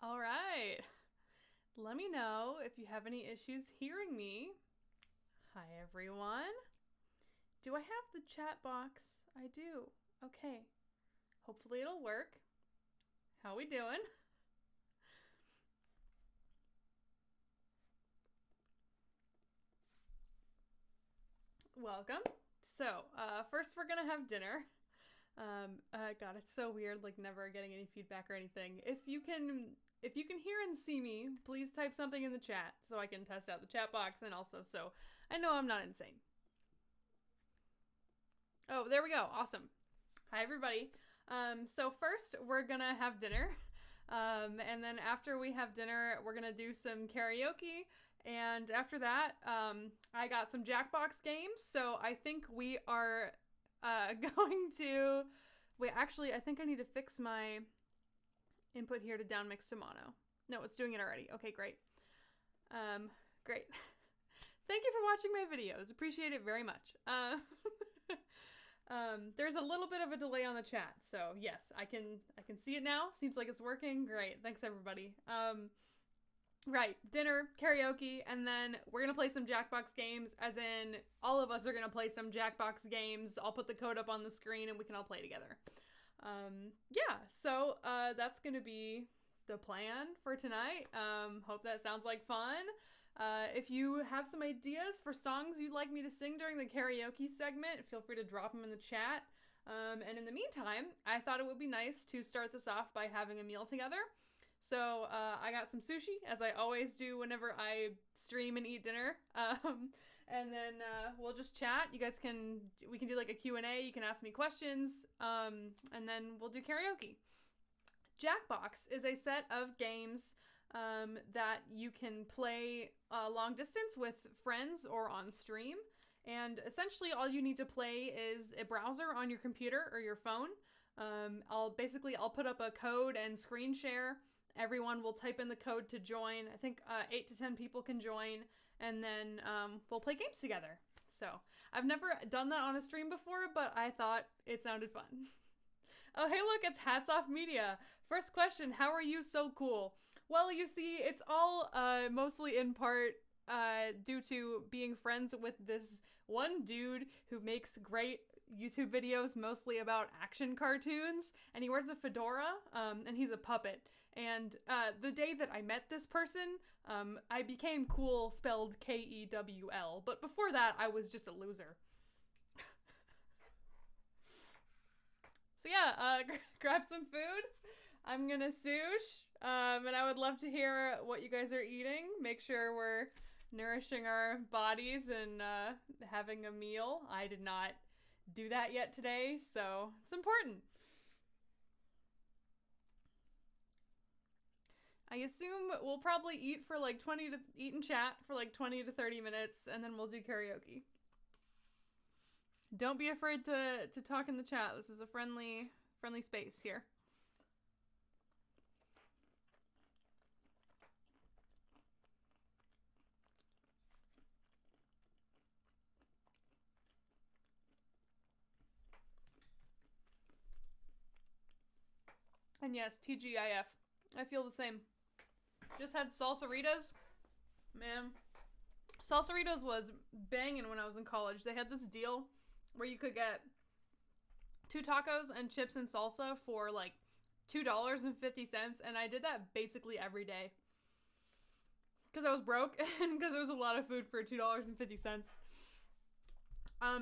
All right. Let me know if you have any issues hearing me. Hi, everyone. Do I have the chat box? I do. Okay. Hopefully it'll work. How we doing? Welcome. So, first we're gonna have dinner. God, it's so weird, like never getting any feedback or anything. If you can hear and see me, please type something in the chat so I can test out the chat box and also so I know I'm not insane. Oh, there we go. Awesome. Hi, everybody. So first we're gonna have dinner. And then after we have dinner, we're gonna do some karaoke. And after that, I got some Jackbox games. So I think we are going to... Wait, actually, I think I need to fix my input here to down mix to mono. No, it's doing it already. Okay, great. Great. Thank you for watching my videos. Appreciate it very much. There's a little bit of a delay on the chat, so yes, I can see it now. Seems like it's working. Great. Thanks, everybody. Right, dinner, karaoke, and then we're gonna play some Jackbox games, as in all of us are gonna play some Jackbox games. I'll put the code up on the screen and we can all play together. Yeah, so that's gonna be the plan for tonight. Hope that sounds like fun. If you have some ideas for songs you'd like me to sing during the karaoke segment, feel free to drop them in the chat. And in the meantime, I thought it would be nice to start this off by having a meal together. So I got some sushi, as I always do whenever I stream and eat dinner. And then we'll just chat. We can do like a Q&A. You can ask me questions. And then we'll do karaoke. Jackbox is a set of games that you can play long distance with friends or on stream. And essentially all you need to play is a browser on your computer or your phone. I'll put up a code and screen share. Everyone will type in the code to join. I think 8 to 10 people can join, and then we'll play games together. So I've never done that on a stream before, but I thought it sounded fun. Oh, hey, look, it's Hats Off Media. First question, how are you so cool? Well, you see, it's all mostly in part due to being friends with this one dude who makes great YouTube videos mostly about action cartoons, and he wears a fedora, and he's a puppet. And the day that I met this person, I became cool, spelled K-E-W-L, but before that, I was just a loser. So yeah, grab some food. I'm gonna sush, and I would love to hear what you guys are eating. Make sure we're nourishing our bodies and having a meal. I did not do that yet today, so it's important. I assume we'll probably eat and chat for like 20 to 30 minutes, and then we'll do karaoke. Don't be afraid to talk in the chat. This is a friendly space here. And yes, TGIF. I feel the same. Just had salsaritas. Man. Salsaritas was banging when I was in college. They had this deal where you could get 2 tacos and chips and salsa for like $2.50, and I did that basically every day. Because I was broke and because there was a lot of food for $2.50.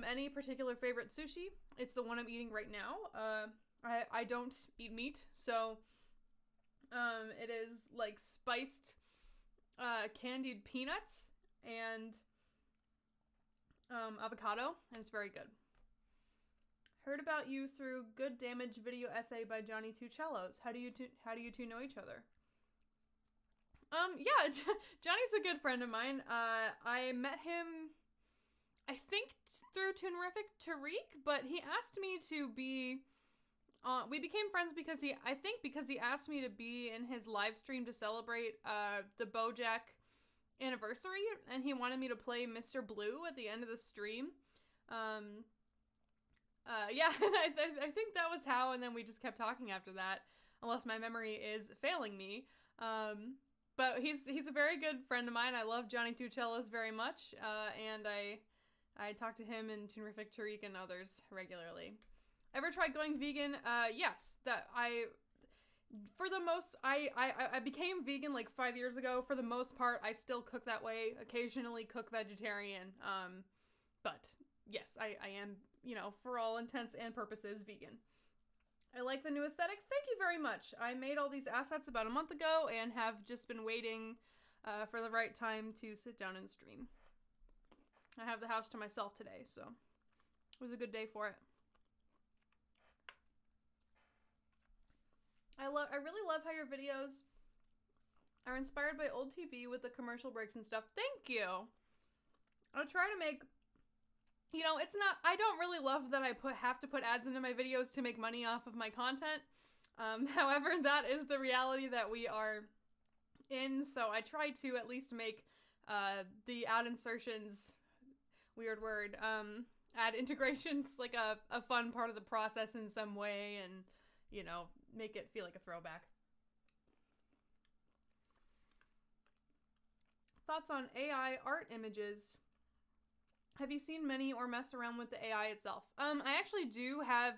Any particular favorite sushi? It's the one I'm eating right now. I don't eat meat, so it is like spiced candied peanuts and avocado, and it's very good. Heard about you through Good Damage video essay by Johnny Two Cellos. How do you two know each other? Yeah, Johnny's a good friend of mine. I met him, I think, through Toonerific Tariq, but he asked me to be... we became friends because he asked me to be in his live stream to celebrate the BoJack anniversary, and he wanted me to play Mr. Blue at the end of the stream. Yeah, and I think that was how, and then we just kept talking after that, unless my memory is failing me. But he's a very good friend of mine. I love Johnny Two Cellos very much, and I talk to him and Tunerific Tariq and others regularly. Ever tried going vegan? Yes. I became vegan like 5 years ago. For the most part, I still cook that way. Occasionally cook vegetarian. But yes, I am, for all intents and purposes, vegan. I like the new aesthetic. Thank you very much. I made all these assets about a month ago and have just been waiting for the right time to sit down and stream. I have the house to myself today, so it was a good day for it. I really love how your videos are inspired by old TV with the commercial breaks and stuff. Thank you. I'll try to make, I don't really love that I have to put ads into my videos to make money off of my content. However, that is the reality that we are in, so I try to at least make the ad insertions, weird word, ad integrations like a fun part of the process in some way, and, make it feel like a throwback. Thoughts on AI art images? Have you seen many or messed around with the AI itself? I actually do have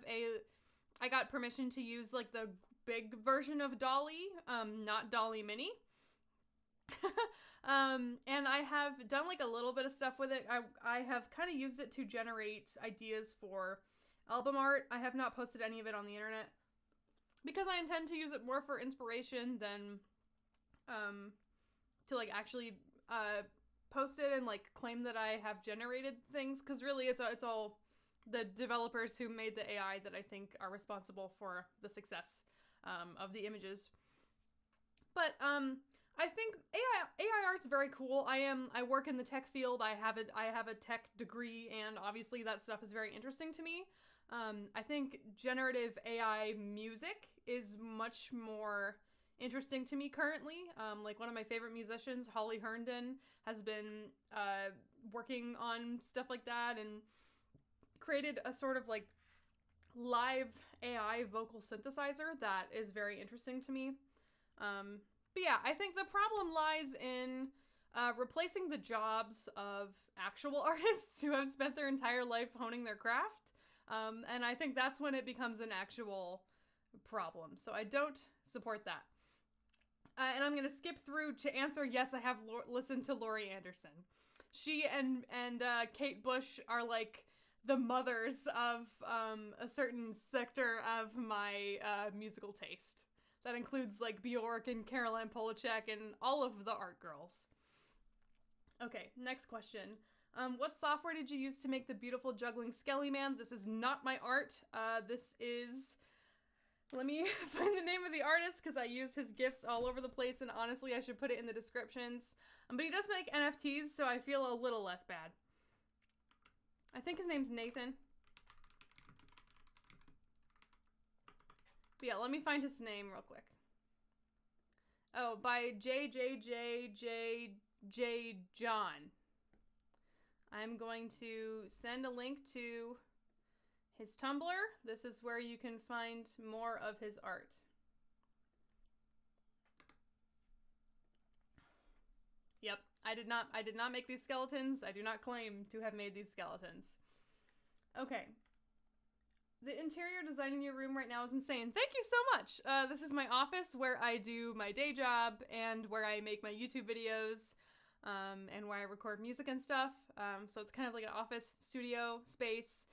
I got permission to use like the big version of Dolly, not Dolly Mini. And I have done like a little bit of stuff with it. I have kind of used it to generate ideas for album art. I have not posted any of it on the internet because I intend to use it more for inspiration than to like actually post it and like claim that I have generated things, because really it's all the developers who made the AI that I think are responsible for the success of the images. But I think AI art's very cool. I work in the tech field. I have a tech degree, and obviously that stuff is very interesting to me. I think generative AI music is much more interesting to me currently. Like one of my favorite musicians, Holly Herndon, has been working on stuff like that and created a sort of like live AI vocal synthesizer that is very interesting to me. But yeah, I think the problem lies in replacing the jobs of actual artists who have spent their entire life honing their craft. And I think that's when it becomes an actual problem. So I don't support that. And I'm going to skip through to answer, yes, I have listened to Laurie Anderson. She and Kate Bush are like the mothers of a certain sector of my musical taste. That includes like Bjork and Caroline Polachek and all of the art girls. Okay, next question. What software did you use to make the beautiful juggling Skelly Man? This is not my art. This is... Let me find the name of the artist, because I use his GIFs all over the place, and honestly I should put it in the descriptions. But he does make NFTs, so I feel a little less bad. I think his name's Nathan. But yeah, let me find his name real quick. Oh, by J John. I'm going to send a link to his Tumblr. This is where you can find more of his art. Yep, I did not make these skeletons. I do not claim to have made these skeletons. Okay. The interior design in your room right now is insane. Thank you so much. This is my office where I do my day job and where I make my YouTube videos, and where I record music and stuff. So it's kind of like an office studio space.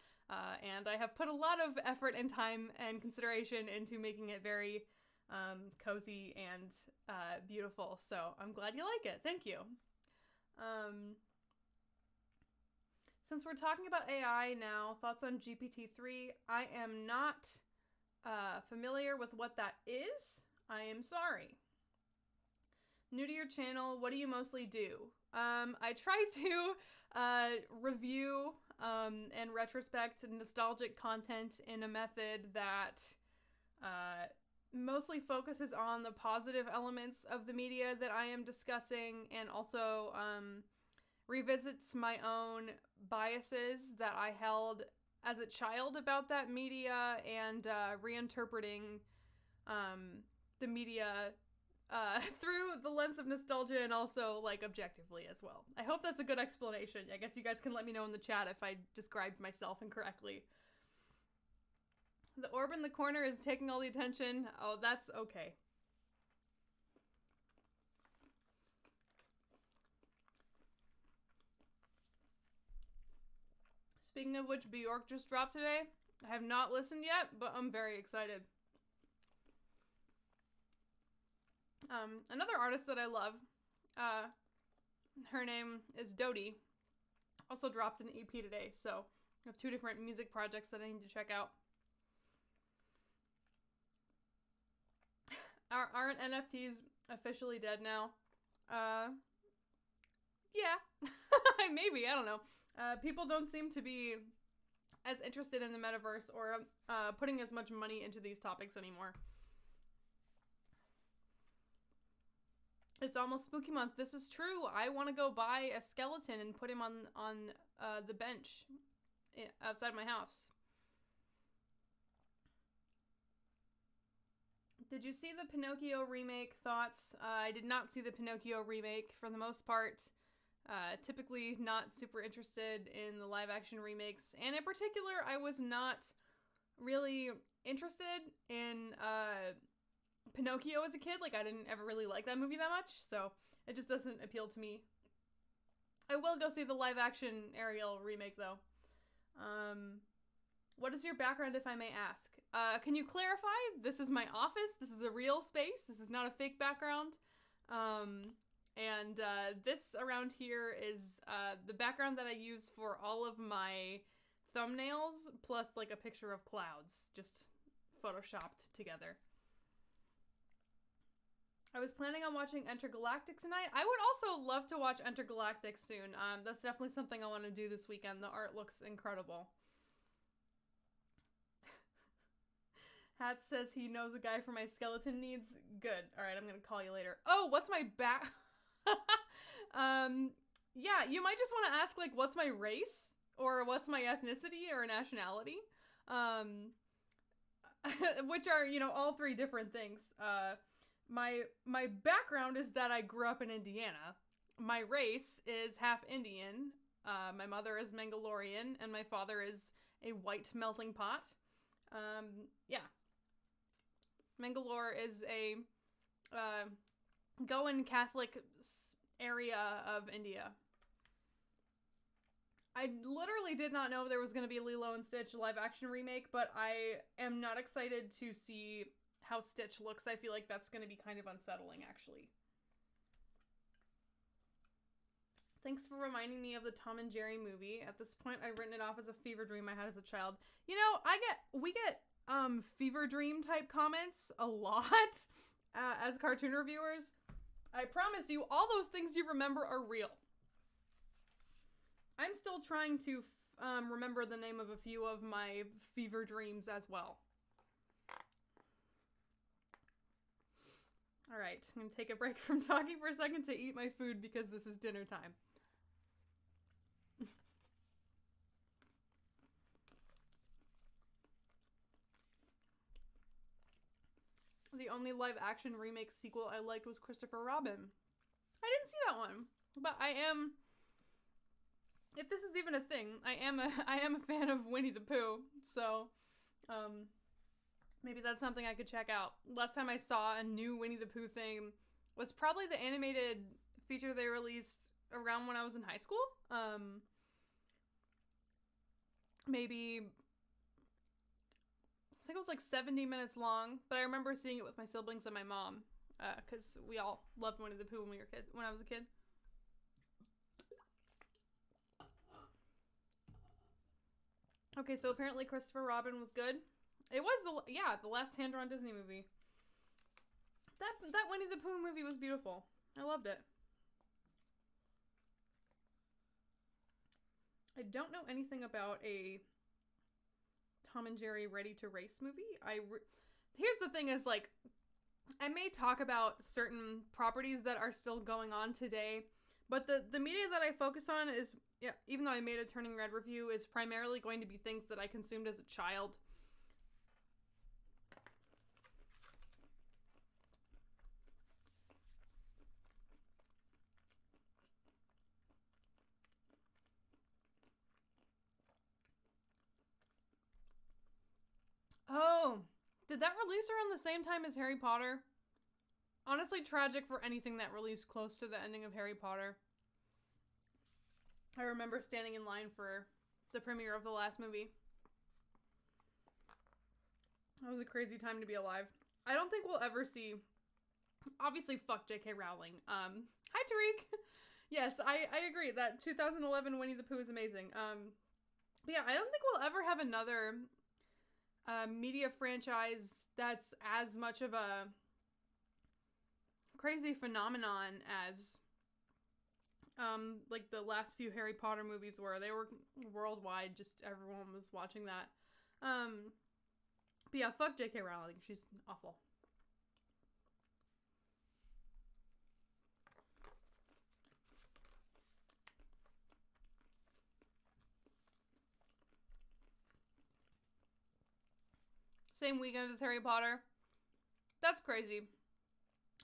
And I have put a lot of effort and time and consideration into making it very cozy and beautiful. So I'm glad you like it. Thank you. Since we're talking about AI now, thoughts on GPT-3. I am not familiar with what that is. I am sorry. New to your channel, what do you mostly do? I try to review and retrospect nostalgic content in a method that mostly focuses on the positive elements of the media that I am discussing, and also revisits my own biases that I held as a child about that media, and reinterpreting the media through the lens of nostalgia and also, like, objectively as well. I hope that's a good explanation. I guess you guys can let me know in the chat if I described myself incorrectly. The orb in the corner is taking all the attention. Oh, that's okay. Speaking of which, Bjork just dropped today. I have not listened yet, but I'm very excited. Another artist that I love, her name is Dodie, also dropped an EP today, so I have 2 different music projects that I need to check out. Aren't NFTs officially dead now? Yeah. Maybe, I don't know. People don't seem to be as interested in the metaverse or putting as much money into these topics anymore. It's almost spooky month. This is true. I want to go buy a skeleton and put him on the bench outside my house. Did you see the Pinocchio remake? Thoughts? I did not see the Pinocchio remake for the most part. Typically not super interested in the live action remakes. And in particular, I was not really interested in Pinocchio as a kid. Like, I didn't ever really like that movie that much, so it just doesn't appeal to me. I will go see the live action Ariel remake, though. What is your background, if I may ask? Can you clarify? This is my office. This is a real space. This is not a fake background. And this around here is the background that I use for all of my thumbnails, plus like a picture of clouds, just photoshopped together. I was planning on watching Intergalactic tonight. I would also love to watch Intergalactic soon. That's definitely something I want to do this weekend. The art looks incredible. Hat says he knows a guy for my skeleton needs. Good. All right, I'm going to call you later. Oh, what's my back? Yeah, you might just want to ask, like, what's my race? Or what's my ethnicity or nationality? Which are, you know, all 3 different things. My background is that I grew up in Indiana. My race is half Indian. My mother is Mangalorean, and my father is a white melting pot. Yeah. Mangalore is a Goan Catholic area of India. I literally did not know there was going to be a Lilo and Stitch live action remake, but I am not excited to see how Stitch looks. I feel like that's going to be kind of unsettling, actually. Thanks for reminding me of the Tom and Jerry movie. At this point, I've written it off as a fever dream I had as a child. You know, we get fever dream type comments a lot as cartoon reviewers. I promise you, all those things you remember are real. I'm still trying to remember the name of a few of my fever dreams as well. Alright, I'm gonna take a break from talking for a second to eat my food because this is dinner time. The only live action remake sequel I liked was Christopher Robin. I didn't see that one, but I am, if this is even a thing, I am a fan of Winnie the Pooh, so maybe that's something I could check out. Last time I saw a new Winnie the Pooh thing was probably the animated feature they released around when I was in high school. Maybe, I think it was like 70 minutes long, but I remember seeing it with my siblings and my mom, because we all loved Winnie the Pooh when I was a kid. Okay, so apparently Christopher Robin was good. It was the last hand-drawn Disney movie. That Winnie the Pooh movie was beautiful. I loved it. I don't know anything about a Tom and Jerry Ready to Race movie. Here's the thing is, like, I may talk about certain properties that are still going on today, but the media that I focus on is, yeah, even though I made a Turning Red review, is primarily going to be things that I consumed as a child. Did that release around the same time as Harry Potter? Honestly, tragic for anything that released close to the ending of Harry Potter. I remember standing in line for the premiere of the last movie. That was a crazy time to be alive. I don't think we'll ever see... Obviously, fuck J.K. Rowling. Hi, Tariq! Yes, I agree that 2011 Winnie the Pooh is amazing. But yeah, I don't think we'll ever have another media franchise that's as much of a crazy phenomenon as like the last few Harry Potter movies were. They were worldwide, just everyone was watching that. But yeah, fuck J.K. Rowling. She's awful. Same weekend as Harry Potter. That's crazy.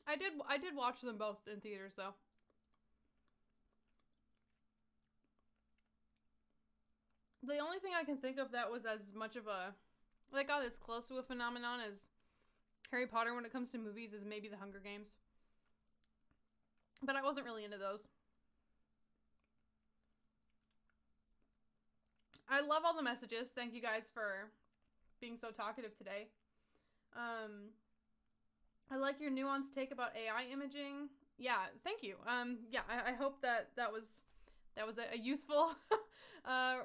I did watch them both in theaters though. The only thing I can think of that was as much of a, that got as close to a phenomenon as Harry Potter when it comes to movies is maybe The Hunger Games. But I wasn't really into those. I love all the messages. Thank you guys for being so talkative today. I like your nuanced take about AI imaging. Yeah, thank you. Yeah, I hope that was a useful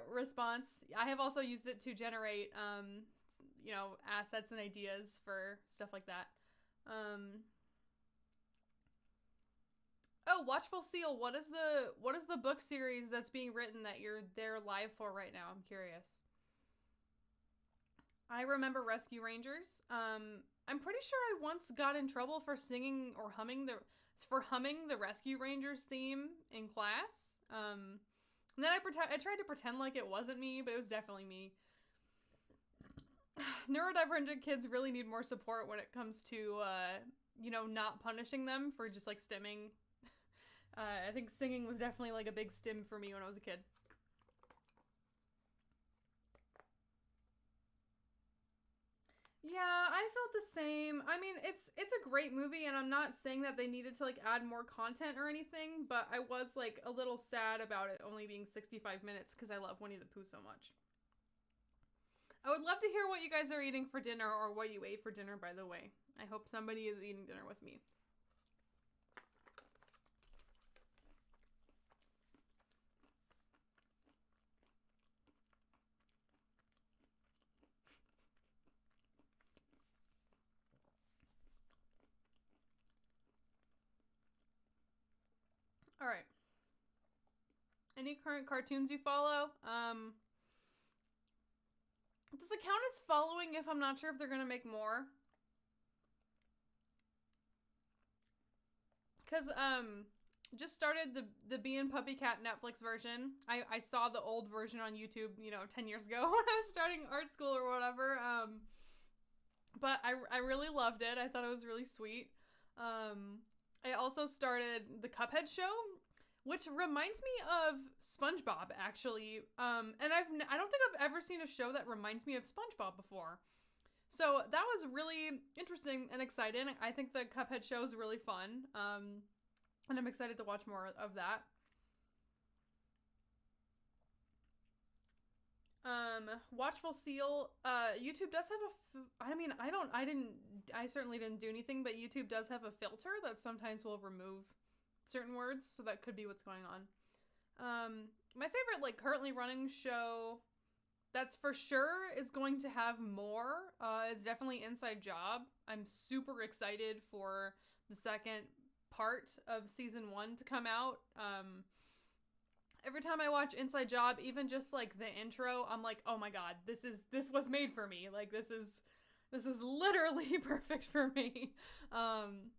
response. I have also used it to generate, you know, assets and ideas for stuff like that. Oh, Watchful Seal. What is the book series that's being written that you're there live for right now? I'm curious. I remember Rescue Rangers. I'm pretty sure I once got in trouble for singing or humming the Rescue Rangers theme in class. And then I tried to pretend like it wasn't me, but it was definitely me. Neurodivergent kids really need more support when it comes to, you know, not punishing them for just like stimming. I think singing was definitely like a big stim for me when I was a kid. Yeah, I felt the same. I mean, it's a great movie, and I'm not saying that they needed to, like, add more content or anything, but I was, like, a little sad about it only being 65 minutes, because I love Winnie the Pooh so much. I would love to hear what you guys are eating for dinner, or what you ate for dinner, by the way. I hope somebody is eating dinner with me. All right. Any current cartoons you follow? Does it count as following if I'm not sure if they're gonna make more? Cause just started the Bee and Puppycat Netflix version. I saw the old version on YouTube, you know, 10 years ago when I was starting art school or whatever. But I really loved it. I thought it was really sweet. I also started the Cuphead show, which reminds me of SpongeBob, actually. And I don't think I've ever seen a show that reminds me of SpongeBob before. So that was really interesting and exciting. I think the Cuphead show is really fun. And I'm excited to watch more of that. Watchful Seal. YouTube does have I certainly didn't do anything, but YouTube does have a filter that sometimes will remove certain words, so that could be what's going on. My favorite, like, currently running show that's for sure is going to have more is definitely Inside Job. I'm super excited for the second part of season 1 to come out. Every time I watch Inside Job, even just like the intro, I'm like, oh my god, this was made for me. Like, this is literally perfect for me. I'm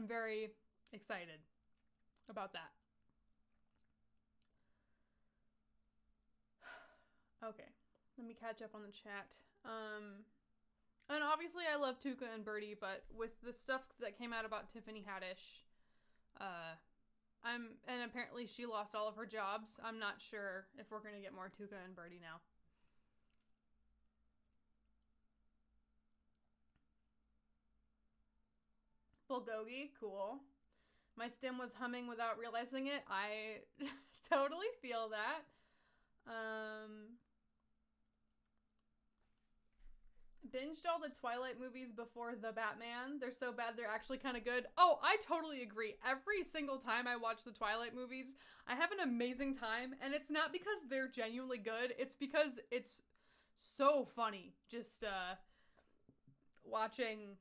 very excited about that. Okay, let me catch up on the chat. And obviously I love Tuca and Birdie, but with the stuff that came out about Tiffany Haddish, and apparently she lost all of her jobs. I'm not sure if we're gonna get more Tuca and Birdie now. Bulgogi, cool. My stim was humming without realizing it. I totally feel that. Binged all the Twilight movies before The Batman. They're so bad they're actually kind of good. Oh, I totally agree. Every single time I watch the Twilight movies, I have an amazing time, and it's not because they're genuinely good. It's because it's so funny just watching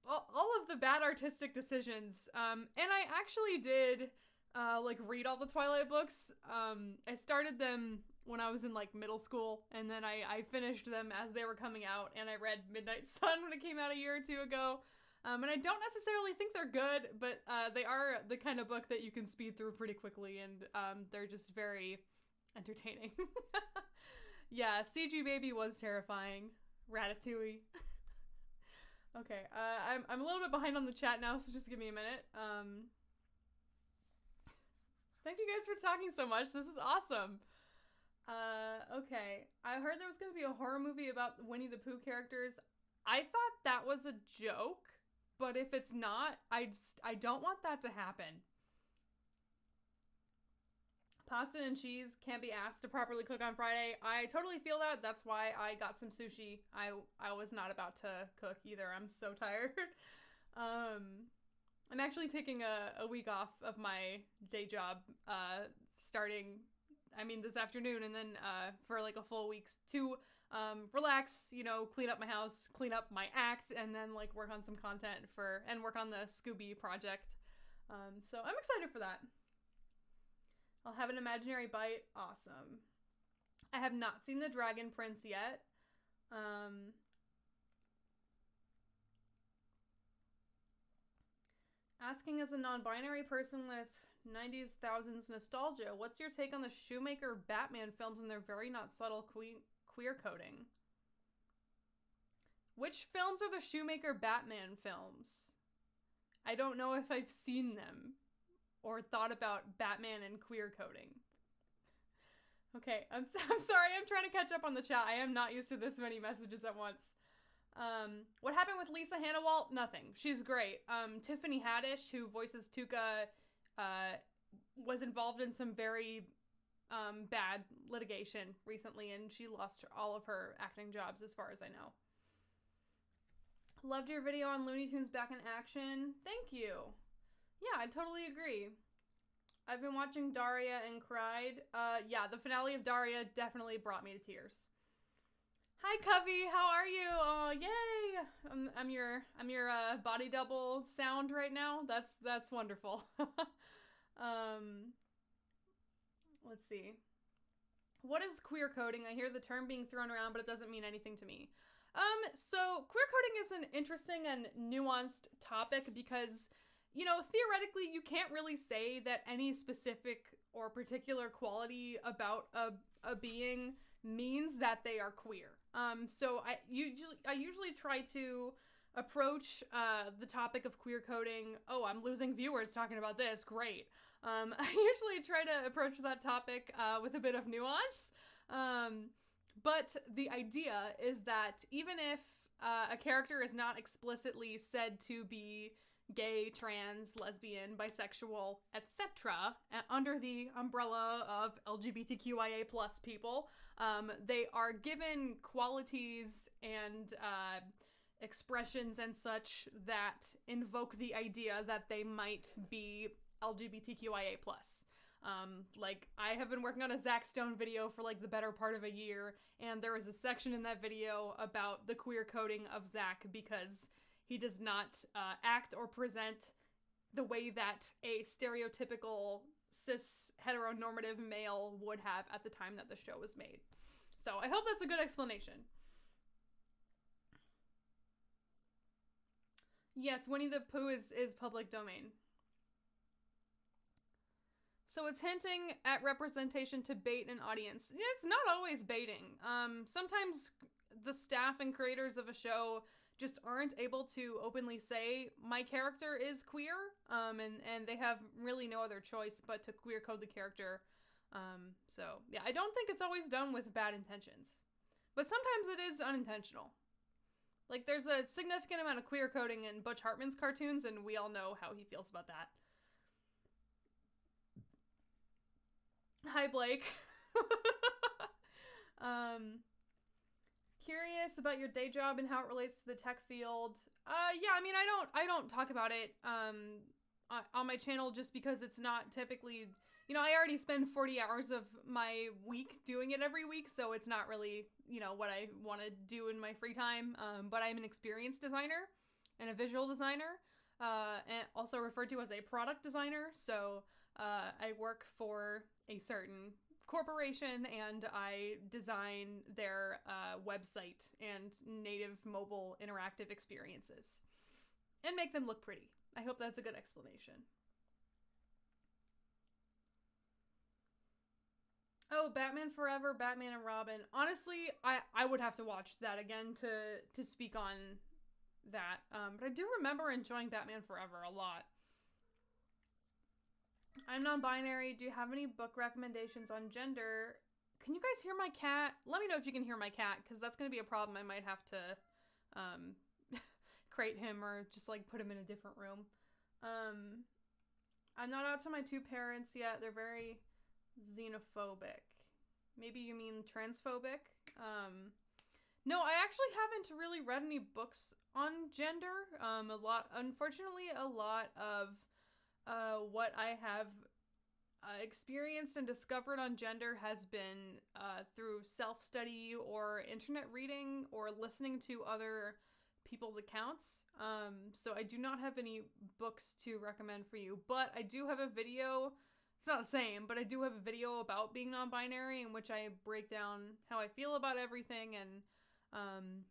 all of the bad artistic decisions. And I actually did like read all the Twilight books. I started them when I was in like middle school, and then I finished them as they were coming out, and I read Midnight Sun when it came out a year or two ago. And I don't necessarily think they're good, but they are the kind of book that you can speed through pretty quickly, and they're just very entertaining. Yeah, CG Baby was terrifying. Ratatouille. Okay, I'm a little bit behind on the chat now, so just give me a minute. Thank you guys for talking so much. This is awesome. Okay. I heard there was going to be a horror movie about Winnie the Pooh characters. I thought that was a joke, but if it's not, I don't want that to happen. Pasta and cheese can't be asked to properly cook on Friday. I totally feel that. That's why I got some sushi. I was not about to cook either. I'm so tired. I'm actually taking a week off of my day job, starting, this afternoon, and then for like a full week to relax, clean up my house, clean up my act, and then like work on some content and work on the Scooby project. So I'm excited for that. I'll have an imaginary bite. Awesome. I have not seen The Dragon Prince yet. Asking as a non-binary person with 90s thousands nostalgia, what's your take on the Shoemaker Batman films and their very not subtle queer coding? Which films are the Shoemaker Batman films? I don't know if I've seen them or thought about Batman and queer coding. Okay, I'm sorry, I'm trying to catch up on the chat. I am not used to this many messages at once. What happened with Lisa Hannawalt? Nothing. She's great. Tiffany Haddish, who voices Tuca, was involved in some very bad litigation recently, and she lost all of her acting jobs as far as I know. Loved your video on Looney Tunes Back in Action. Thank you. Yeah, I totally agree. I've been watching Daria and cried. Yeah, the finale of Daria definitely brought me to tears. Hi, Covey. How are you? Oh, yay! I'm your body double sound right now. That's wonderful. Let's see. What is queer coding? I hear the term being thrown around, but it doesn't mean anything to me. So queer coding is an interesting and nuanced topic because, theoretically, you can't really say that any specific or particular quality about a being means that they are queer. So I usually try to approach the topic of queer coding. Oh, I'm losing viewers talking about this. Great. I usually try to approach that topic with a bit of nuance. But the idea is that even if a character is not explicitly said to be gay, trans, lesbian, bisexual, etc., under the umbrella of LGBTQIA+ people, they are given qualities and expressions and such that invoke the idea that they might be LGBTQIA+. Like, I have been working on a Zach Stone video for like the better part of a year, and there was a section in that video about the queer coding of Zach because he does not act or present the way that a stereotypical cis heteronormative male would have at the time that the show was made. So I hope that's a good explanation. Yes, Winnie the Pooh is public domain. So it's hinting at representation to bait an audience. It's not always baiting. Sometimes the staff and creators of a show just aren't able to openly say, my character is queer, and they have really no other choice but to queer code the character. So, yeah, I don't think it's always done with bad intentions. But sometimes it is unintentional. Like, there's a significant amount of queer coding in Butch Hartman's cartoons, and we all know how he feels about that. Hi, Blake. Curious about your day job and how it relates to the tech field. Yeah, I mean, I don't talk about it on my channel just because it's not typically, you know, I already spend 40 hours of my week doing it every week, so it's not really, you know, what I want to do in my free time. But I'm an experienced designer and a visual designer, and also referred to as a product designer. So I work for a certain corporation and I design their website and native mobile interactive experiences and make them look pretty. I hope that's a good explanation. Oh, Batman Forever, Batman and Robin. Honestly, I would have to watch that again to speak on that. But I do remember enjoying Batman Forever a lot. I'm non-binary. Do you have any book recommendations on gender? Can you guys hear my cat? Let me know if you can hear my cat, because that's going to be a problem. I might have to crate him or just like put him in a different room. I'm not out to my two parents yet. They're very xenophobic. Maybe you mean transphobic? No, I actually haven't really read any books on gender. Unfortunately, a lot of what I have experienced and discovered on gender has been through self-study or internet reading or listening to other people's accounts. So I do not have any books to recommend for you, but I do have a video. It's not the same, but I do have a video about being non-binary in which I break down how I feel about everything and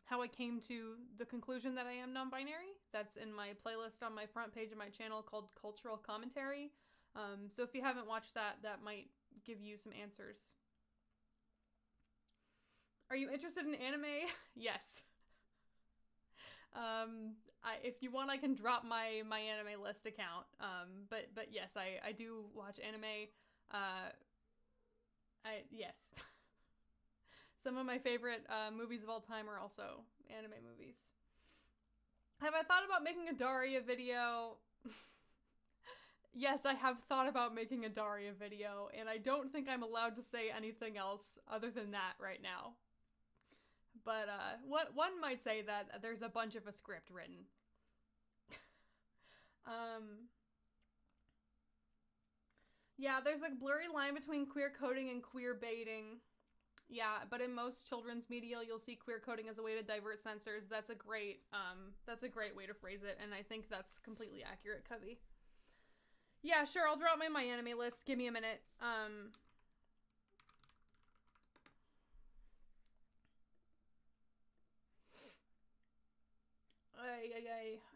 how I came to the conclusion that I am non-binary. That's in my playlist on my front page of my channel called Cultural Commentary. So if you haven't watched that, that might give you some answers. Are you interested in anime? Yes. If you want, I can drop my anime list account. But yes, I do watch anime. Yes. Some of my favorite movies of all time are also anime movies. Have I thought about making a Daria video? Yes, I have thought about making a Daria video, and I don't think I'm allowed to say anything else other than that right now. But one might say that there's a bunch of a script written. Yeah, there's a blurry line between queer coding and queer baiting. Yeah, but in most children's media, you'll see queer coding as a way to divert censors. That's a great way to phrase it, and I think that's completely accurate, Cubby. Yeah, sure, I'll drop my anime list. Give me a minute.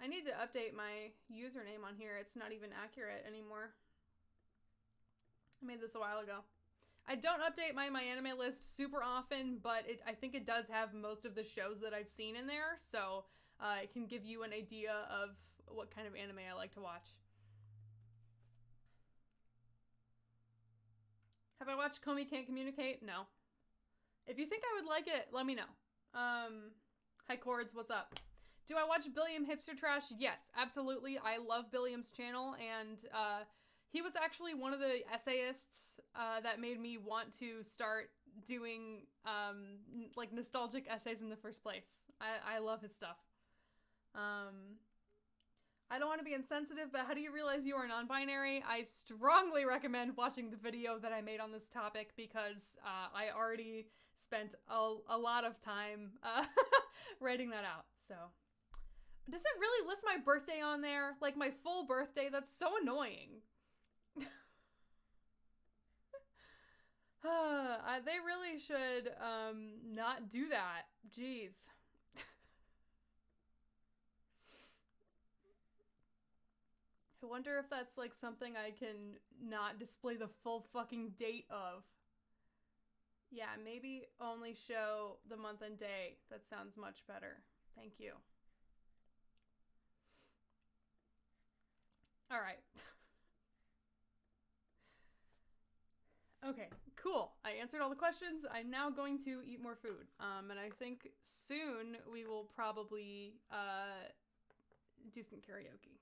I need to update my username on here. It's not even accurate anymore. I made this a while ago. I don't update my anime list super often, but I think it does have most of the shows that I've seen in there, so it can give you an idea of what kind of anime I like to watch. Have I watched Komi Can't Communicate? No. If you think I would like it, let me know. Hi Chords, what's up? Do I watch Billiam Hipster Trash? Yes, absolutely. I love Billiam's channel, and he was actually one of the essayists that made me want to start doing like nostalgic essays in the first place. I love his stuff. I don't want to be insensitive, but how do you realize you are non-binary? I strongly recommend watching the video that I made on this topic because I already spent a lot of time writing that out. So, does it really list my birthday on there? Like my full birthday? That's so annoying. They really should not do that. Jeez. I wonder if that's like something I can not display the full fucking date of. Yeah, maybe only show the month and day. That sounds much better. Thank you. All right. Okay, cool. I answered all the questions. I'm now going to eat more food. And I think soon we will probably do some karaoke.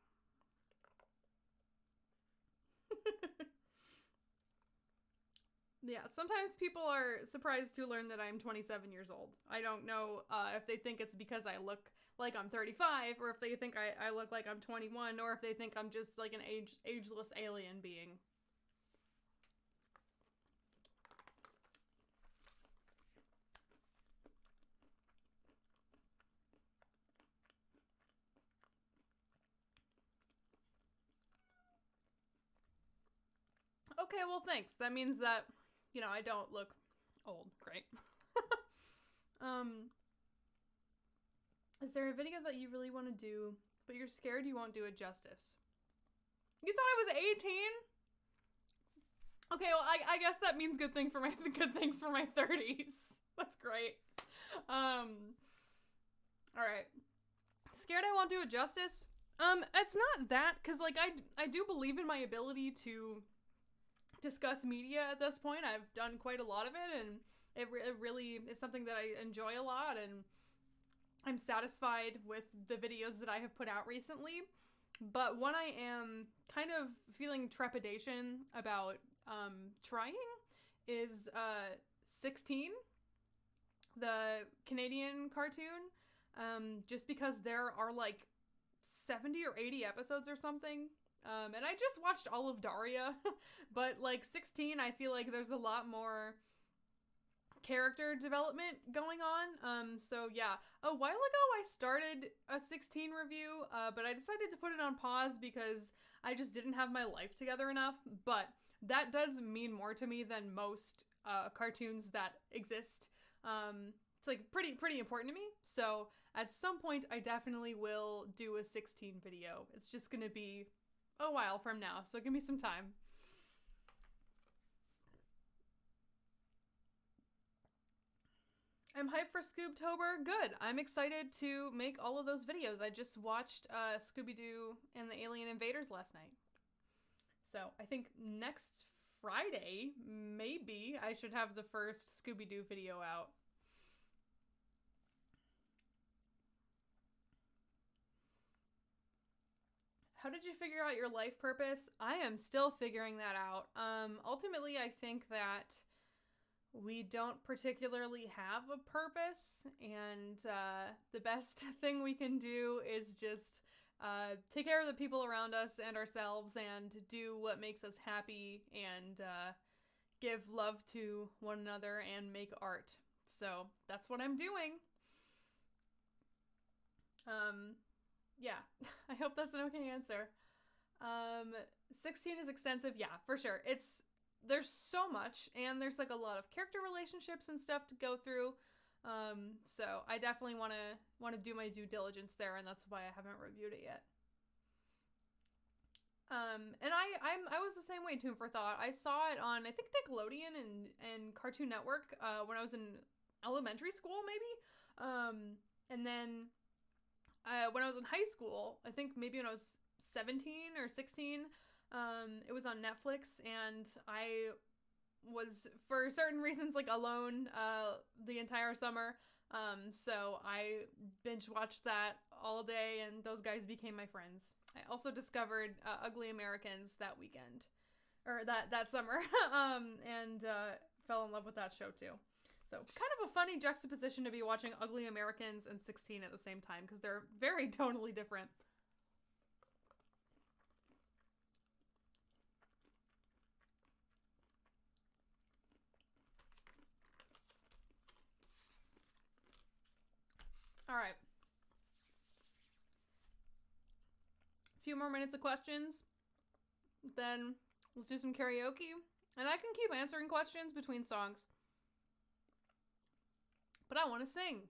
Yeah, sometimes people are surprised to learn that I'm 27 years old. I don't know if they think it's because I look like I'm 35, or if they think I look like I'm 21, or if they think I'm just like an ageless alien being. Okay, well, thanks. That means that, I don't look old. Great. um, is there a video that you really want to do, but you're scared you won't do it justice? You thought I was 18? Okay, well, I guess that means good things for my 30s. That's great. All right. Scared I won't do it justice? It's not that, because, like, I do believe in my ability to discuss media at this point. I've done quite a lot of it, and it really is something that I enjoy a lot, and I'm satisfied with the videos that I have put out recently. But when I am kind of feeling trepidation about trying is 16, the Canadian cartoon, just because there are like 70 or 80 episodes or something. And I just watched all of Daria, but like 16, I feel like there's a lot more character development going on. So yeah, a while ago I started a 16 review, but I decided to put it on pause because I just didn't have my life together enough. But that does mean more to me than most cartoons that exist. It's like pretty important to me. So at some point I definitely will do a 16 video. It's just gonna be a while from now, so give me some time. I'm hyped for Scoobtober. Good. I'm excited to make all of those videos. I just watched Scooby-Doo and the Alien Invaders last night. So I think next Friday, maybe, I should have the first Scooby-Doo video out. How did you figure out your life purpose? I am still figuring that out. Ultimately, I think that we don't particularly have a purpose, and the best thing we can do is just take care of the people around us and ourselves and do what makes us happy and give love to one another and make art. So that's what I'm doing. Yeah, I hope that's an okay answer. 16 is extensive. Yeah, for sure. There's so much, and there's like a lot of character relationships and stuff to go through. So I definitely want to do my due diligence there, and that's why I haven't reviewed it yet. And I was the same way, Tomb for Thought. I saw it on, I think, Nickelodeon and Cartoon Network when I was in elementary school, maybe. And then when I was in high school, I think maybe when I was 17 or 16, it was on Netflix, and I was, for certain reasons, like alone the entire summer. So I binge watched that all day, and those guys became my friends. I also discovered Ugly Americans that weekend, or that summer, and fell in love with that show too. So kind of a funny juxtaposition to be watching Ugly Americans and 16 at the same time, because they're very tonally different. All right. A few more minutes of questions. Then let's do some karaoke. And I can keep answering questions between songs. But I want to sing.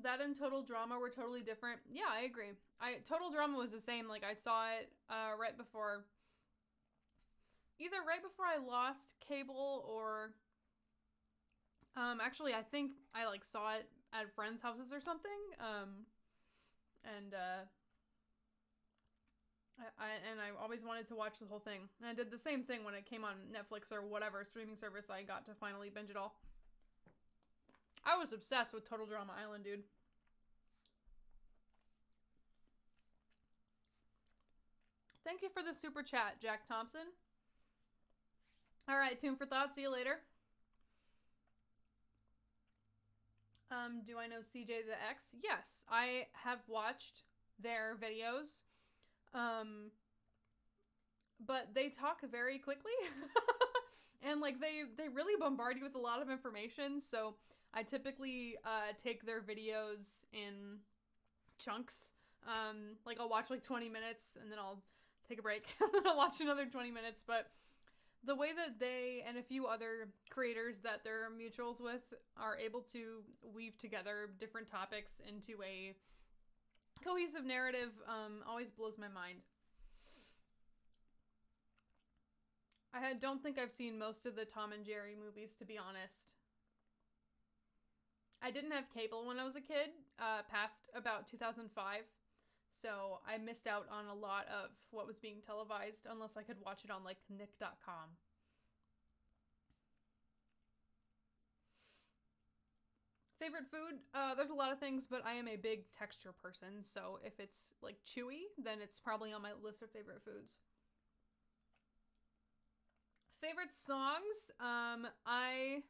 That and Total Drama were totally different. Yeah, I agree. Total Drama was the same. Like, I saw it right before... Either right before I lost cable or... actually, I think I, like, saw it at friends' houses or something. And And I always wanted to watch the whole thing. And I did the same thing when it came on Netflix or whatever streaming service I got to finally binge it all. I was obsessed with Total Drama Island, dude. Thank you for the super chat, Jack Thompson. All right, Tune for Thought. See you later. Do I know CJ the X? Yes, I have watched their videos. But they talk very quickly. And like they really bombard you with a lot of information, so I typically take their videos in chunks. Like I'll watch like 20 minutes and then I'll take a break and then I'll watch another 20 minutes, but the way that they and a few other creators that they're mutuals with are able to weave together different topics into a cohesive narrative always blows my mind. I don't think I've seen most of the Tom and Jerry movies, to be honest. I didn't have cable when I was a kid, past about 2005, so I missed out on a lot of what was being televised, unless I could watch it on, like, nick.com. Favorite food? There's a lot of things, but I am a big texture person, so if it's, like, chewy, then it's probably on my list of favorite foods. Favorite songs? I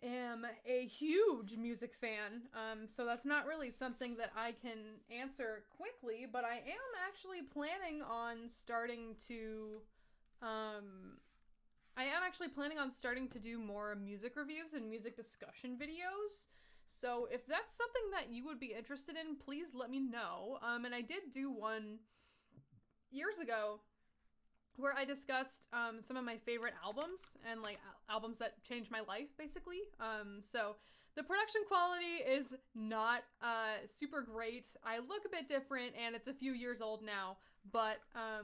am a huge music fan, so that's not really something that I can answer quickly, but I am actually planning on starting to, do more music reviews and music discussion videos. So if that's something that you would be interested in, please let me know. And I did do one years ago where I discussed some of my favorite albums and like albums that changed my life, basically. So the production quality is not super great. I look a bit different, and it's a few years old now, but I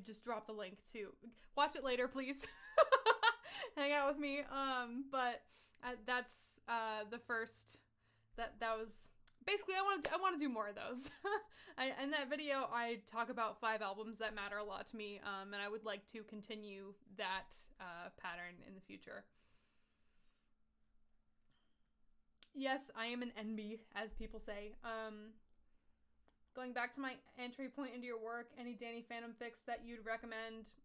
just dropped the link to watch it later, please. Hang out with me. But that's the first. That was. Basically, I want to do more of those. In that video, I talk about 5 albums that matter a lot to me, and I would like to continue that pattern in the future. Yes, I am an NB, as people say. Going back to my entry point into your work, any Danny fandom fics that you'd recommend?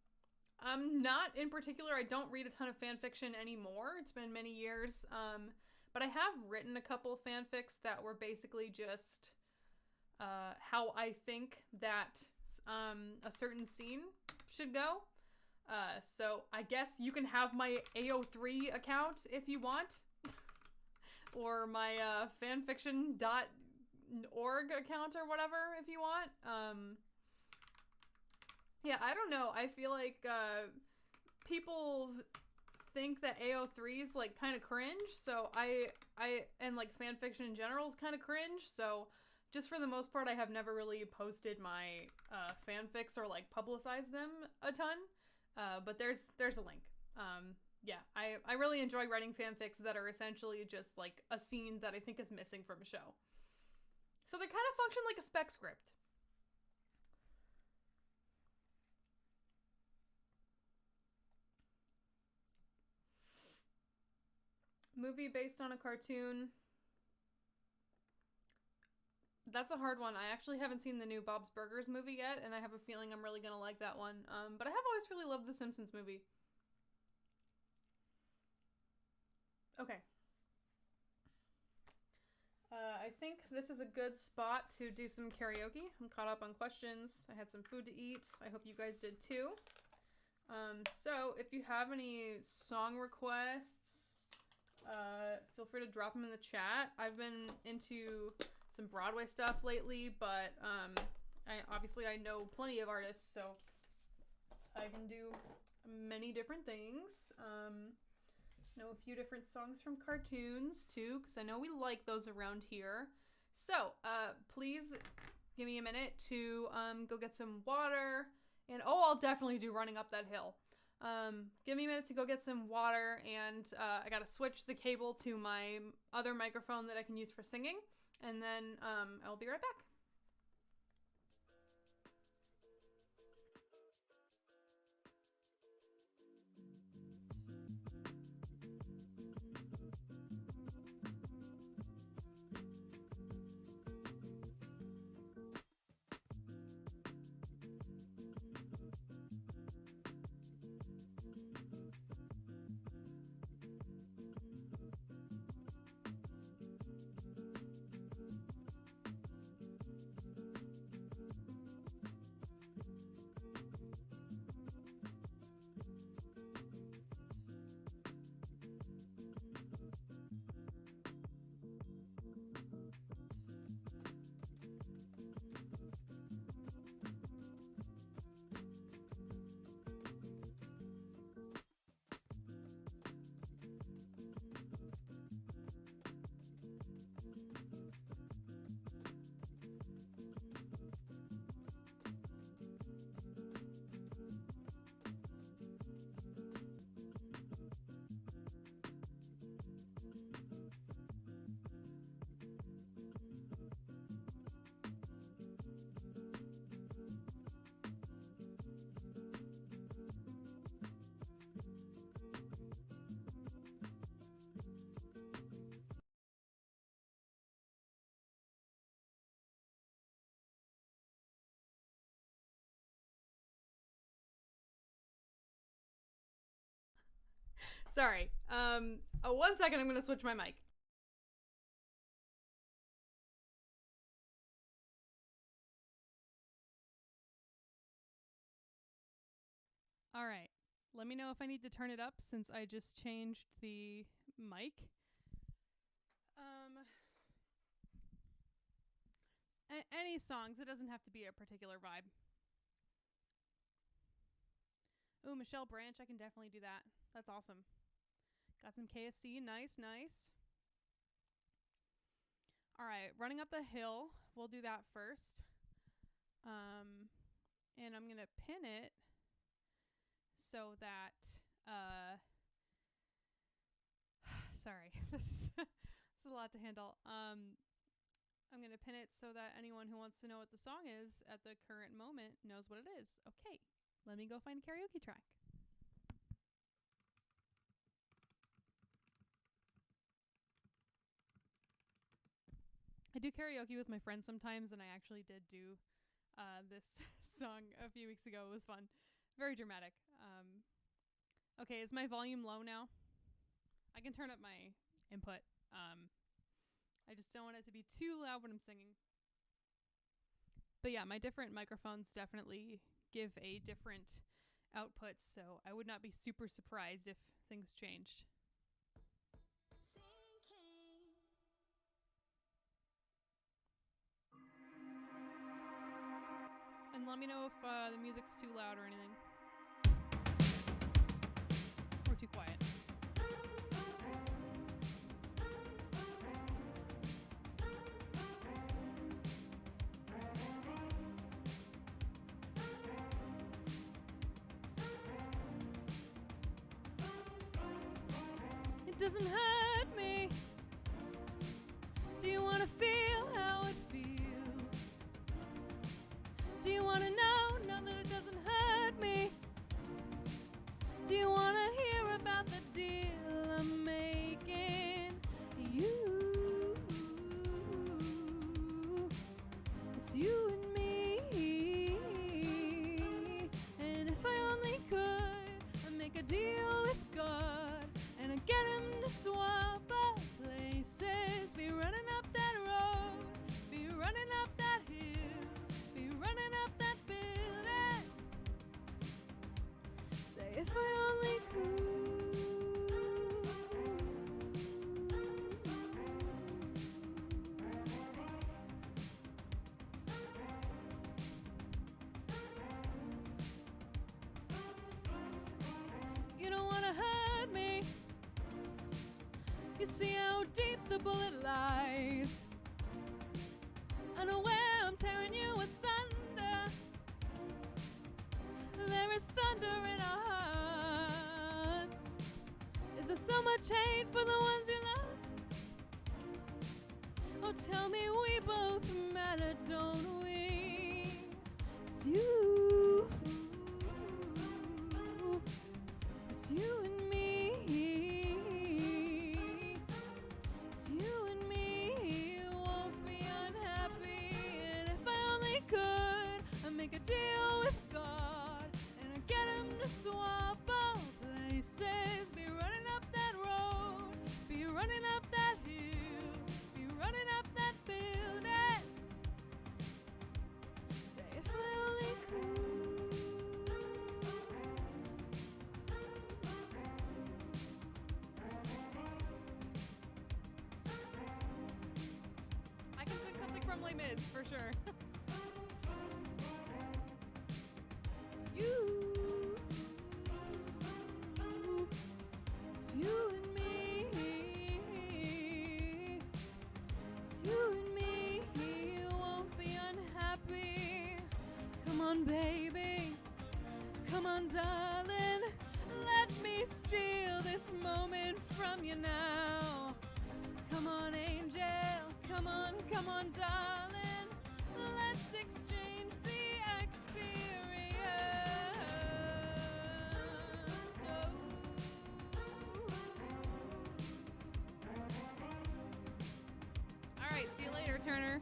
Not in particular. I don't read a ton of fan fiction anymore. It's been many years. But I have written a couple fanfics that were basically just how I think that a certain scene should go. So I guess you can have my AO3 account if you want. Or my fanfiction.org account or whatever if you want. Yeah, I don't know. I feel like people think that AO3 is like kind of cringe, so I and like fan fiction in general is kind of cringe, so just for the most part I have never really posted my fanfics or like publicized them a ton, but there's a link. Yeah, I really enjoy writing fanfics that are essentially just like a scene that I think is missing from a show, so they kind of function like a spec script. Movie based on a cartoon. That's a hard one. I actually haven't seen the new Bob's Burgers movie yet, and I have a feeling I'm really gonna like that one. But I have always really loved the Simpsons movie. Okay. I think this is a good spot to do some karaoke. I'm caught up on questions. I had some food to eat. I hope you guys did too. So if you have any song requests, feel free to drop them in the chat. I've been into some Broadway stuff lately, but I know plenty of artists, so I can do many different things. Know a few different songs from cartoons too, because I know we like those around here. So please give me a minute to go get some water, and I'll definitely do Running Up That Hill. Give me a minute to go get some water, and I gotta switch the cable to my other microphone that I can use for singing, and then I'll be right back. Sorry. 1 second, I'm gonna switch my mic. All right. Let me know if I need to turn it up since I just changed the mic. Any songs. It doesn't have to be a particular vibe. Ooh, Michelle Branch. I can definitely do that. That's awesome. Got some KFC. Nice, nice. All right. Running Up the Hill. We'll do that first. And I'm going to pin it so that, sorry, this is a lot to handle. I'm going to pin it so that anyone who wants to know what the song is at the current moment knows what it is. Okay, let me go find a karaoke track. I do karaoke with my friends sometimes, and I actually did do this song a few weeks ago. It was fun. Very dramatic. Okay, is my volume low now? I can turn up my input. I just don't want it to be too loud when I'm singing. But yeah, my different microphones definitely give a different output, so I would not be super surprised if things changed. And let me know if the music's too loud or anything. Or too quiet. It doesn't hurt me. Do you want to feel how it feels? Do you want to know that it doesn't hurt me? Do you want to hear about the deal I'm making? It's you and me. And if I only could, I'd make a deal with God, and I'd get him to swap our places. Be running up that road, be running up that hill, be running up that building. Say if I only could. You don't wanna hurt me. You see how deep the bullet lies. I know where I'm tearing you asunder. There is thunder in our hearts. Is there so much hate for the ones you love? Oh, tell me we both matter, don't we? It's you. It's you and me. It's you and me. Won't be unhappy. And if I only could, I'd make a deal with God, and I'd get him to swap our places. Be running up that road, be running up that hill, be running up that building. Say if I only could. I can sing something from Les Mis for sure. It's you and me. It's you and me. You won't be unhappy. Come on, baby. Come on, darling. Let me steal this moment from you now. Come on, angel. Come on, darling. Let's exchange the experience. All right, see you later, Turner.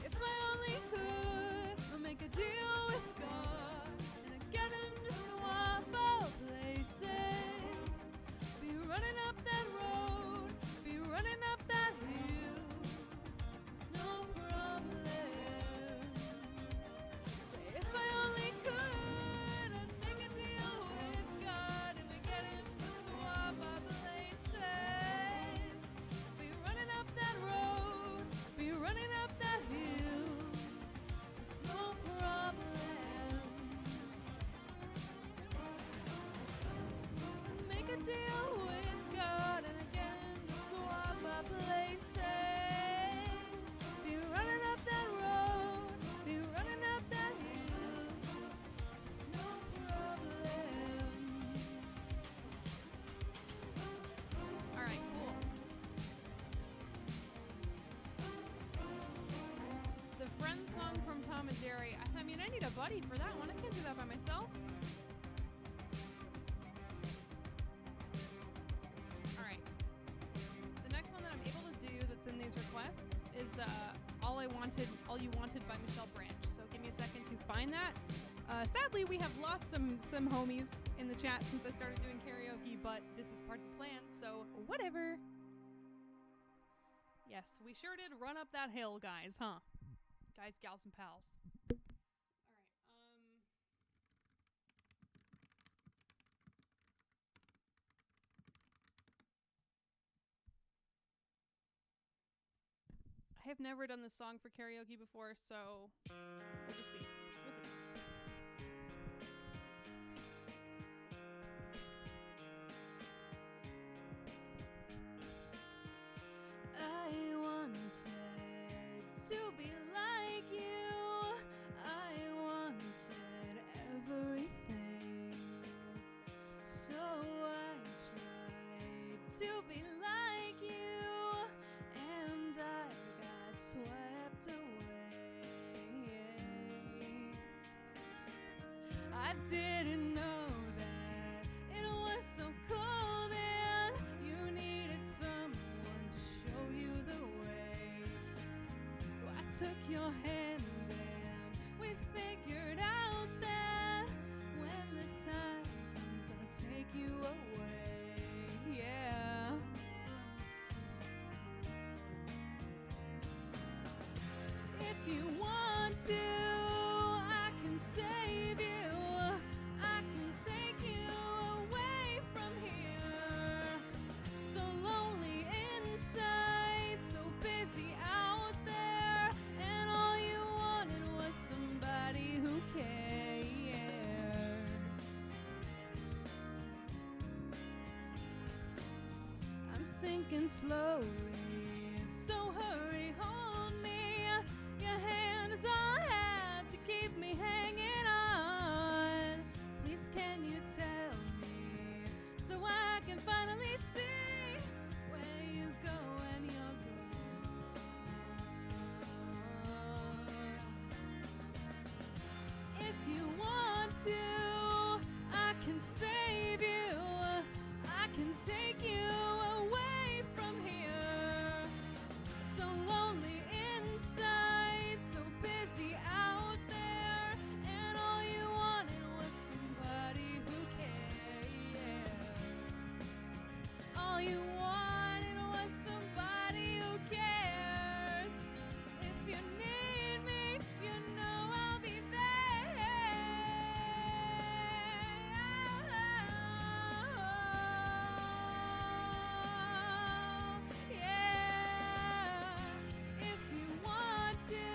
If I only could, I'll make a deal deal with God and again to swap our places. Be running up that road, be running up that hill, no problem. Alright, cool. The friend song from Tom and Jerry. I mean, I need a buddy for that one. I can't do that by myself. Alright. The next one that I'm able to do that's in these requests is All You Wanted by Michelle Branch. So give me a second to find that. Sadly, we have lost some homies in the chat since I started doing karaoke, but this is part of the plan, so whatever. Yes, we sure did run up that hill, guys, huh? Guys, gals, and pals. I have never done this song for karaoke before, so we'll just see. We'll see. I wanted to be like you. I wanted everything. So I tried to be like you, and I got swept away. I didn't know that it was so cold and you needed someone to show you the way. So I took your hand and we figured out that when the time comes I'll take you away. Yeah. If you want to, I can save you. I can take you away from here. So lonely inside, so busy out there, and all you wanted was somebody who cared. I'm sinking slowly, so hurry, hold me. Your hand is all I have to keep me hanging on. Please can you tell me so I can finally see where you go when you're gone. If you want to, I can save you. I can take you away from here. So lonely inside, so busy out there, and all you wanted was somebody who cared. All you wanted was somebody who cares. If you need me, you know I'll be there. Yeah. If you want to,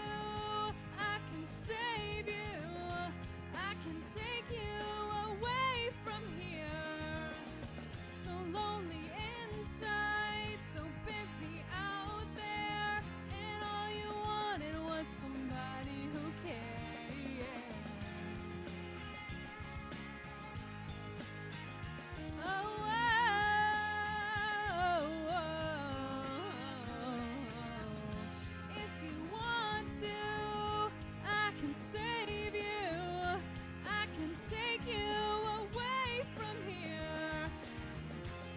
I can save you. I can take you away from here. So lonely inside, so busy out there, and all you wanted was somebody who cares. Oh, if you want to, I can save you. I can take you away from here.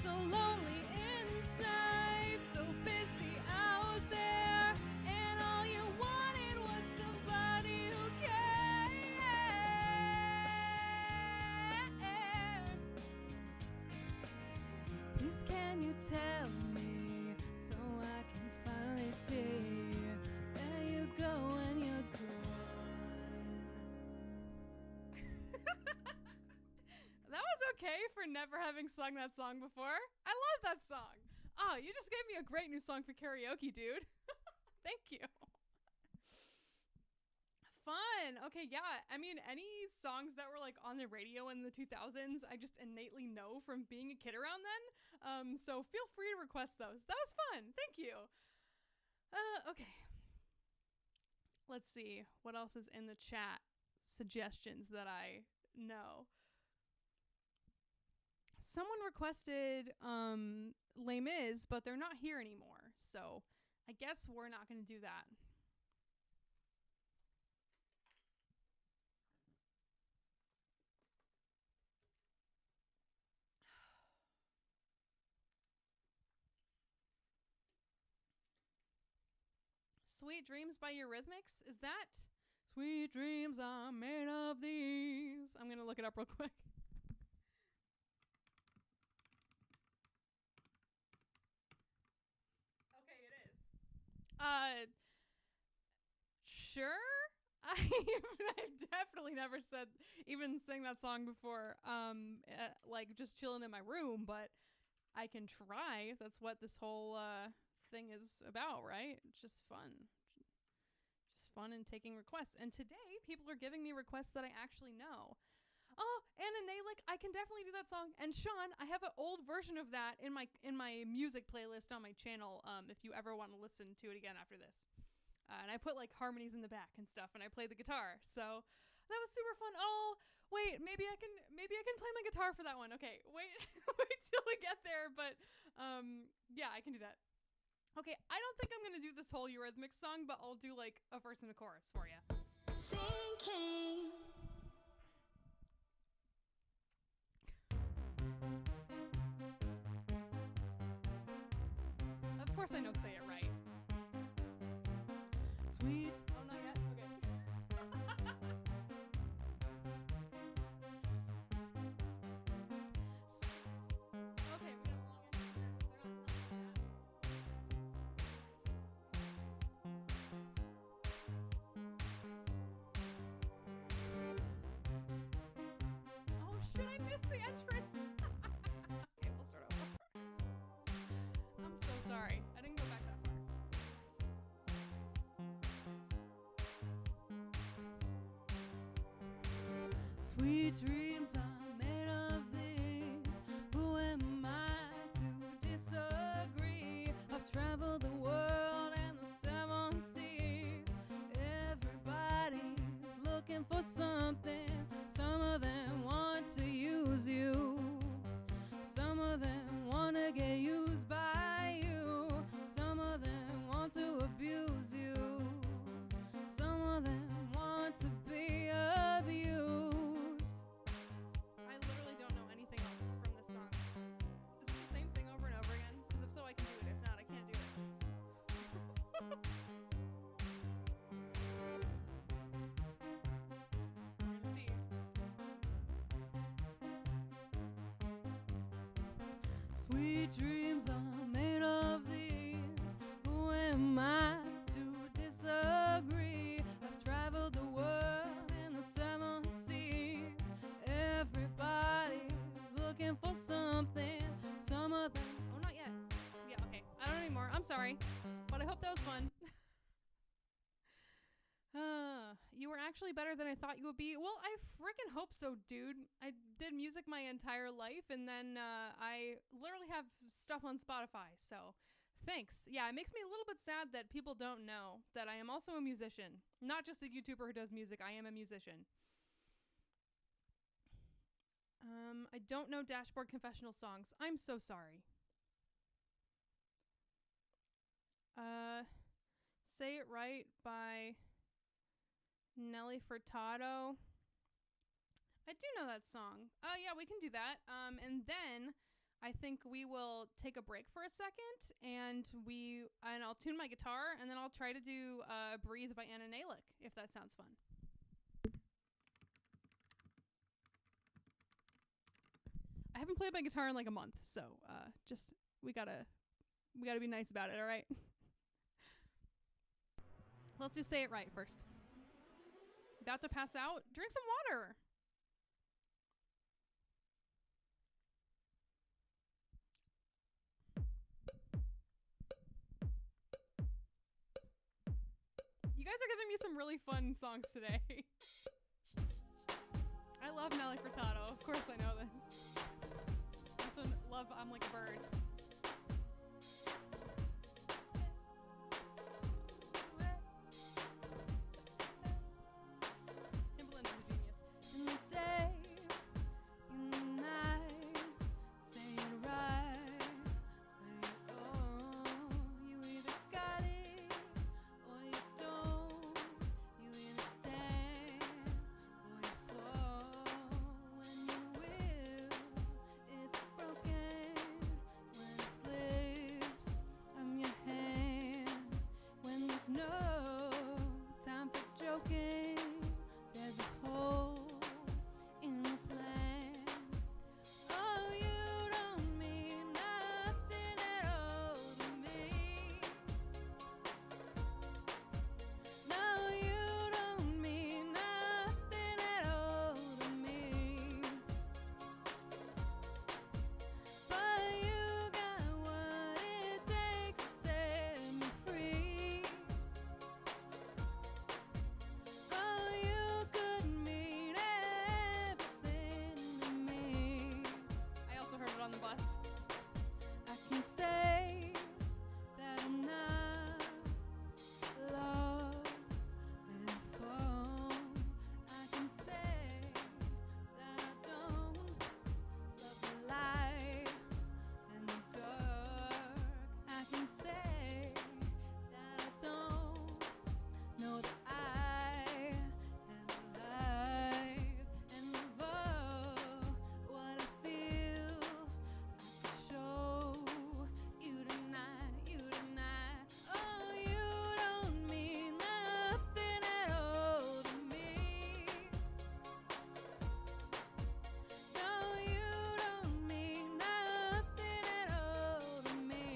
So lonely inside, so busy out there, and all you wanted was somebody who cares. Please can you tell me so I can finally see where you go when you're gone. That was okay for never having sung that song before. I love that song. Oh, you just gave me a great new song for karaoke, dude. Thank you. fun. Okay, yeah. I mean, any songs that were like on the radio in the 2000s, I just innately know from being a kid around then. So feel free to request those. That was fun. Thank you. Okay. Let's see what else is in the chat. Suggestions that I know. Someone requested Les Mis, but they're not here anymore. So I guess we're not going to do that. Sweet Dreams by Eurythmics? Is that Sweet Dreams are made of these? I'm going to look it up real quick. Okay, it is. Sure? I've definitely never even sang that song before, like just chilling in my room, but I can try if that's what this whole thing is about, right? It's just fun. Just fun and taking requests. And today, people are giving me requests that I actually know. Oh, and a nalick, I can definitely do that song. And Sean, I have an old version of that in my music playlist on my channel, if you ever want to listen to it again after this. And I put like harmonies in the back and stuff, and I play the guitar. So that was super fun. Oh, wait, maybe I can play my guitar for that one. Okay, wait till we get there. But yeah, I can do that. Okay, I don't think I'm gonna do this whole Eurythmics song, but I'll do like a verse and a chorus for you. Sinking. Of course I know Say It Right. Sweet. Oh, not yet? Okay. Okay, we got a long intro. They're not telling me that. Oh shit, I missed the entrance. Okay, we'll start over. I'm so sorry. I didn't go back that far. Sweet dreams are made of these. Who am I to disagree? I've traveled the world and the 7 seas. Everybody's looking for something. Some of them want to use you. Some of them want to get used by you. Some of them want to abuse you. Some of them want to be abused. I literally don't know anything else from this song. Is it the same thing over and over again? Because if so, I can do it. If not, I can't do it. We're gonna see. Sweet dreams are made of these. Who am I to disagree? I've traveled the world and the 7 seas. Everybody's looking for something. Some of them. Oh, not yet. Yeah, okay. I don't know anymore. I'm sorry. But I hope that was fun. You were actually better than I thought you would be. Well, I freaking hope so, dude. I did music my entire life, and then I literally have stuff on Spotify, so thanks. Yeah, it makes me a little bit sad that people don't know that I am also a musician. Not just a YouTuber who does music, I am a musician. I don't know Dashboard Confessional songs. I'm so sorry. Say It Right by Nelly Furtado. I do know that song. Oh yeah, we can do that. And then I think we will take a break for a second, and I'll tune my guitar, and then I'll try to do Breathe by Anna Nalick, if that sounds fun. I haven't played my guitar in like a month, so just we gotta be nice about it, all right? Let's just say it right first. About to pass out? Drink some water. You guys are giving me some really fun songs today. I love Nelly Furtado. Of course I know this. I also love I'm Like a Bird. Timbaland is a genius. In the day, in the night, say it right, say it all. You either got it or you don't. You either stand or you fall. When your will is broken, when it slips from your hand, when there's no time for joking, there's a hole in the plan. Oh, you don't mean nothing at all to me. No, you don't mean nothing at all to me. But you got what it takes to set me free. Oh, you could mean everything to me. I also heard it on the bus. I can say that I'm not lost and found. I can say that I don't love the light and the dark. I can say that I don't know that I am alive, and of all what I feel, I can show you tonight, you tonight. Oh, you don't mean nothing at all to me. No, you don't mean nothing at all to me.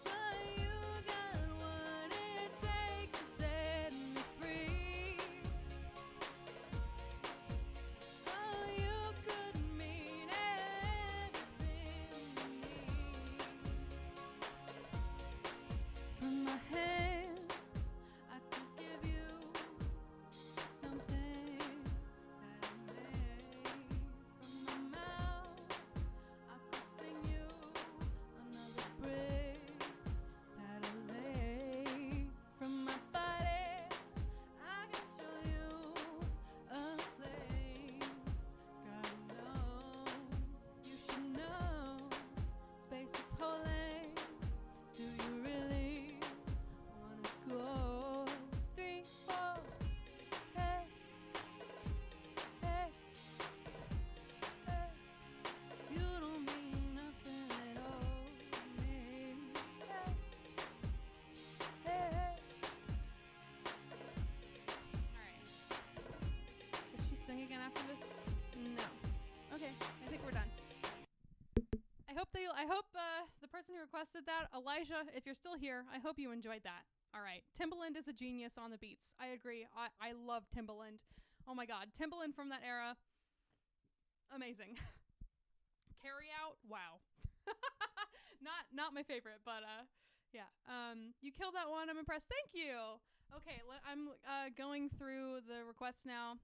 But you got what it takes to set me free. Oh, you could mean everything to me. From my hand, I could give you something that I made. From my mouth, I could sing you another break that I laid. From my body, I can show you a place God knows you should know. Space is holy. Do you really wanna go? 3, 4, hey, hey, hey. You don't mean nothing at all to me. Hey, hey, hey. Alright. Does she sing again after this? No. Okay, I think we're done. I hope the person who requested that, Elijah, if you're still here, I hope you enjoyed that. All right. Timbaland is a genius on the beats. I agree. I love Timbaland. Oh my God. Timbaland from that era. Amazing. Carry Out. Wow. Not my favorite, but yeah. You killed that one. I'm impressed. Thank you. Okay. I'm going through the requests now.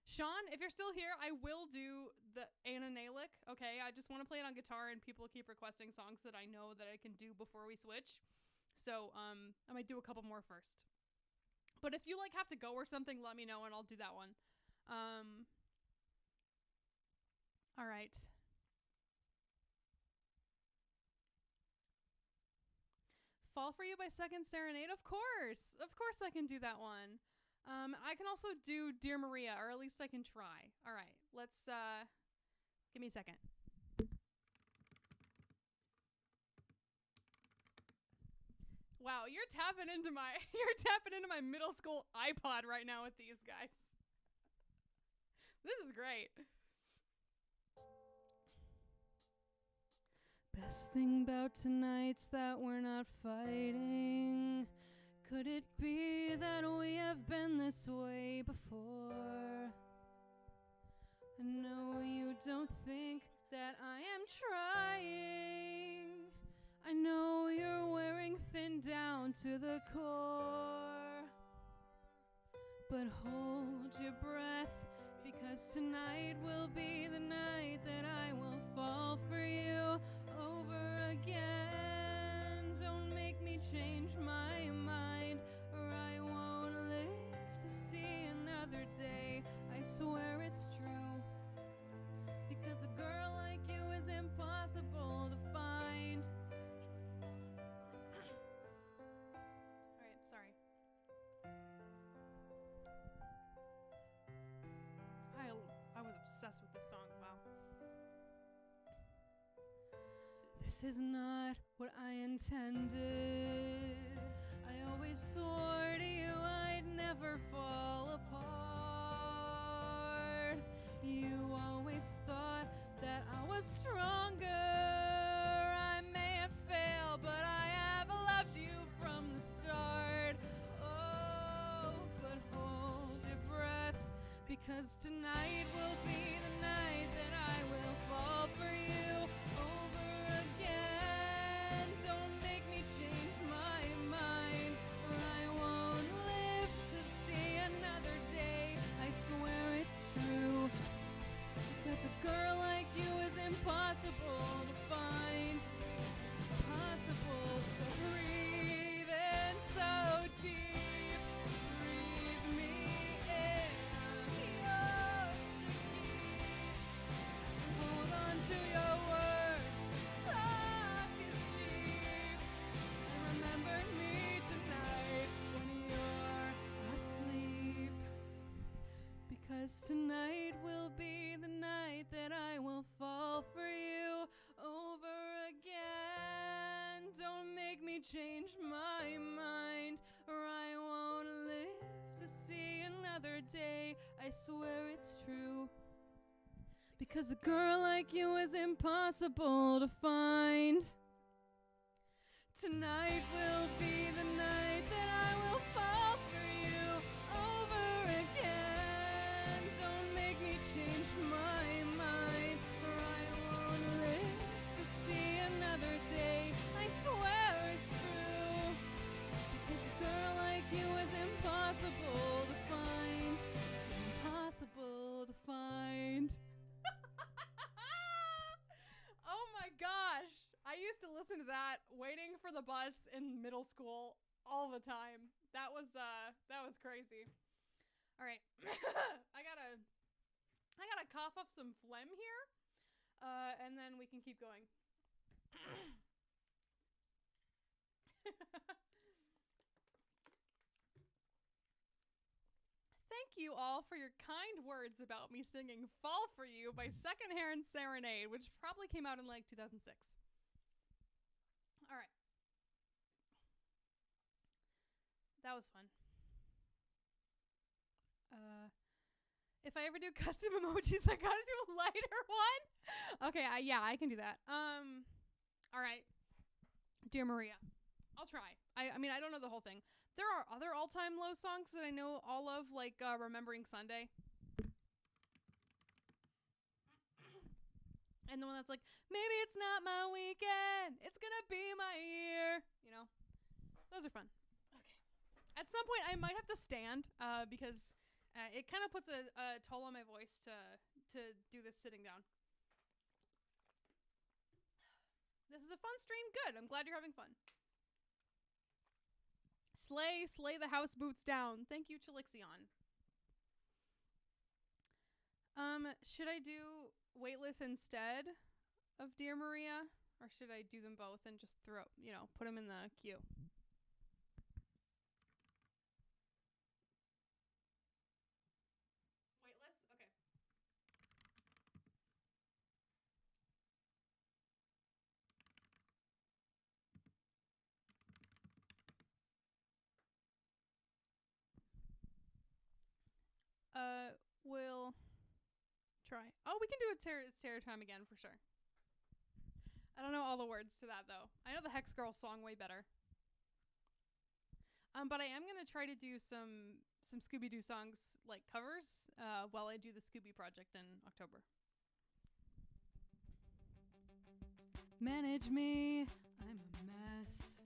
Sean, if you're still here, I will do the nalick. Okay, I just want to play it on guitar, and people keep requesting songs that I know that I can do before we switch. So I might do a couple more first. But if you like have to go or something, let me know and I'll do that one. All right. Fall for You by Second Serenade. Of course I can do that one. I can also do Dear Maria, or at least I can try. All right, let's, give me a second. Wow, you're tapping into my middle school iPod right now with these guys. This is great. Best thing about tonight's that we're not fighting. Could it be that we have been this way before? I know you don't think that I am trying. I know you're wearing thin down down to the core. But hold your breath, because tonight will be the night that I will fall for you over again. Don't make me change my mind, or I won't live to see another day. I swear it's true, because a girl like you is impossible to find. Alright, sorry. I was obsessed with this song, wow. This is not what I intended. I always swore to you I'd never fall apart. You always thought that I was stronger. I may have failed, but I have loved you from the start. Oh, but hold your breath, because tonight will be the night that I will fall for you over again. Don't make me change my mind, or I won't live to see another day. I swear it's true, because a girl like you is impossible to find. It's impossible, so breathe in so deep. Breathe me in, yours to keep. Hold on to your words, 'cause talk is cheap. And remember me tonight when you're asleep, because tonight will be the night that I will fall for you over again. Don't make me change my mind, or I won't live to see another day. I swear it's true, because a girl like you is impossible to find. Tonight will be the night that I will fall for you over again. Don't make me change my mind, or I won't live to see another day. I swear it's true, because a girl like you is impossible to find. Impossible to find. Oh my gosh. I used to listen to that waiting for the bus in middle school all the time. That was crazy. All right. I gotta cough up some phlegm here. And then we can keep going. Thank you all for your kind words about me singing Fall For You by Secondhand Serenade, which probably came out in like 2006. All right. That was fun. If I ever do custom emojis, I gotta do a lighter one. Okay, yeah, I can do that. All right. Dear Maria, I'll try. I mean, I don't know the whole thing. There are other all-time low songs that I know all of, like Remembering Sunday. And the one that's like, maybe it's not my weekend, it's gonna be my year. You know, those are fun. Okay. At some point, I might have to stand because it kind of puts a toll on my voice to do this sitting down. This is a fun stream. Good. I'm glad you're having fun. Slay the house boots down. Thank you, Chilixion. Should I do Weightless instead of Dear Maria? Or should I do them both and just put them in the queue? Weightless? Okay. We'll try. Oh, we can do it Terror Time again for sure. I don't know all the words to that though. I know the Hex Girl song way better. But I am gonna try to do some Scooby-Doo songs like covers while I do the Scooby project in October. Manage me, I'm a mess.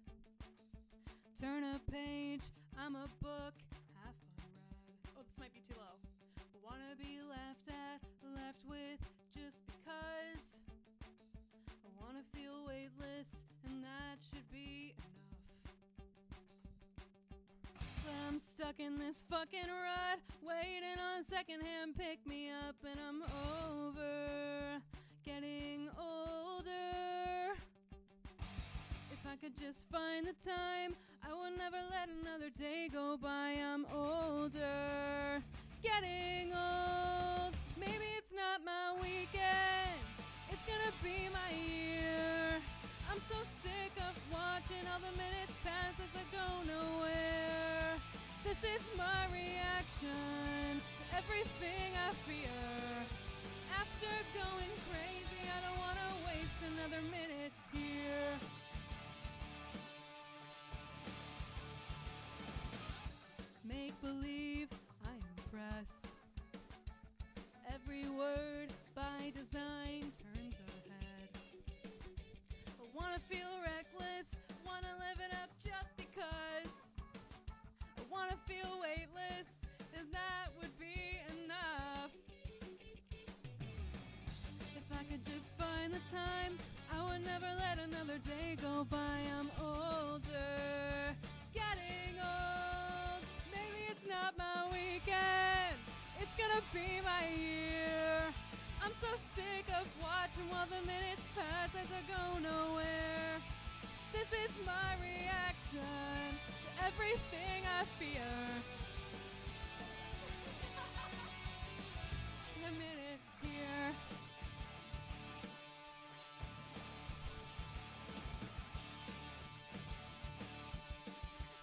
Turn a page, I'm a book, half unread. Oh, this might be too low. Wanna be laughed at, left with, just because. I wanna feel weightless, and that should be enough. But I'm stuck in this fucking rut, waiting on secondhand pick me up, and I'm over getting older. If I could just find the time, I would never let another day go by. I'm older, getting old. Maybe it's not my weekend, it's gonna be my year. I'm so sick of watching all the minutes pass as I go nowhere. This is my reaction to everything I fear. After going crazy, I don't wanna waste another minute here. Make believe I impress. Every word by design turns ahead. I wanna feel reckless, wanna live it up just because. I wanna feel weightless, and that would be enough. If I could just find the time, I would never let another day go by. I'm older, getting old. Maybe it's not my weekend, it's gonna be my year. I'm so sick of watching while the minutes pass as I go nowhere. This is my reaction to everything I fear. A minute here.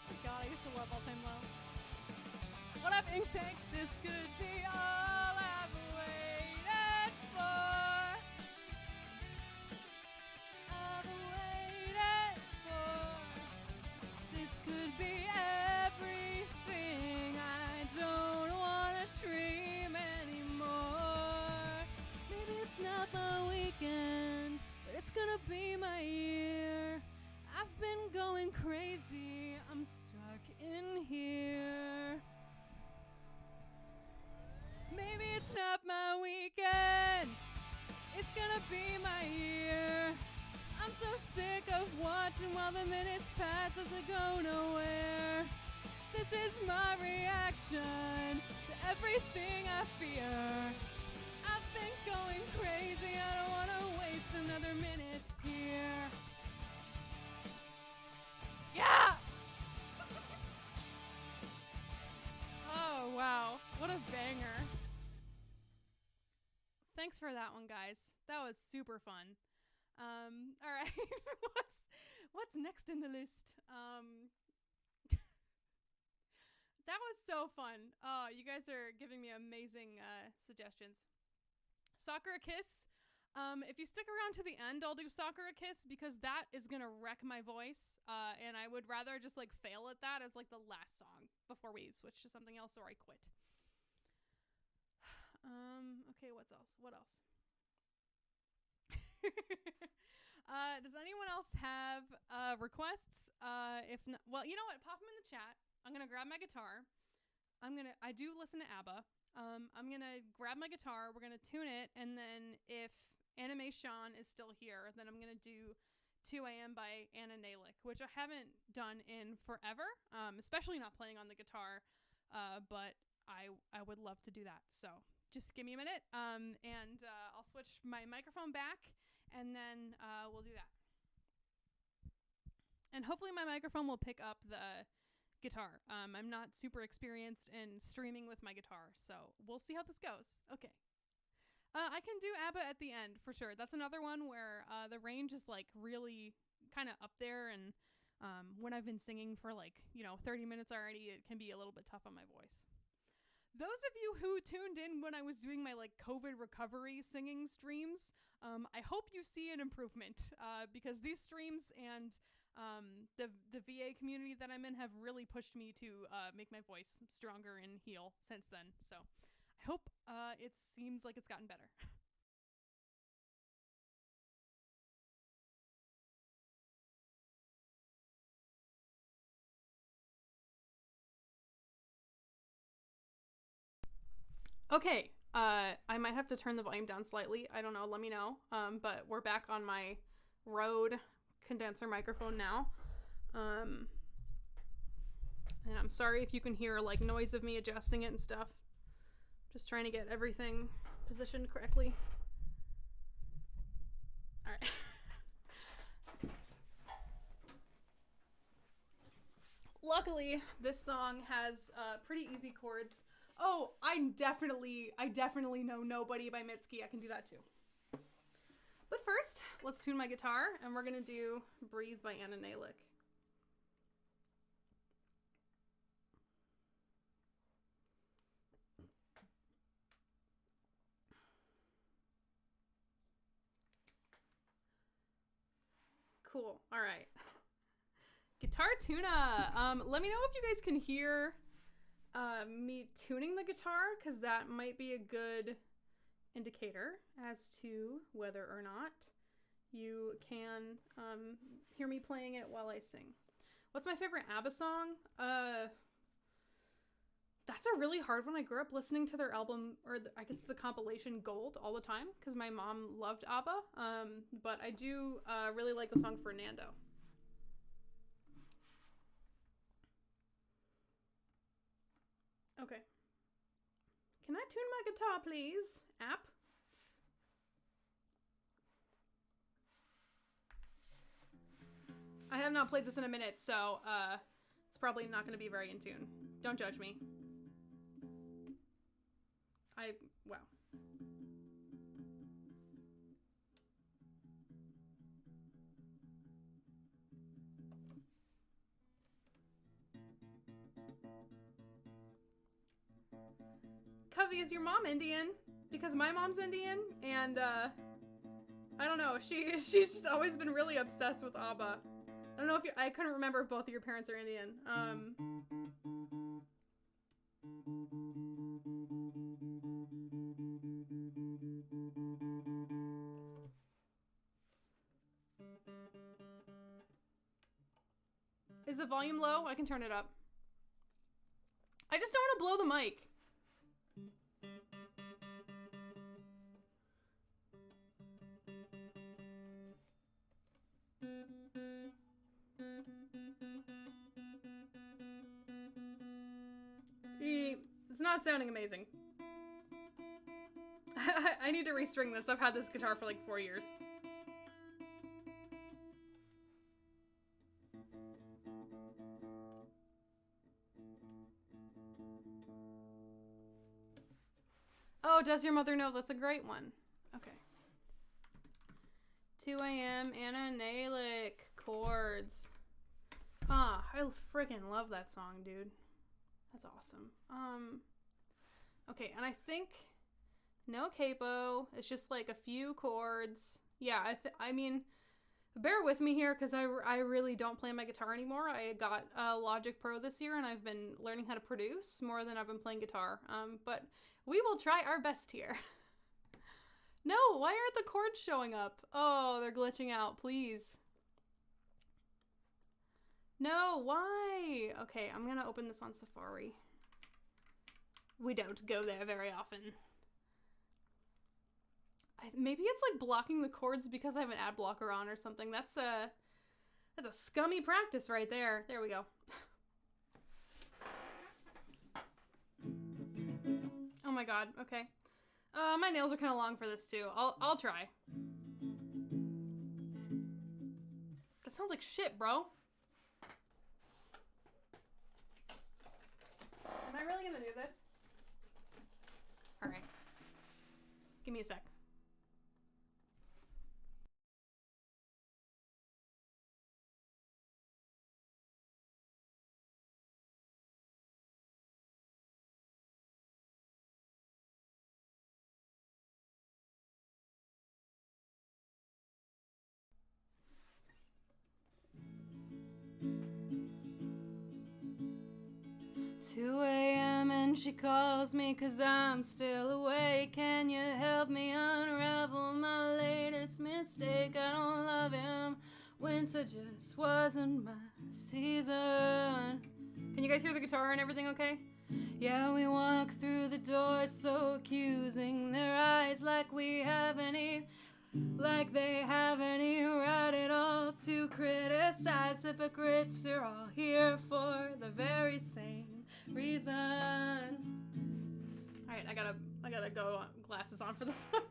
Oh God, I used to love All Time Low. What up, Ink Tank? This could be all I've waited for. All I've waited for. This could be everything I don't wanna dream anymore. Maybe it's not my weekend, but it's gonna be my year. I've been going crazy, I'm stuck in here. Maybe it's not my weekend, it's gonna be my year. I'm so sick of watching while the minutes pass as I go nowhere. This is my reaction to everything I fear. I've been going crazy, I don't wanna waste another minute here. Yeah! Oh, wow. What a banger. Thanks for that one, guys. That was super fun. All right. What's next in the list? That was so fun. Oh, you guys are giving me amazing suggestions. Sakura Kiss. If you stick around to the end, I'll do Sakura Kiss because that is gonna wreck my voice. And I would rather just like fail at that as like the last song before we switch to something else or I quit. Okay, what else? Does anyone else have requests? If not, well, you know what? Pop them in the chat. I'm gonna grab my guitar. I do listen to ABBA. I'm gonna grab my guitar. We're gonna tune it, and then if Anime Sean is still here, then I'm gonna do 2 a.m. by Anna Nalick, which I haven't done in forever. Especially not playing on the guitar. But I would love to do that. So just give me a minute. And I'll switch my microphone back, and then we'll do that. And hopefully my microphone will pick up the guitar. I'm not super experienced in streaming with my guitar, so we'll see how this goes. Okay. I can do ABBA at the end for sure. That's another one where the range is like really kind of up there, and when I've been singing for like 30 minutes already, it can be a little bit tough on my voice. Those of you who tuned in when I was doing my like COVID recovery singing streams, I hope you see an improvement because these streams and the VA community that I'm in have really pushed me to make my voice stronger and heal since then. So I hope it seems like it's gotten better. Okay, I might have to turn the volume down slightly. I don't know, let me know. But we're back on my Rode condenser microphone now. And I'm sorry if you can hear like noise of me adjusting it and stuff. Just trying to get everything positioned correctly. All right. Luckily, this song has pretty easy chords. Oh, I definitely know Nobody by Mitski. I can do that too. But first, let's tune my guitar, and we're gonna do Breathe by Anna Nalick. Cool. All right. Guitar tuna. Let me know if you guys can hear me tuning the guitar, because that might be a good indicator as to whether or not you can hear me playing it while I sing. What's my favorite ABBA song? That's a really hard one. I grew up listening to their album, or I guess the compilation Gold, all the time, because my mom loved ABBA. But I do really like the song Fernando. Okay. Can I tune my guitar, please? App? I have not played this in a minute, so it's probably not going to be very in tune. Don't judge me. Wow. Covey, is your mom Indian? Because my mom's Indian, and I don't know. She's just always been really obsessed with ABBA. I don't know if I couldn't remember if both of your parents are Indian. Is the volume low? I can turn it up. I just don't want to blow the mic. It's not sounding amazing. I need to restring this. I've had this guitar for like 4 years. Oh, does your mother know? That's a great one. Okay. 2 a.m. Anna Nalick chords. Ah, I freaking love that song, dude. That's awesome. Okay, and I think no capo. It's just like a few chords. Yeah, I mean, bear with me here because I really don't play my guitar anymore. I got Logic Pro this year, and I've been learning how to produce more than I've been playing guitar. But we will try our best here. No, why aren't the chords showing up? Oh, they're glitching out, please. No, why? Okay, I'm gonna open this on Safari. We don't go there very often. Maybe it's like blocking the chords because I have an ad blocker on or something. That's a scummy practice right there. There we go. Oh my god, okay. My nails are kind of long for this too. I'll try. That sounds like shit, bro. Am I really gonna do this? Alright. Give me a sec. "2 a.m. and she calls me 'cause I'm still awake. Can you help me unravel my latest mistake? I don't love him. Winter just wasn't my season." Can you guys hear the guitar and everything okay? Yeah, we walk through the door so accusing, their eyes like we have any, like they have any right at all to criticize. Hypocrites are all here for the very same reason. Alright, I gotta go glasses on for this one.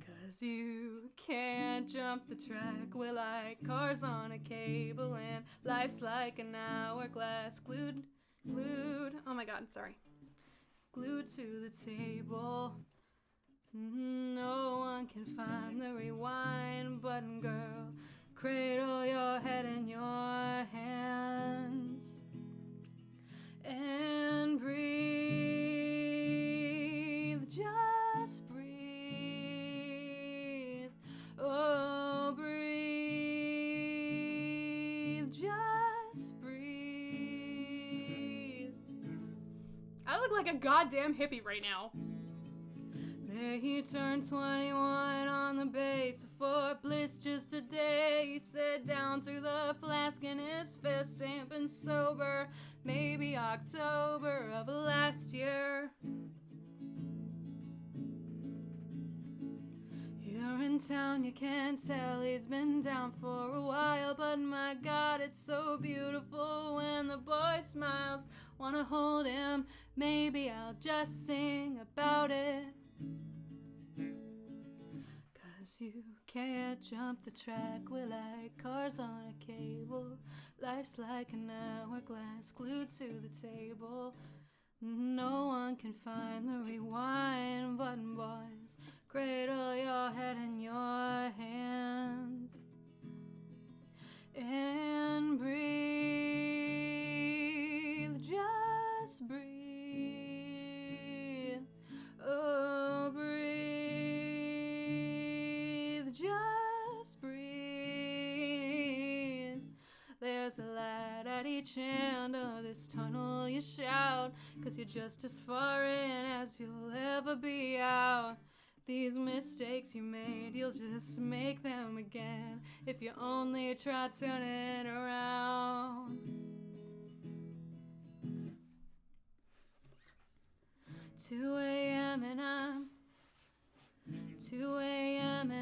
Cause you can't jump the track, we're like cars on a cable, and life's like an hourglass glued, oh my god, sorry, glued to the table. No one can find the rewind button, girl. Cradle your head in your hands and breathe, just breathe. Oh, breathe, just breathe. I look like a goddamn hippie right now. May he turn 21 on the base for bliss just a day. He sat down to the flask in his fist, ain't been sober, maybe October of last year. Here in town you can't tell he's been down for a while, but my god, it's so beautiful when the boy smiles. Wanna hold him, maybe I'll just sing about it. Cause you can't jump the track, we're like cars on a cable. Life's like an hourglass glued to the table. No one can find the rewind button, boys. Cradle your head in your hands and breathe, just breathe. Oh, breathe, just breathe. There's a light at each end of this tunnel, you shout, cause you're just as far in as you'll ever be out. These mistakes you made, you'll just make them again if you only try turning around. 2 a.m. and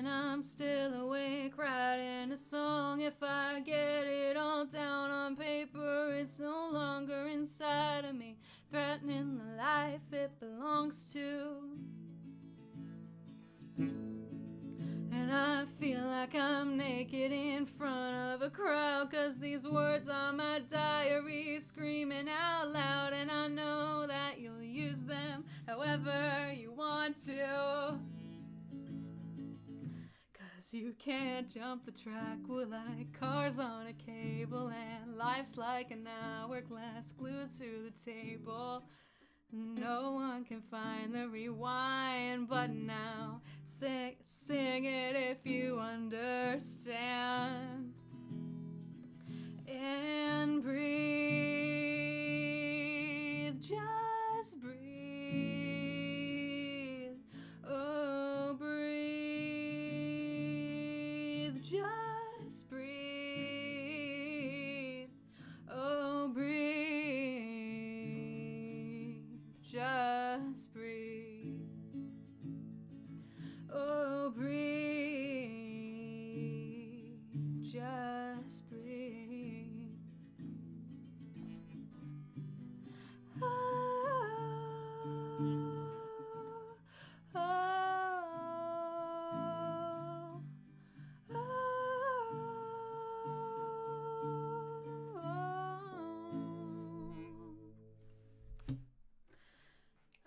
I'm still awake, writing a song. If I get it all down on paper, it's no longer inside of me, threatening the life it belongs to. And I feel like I'm naked in front of a crowd, cause these words are my diary, screaming out loud. And I know that you'll use them however you want to. Cause you can't jump the track, we're like cars on a cable, and life's like an hourglass glued to the table. No one can find the rewind button now. Sing it if you understand. And breathe, just breathe. Oh, breathe, just breathe. Oh, breathe, just breathe. Oh, breathe, just breathe. Oh, oh, oh,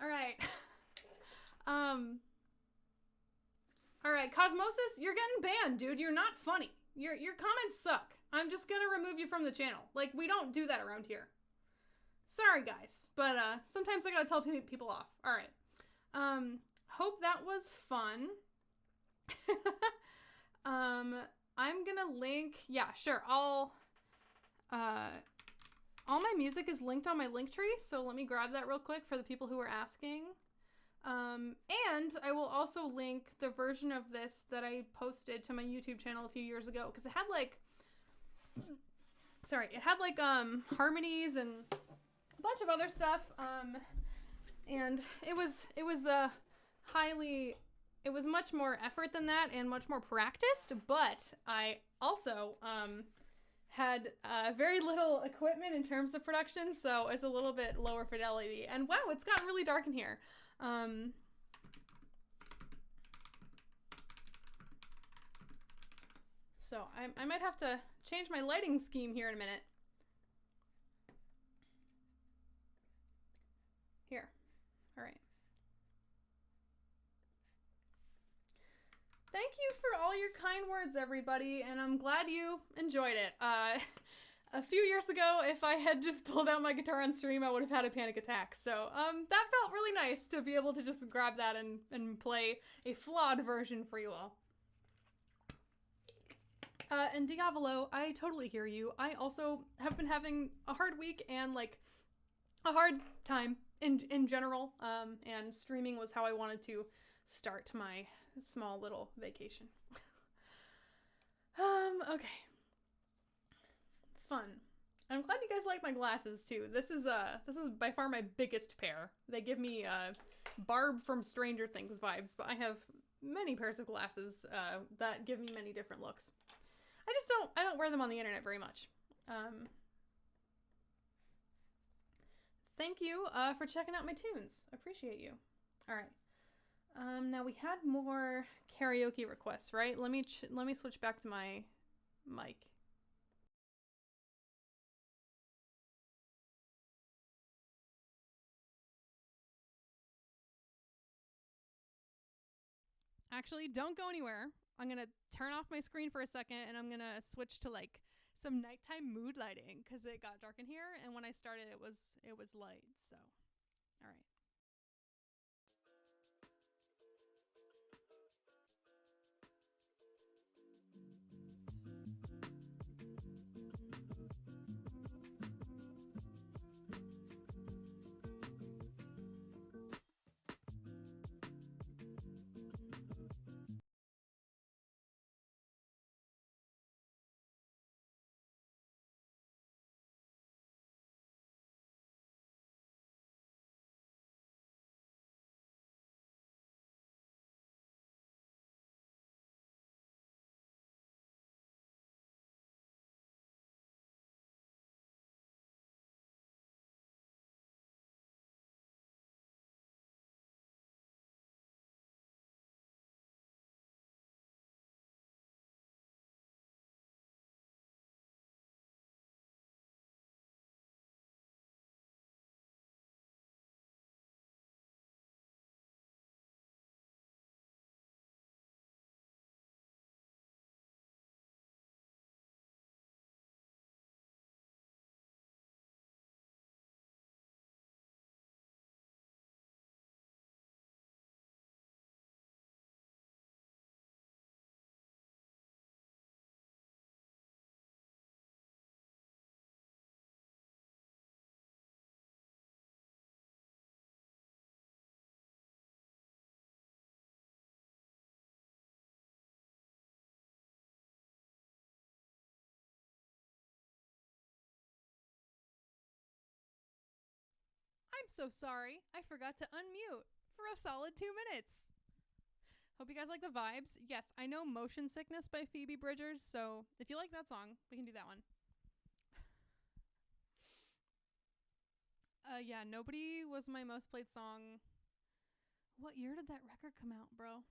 All right. All right, Cosmosis, you're getting banned, dude. You're not funny. Your comments suck. I'm just gonna remove you from the channel. Like, we don't do that around here. Sorry, guys, but sometimes I gotta tell people off. All right. Hope that was fun. I'm gonna link. Yeah, sure. All my music is linked on my link tree, so let me grab that real quick for the people who are asking. And I will also link the version of this that I posted to my YouTube channel a few years ago, because it had like, sorry, it had like harmonies and a bunch of other stuff. And it was much more effort than that and much more practiced, but I also had very little equipment in terms of production, so it's a little bit lower fidelity. And wow, it's gotten really dark in here. So I might have to change my lighting scheme here in a minute. Here. All right. Thank you for all your kind words, everybody, and I'm glad you enjoyed it. A few years ago, if I had just pulled out my guitar on stream, I would have had a panic attack. So that felt really nice to be able to just grab that and play a flawed version for you all. And Diavolo, I totally hear you. I also have been having a hard week and like a hard time in general. And streaming was how I wanted to start my small little vacation. Okay. Fun. I'm glad you guys like my glasses too. This is by far my biggest pair. They give me Barb from Stranger Things vibes, but I have many pairs of glasses that give me many different looks. I don't wear them on the internet very much. Thank you for checking out my tunes. Appreciate you. All right. Now we had more karaoke requests, right? Let me switch back to my mic. Actually, don't go anywhere. I'm gonna turn off my screen for a second and I'm gonna switch to like some nighttime mood lighting because it got dark in here, and when I started it was light. So, all right. I'm so sorry. I forgot to unmute for a solid 2 minutes. Hope you guys like the vibes. Yes, I know Motion Sickness by Phoebe Bridgers, so if you like that song, we can do that one. Yeah, Nobody was my most played song. What year did that record come out, bro?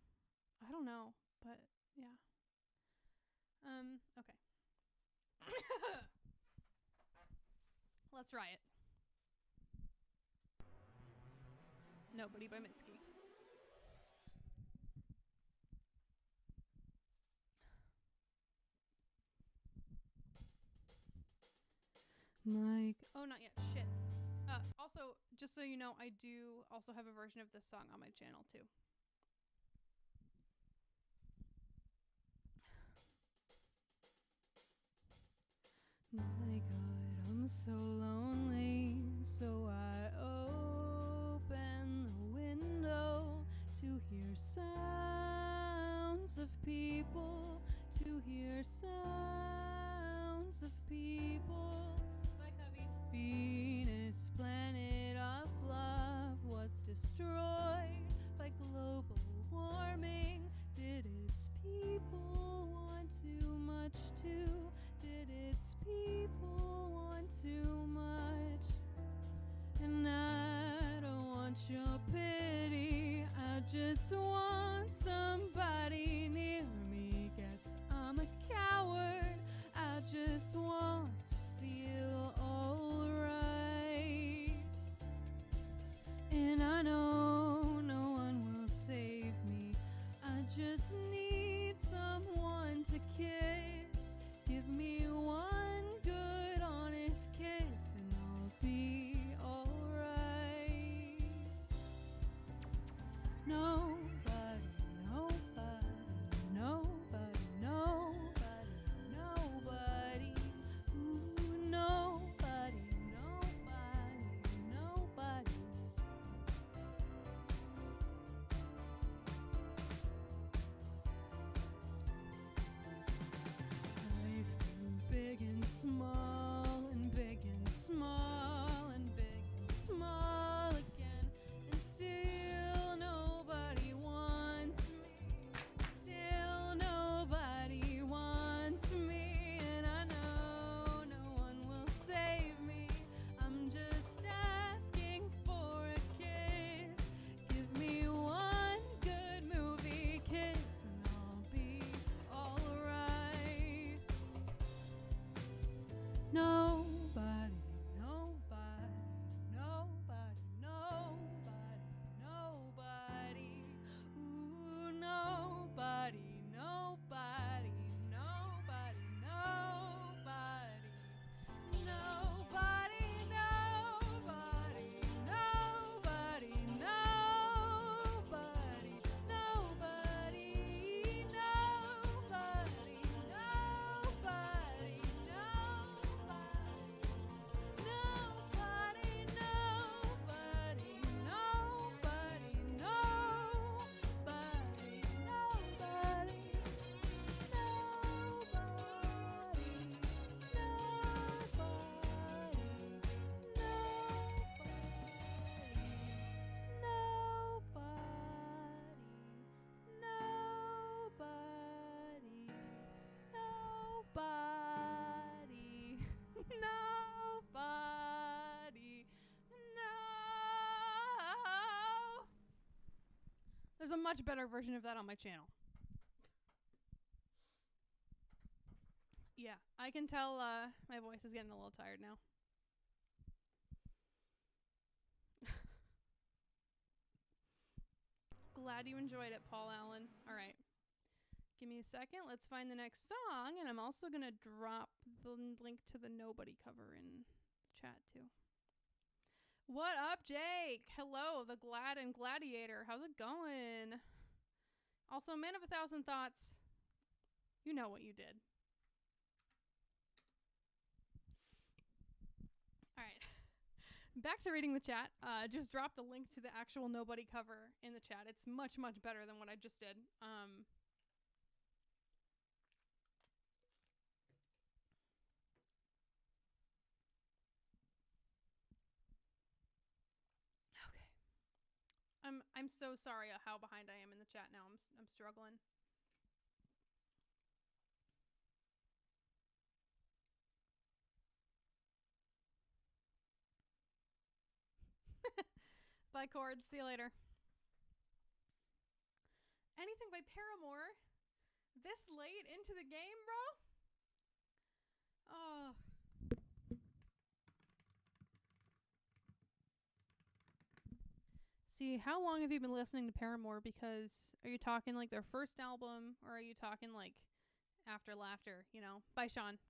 I don't know, but yeah. Okay. Let's try it. Nobody by Mitski. Mike. Oh, not yet. Shit. Also, just so you know, I do also have a version of this song on my channel too. My God, I'm so lonely, so I open the window to hear sounds of people, to hear sounds of people. Bye, Cubby. Venus planet. small and big and small and big and small again, and still nobody wants me. Still nobody wants me, and I know no one will save me. I'm just asking for a kiss. Give me one good movie, kids, and I'll be alright. Nobody, nobody, nobody, nobody, nobody. Ooh, nobody, nobody, nobody, nobody. Nobody, nobody, nobody, nobody, nobody, nobody, nobody, nobody, no. There's a much better version of that on my channel. Yeah, I can tell my voice is getting a little tired now. Glad you enjoyed it, Paul Allen. All right. Give me a second. Let's find the next song, and I'm also going to drop the link to the Nobody cover in the chat, too. What up, Jake? Hello, the Glad and Gladiator. How's it going? Also, Man of a Thousand Thoughts. You know what you did. All right. Back to reading the chat. Just drop the link to the actual Nobody cover in the chat. It's much, much better than what I just did. I'm so sorry how behind I am in the chat now. I'm struggling. Bye, Cord. See you later. Anything by Paramore? This late into the game, bro? Oh. See, how long have you been listening to Paramore? Because are you talking like their first album, or are you talking like After Laughter, you know? Bye, Sean.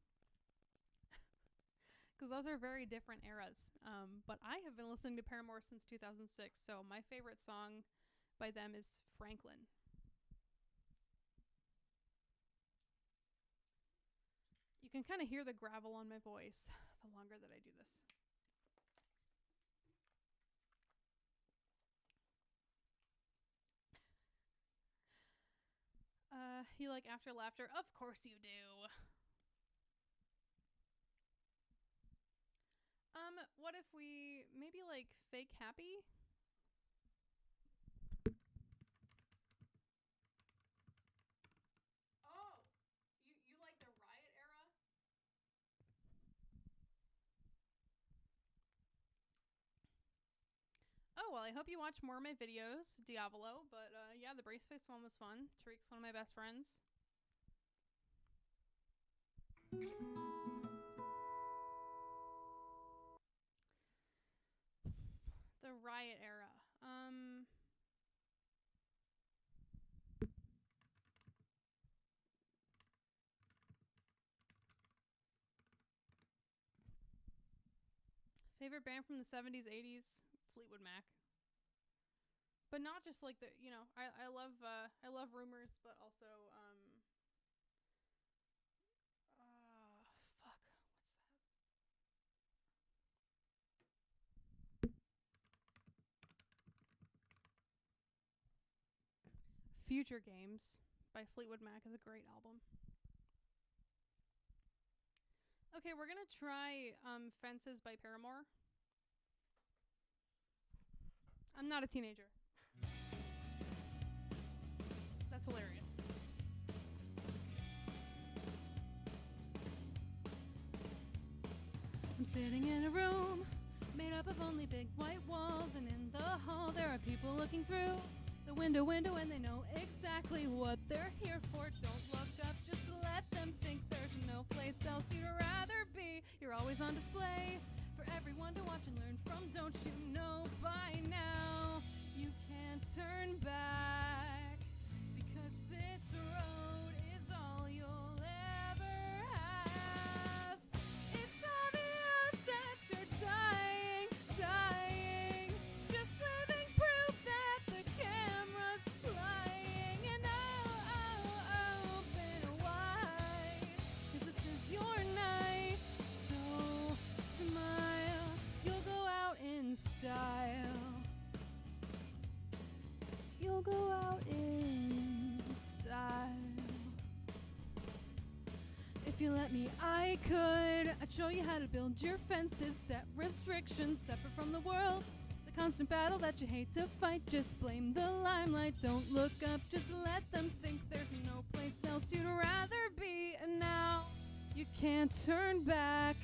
Because those are very different eras. But I have been listening to Paramore since 2006, so my favorite song by them is Franklin. You can kind of hear the gravel on my voice the longer that I do this. You like After Laughter? Of course you do. What if we maybe like Fake Happy? Oh, you like the Riot era? Oh, well, I hope you watch more of my videos, Diavolo, but yeah, the brace face one was fun. Tariq's one of my best friends. The Riot era. Favorite band from the 70s, 80s? Fleetwood Mac. But not just like the, you know, I love Rumors, but also fuck, what's that? Future Games by Fleetwood Mac is a great album. Okay, we're gonna try Fences by Paramore. I'm not a teenager. That's hilarious. I'm sitting in a room made up of only big white walls, and in the hall there are people looking through the window, and they know exactly what they're here for. Don't look up, just let them think there's no place else you'd rather be. You're always on display for everyone to watch and learn from. Don't you know by now you can't turn back, because this road is all you'll ever have. It's obvious that you're dying, just living proof that the camera's lying. And open wide, 'cause this is your night, so smile, you'll go out in style. You'll go out in style. If you let me, I'd show you how to build your fences, set restrictions separate from the world, the constant battle that you hate to fight. Just blame the limelight, don't look up, just let them think there's no place else you'd rather be. And now you can't turn back,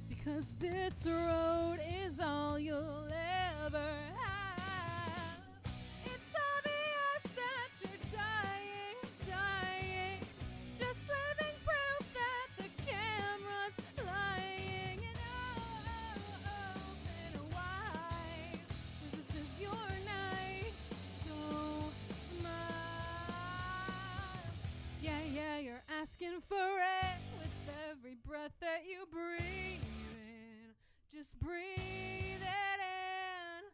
because this road is all you'll ever have. It's obvious that you're dying, just living proof that the camera's lying. And open wide, 'cause this is your night, so smile. Yeah, you're asking for it with every breath that you breathe in. Just breathe it in.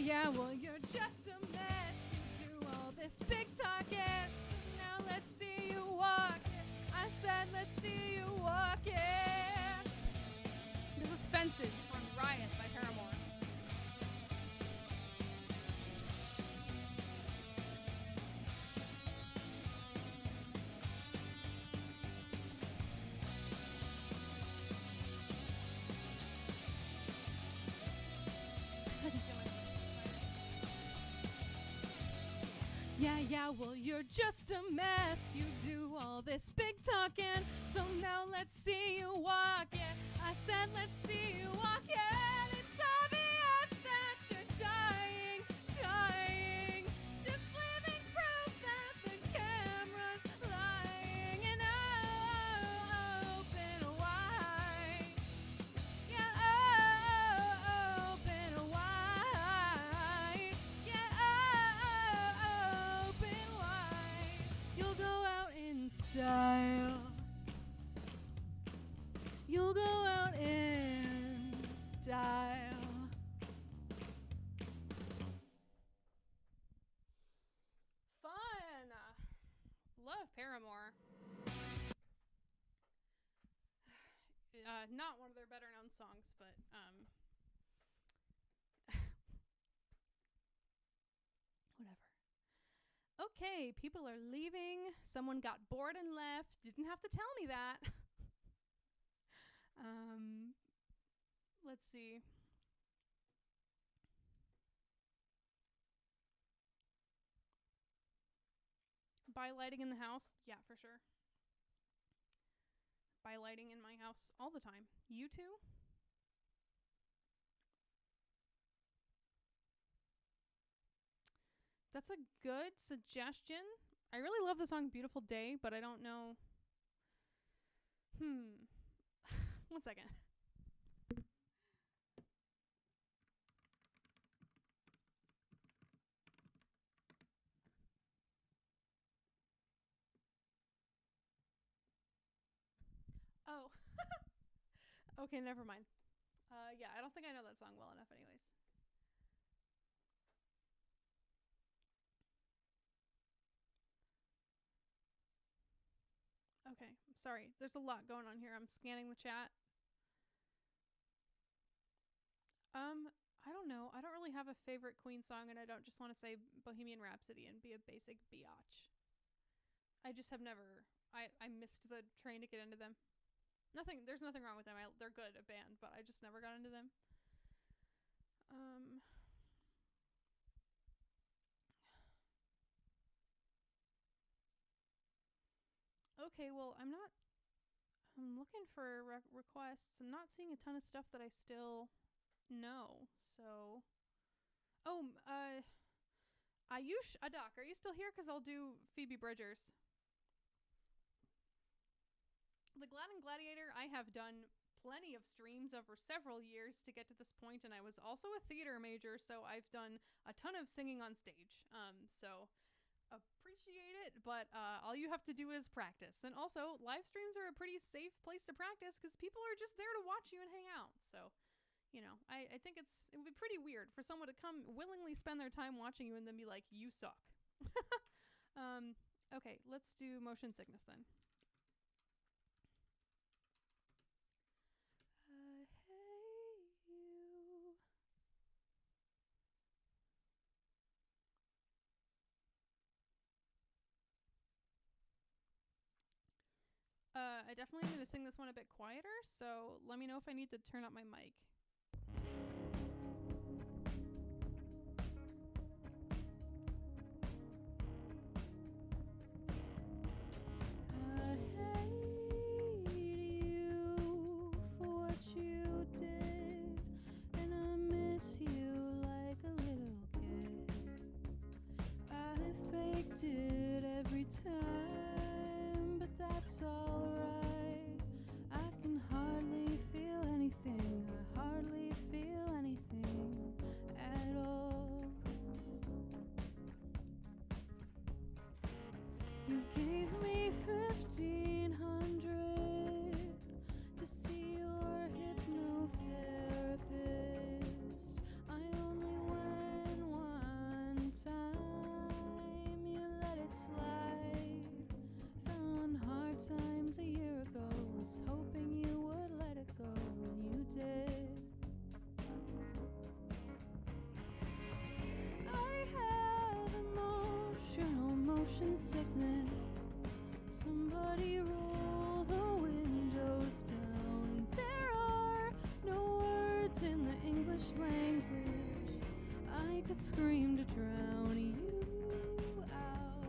Yeah, well, you're just a mess. You do all this big talking. Now let's see you walk it. I said let's see you walk it. This is Fences from Riot by Paramore. Yeah, well, you're just a mess. You do all this big talking. So now let's see you walk it. I said let's see you walk it. It's obvious that you're dying, just living proof that the camera's lying. And open wide. Yeah, open wide. Yeah, open wide. You'll go out in style. You'll go out in style. Fun. Love Paramore. Not one of their better known songs, but whatever. Okay, people are leaving. Someone got bored and left. Didn't have to tell me that. Let's see. By lighting in the house? Yeah, for sure. By lighting in my house all the time. You too? That's a good suggestion. I really love the song Beautiful Day, but I don't know. One second. Oh. Okay, never mind. Yeah, I don't think I know that song well enough anyways. Okay, sorry. There's a lot going on here. I'm scanning the chat. I don't know. I don't really have a favorite Queen song, and I don't just want to say Bohemian Rhapsody and be a basic biatch. I just have never... I missed the train to get into them. There's nothing wrong with them. They're good, a band, but I just never got into them. Okay, well, I'm looking for requests. I'm not seeing a ton of stuff that I still know, so... Oh, Ayush Adak, are you still here? Because I'll do Phoebe Bridgers. The Glad and Gladiator, I have done plenty of streams over several years to get to this point, and I was also a theater major, so I've done a ton of singing on stage. So appreciate it, but all you have to do is practice. And also, live streams are a pretty safe place to practice because people are just there to watch you and hang out. So, you know, I think it would be pretty weird for someone to come willingly spend their time watching you and then be like, you suck. Okay, let's do Motion Sickness then. I definitely need to sing this one a bit quieter, so let me know if I need to turn up my mic. You gave me 1,500 to see your hypnotherapist. I only went one time. You let it slide. Fell on hard times a year ago. Was hoping you would let it go, and you did. I have emotional motion sickness. Somebody roll the windows down. There are no words in the English language. I could scream to drown you out.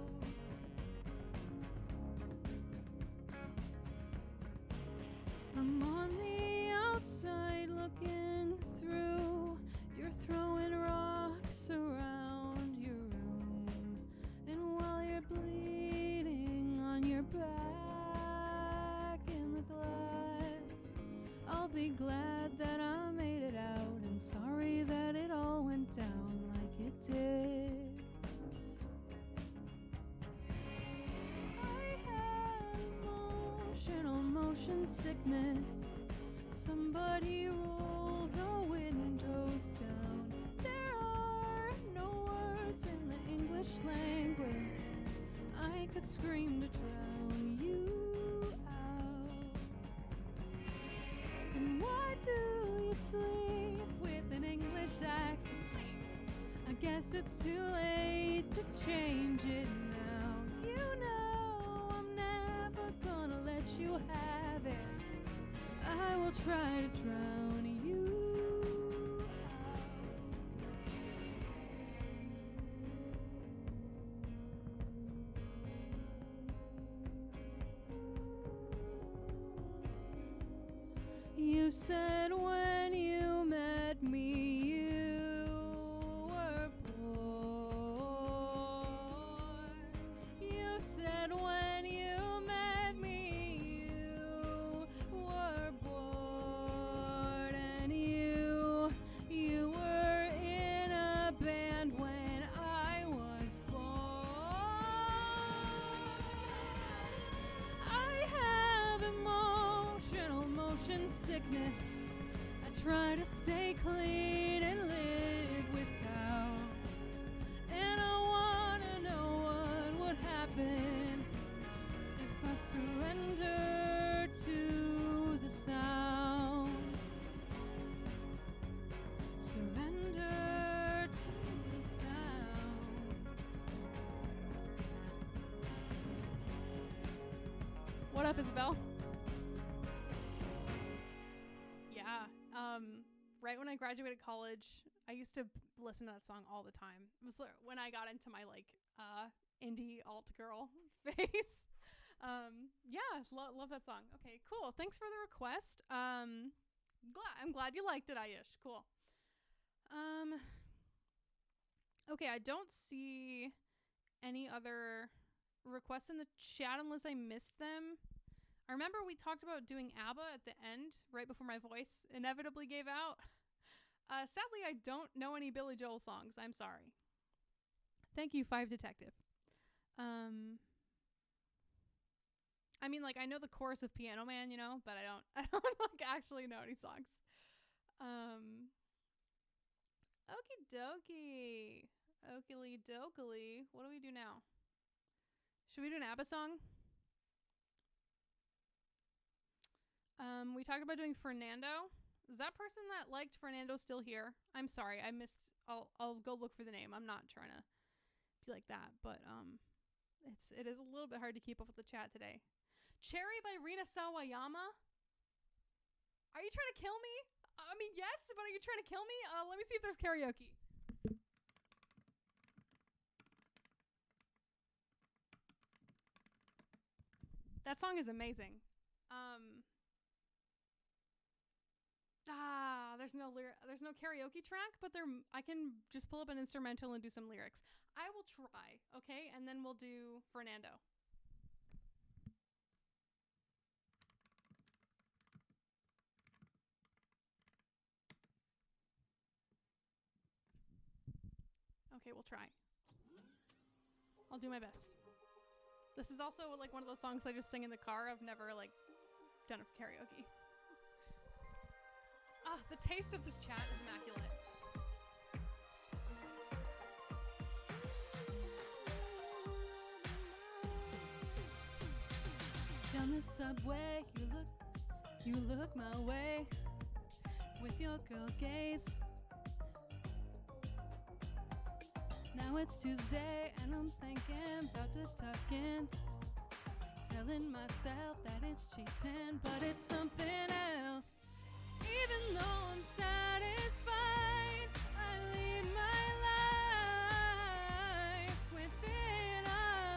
I'm on the outside looking through. You're throwing rocks around your room. And while you're bleeding on your back in the glass, I'll be glad that I made it out and sorry that it all went down like it did. I had emotional motion sickness. Somebody roll the windows down. There are no words in the English language. I could scream to drown you out. And why do you sleep with an English accent? I guess it's too late to change it now. You know I'm never gonna let you have it. I will try to drown you out. You said when you met me you were bored. You said when you met me you were bored. And you were in a band when I was born. I have emotional motion sickness. I try to stay clean and live without. And I wanna know what would happen if I surrender to the sound. Surrender to the sound. What up, Isabel? Right when I graduated college, I used to listen to that song all the time. It was when I got into my like indie alt girl phase. Yeah, love that song. Okay, cool. Thanks for the request. I'm glad you liked it, Ayush. Cool. Okay, I don't see any other requests in the chat unless I missed them. I remember we talked about doing ABBA at the end, right before my voice inevitably gave out. Sadly, I don't know any Billy Joel songs. I'm sorry. Thank you, Five Detective. I mean, like, I know the chorus of Piano Man, you know, but I don't like actually know any songs. Okie dokie. Okily dokily. What do we do now? Should we do an ABBA song? We talked about doing Fernando. Is that person that liked Fernando still here? I'm sorry, I missed. I'll go look for the name. I'm not trying to be like that, but it is a little bit hard to keep up with the chat today. Cherry by Rina Sawayama. Are you trying to kill me? I mean, yes, but are you trying to kill me? Let me see if there's karaoke. That song is amazing. There's no karaoke track, but I can just pull up an instrumental and do some lyrics. I will try, okay? And then we'll do Fernando. Okay, we'll try. I'll do my best. This is also like one of those songs I just sing in the car. I've never like done a karaoke. The taste of this chat is immaculate. Down the subway, you look my way with your girl gaze. Now it's Tuesday and I'm thinking about to tuck in, telling myself that it's cheating, but it's something else. Even though I'm satisfied, I lead my life within a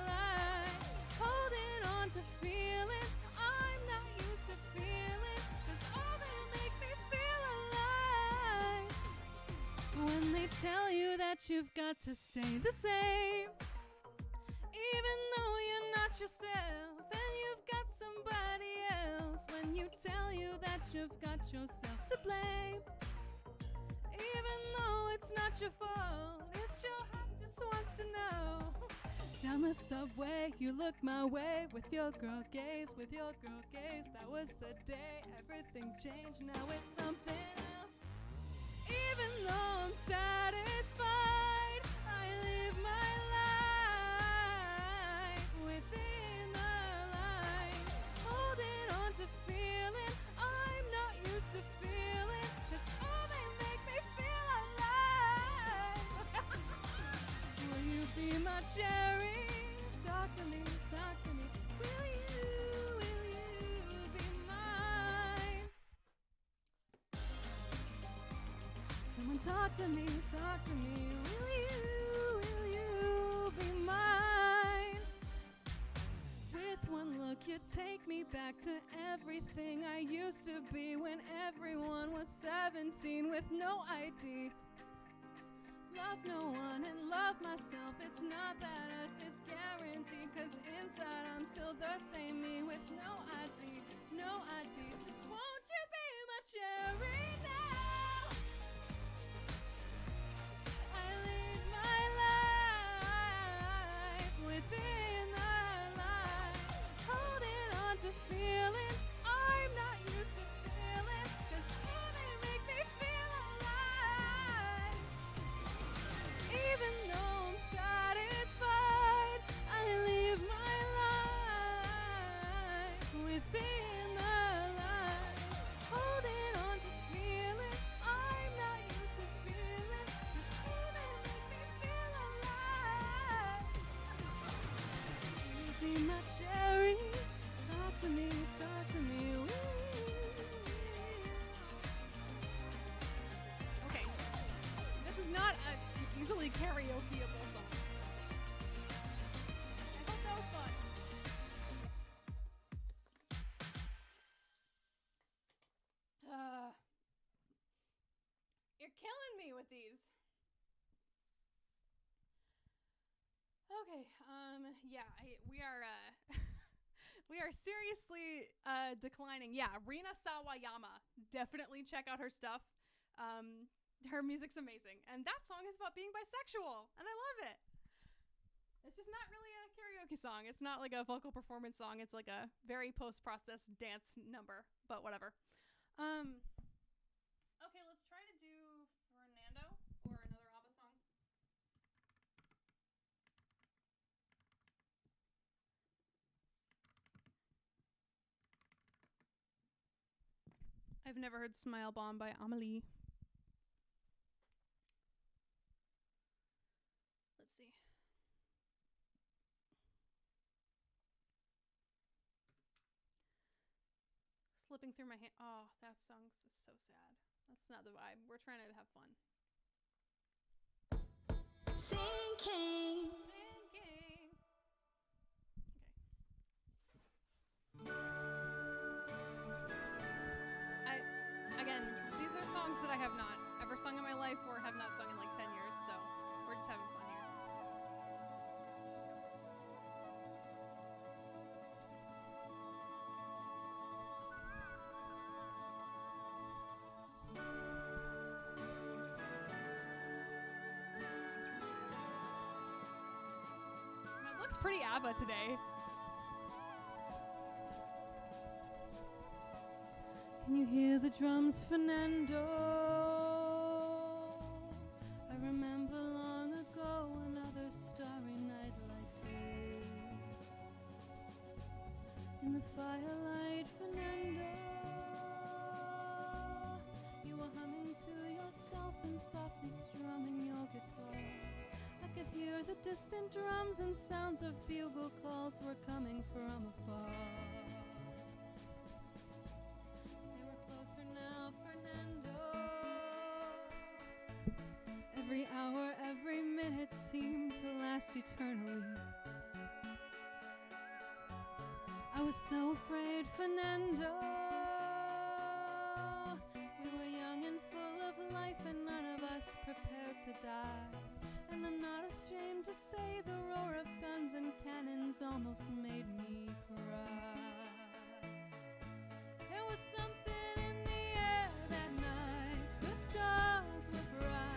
lie, holding on to feelings I'm not used to feeling, 'cause all they make me feel alive. When they tell you that you've got to stay the same, even though you're not yourself and you've got somebody else. When you tell you that you've got yourself to blame, even though it's not your fault, it's your heart just wants to know. Down the subway, you look my way with your girl gaze, with your girl gaze. That was the day everything changed, now it's something else. Even though I'm satisfied, I live my life within the line, holding on to feeling I'm not used to feeling, 'cause all they make me feel alive. Will you be my cherry? Talk to me, talk to me. Will you be mine? Come on, talk to me, talk to me. Will you be mine? With one look, you take me back to everything I used to be when everyone was 17 with no ID. Love no one and love myself. It's not that us is guaranteed, 'cause inside I'm still the same me with no ID, no ID. Won't you be my cherry now? I live my life within the line, holding on to feelings I'm not used to feeling, 'cause all they make me feel alive. Even though I'm satisfied, I live my life within the line, karaokeable song. I hope that was fun. You're killing me with these. Okay, yeah, we are, we are seriously, declining. Yeah, Rina Sawayama. Definitely check out her stuff. Her music's amazing. And that song is about being bisexual, and I love it. It's just not really a karaoke song. It's not like a vocal performance song. It's like a very post-processed dance number, but whatever. Okay, let's try to do Fernando or another ABBA song. I've never heard Smile Bomb by Amelie. Let's see. Slipping through my hand. Oh, that song is so sad. That's not the vibe. We're trying to have fun. Sinking. Sinking. Okay. Again, these are songs that I have not ever sung in my life or have not sung in like 10 years, so we're just having fun here. It looks pretty ABBA today. Can you hear the drums, Fernando? I remember long ago another starry night like this. In the firelight, Fernando, you were humming to yourself and softly strumming your guitar. I could hear the distant drums and sounds of bugle calls were coming from afar. Every hour, every minute seemed to last eternally. I was so afraid, Fernando. We were young and full of life and none of us prepared to die. And I'm not ashamed to say the roar of guns and cannons almost made me cry. There was something in the air that night. The stars were bright.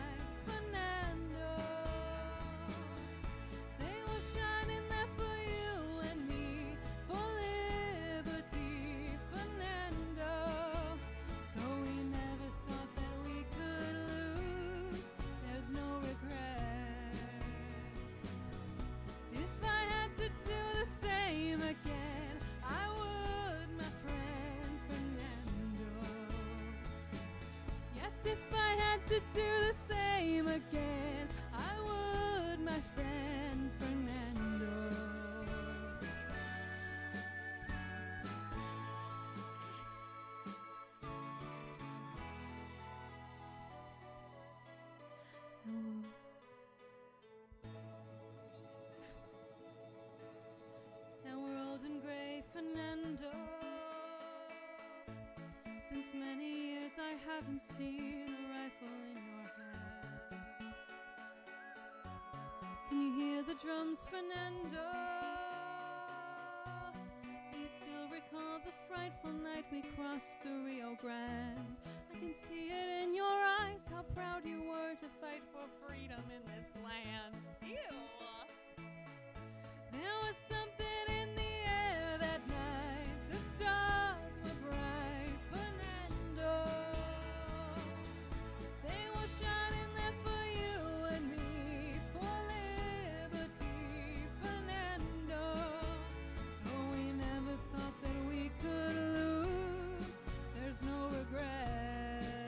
If I had to do the same again, I would, my friend Fernando. Now we're old and gray, Fernando. Since many years I haven't seen a rifle in your hand. Can you hear the drums, Fernando? Do you still recall the frightful night we crossed the Rio Grande? I can see it in your eyes, how proud you were to fight for freedom in this land. Ew! There was something in the air that night. The stars were bright, Fernando. They were shining there for you and me, for liberty, Fernando. Oh, we never thought that we could lose. There's no regret.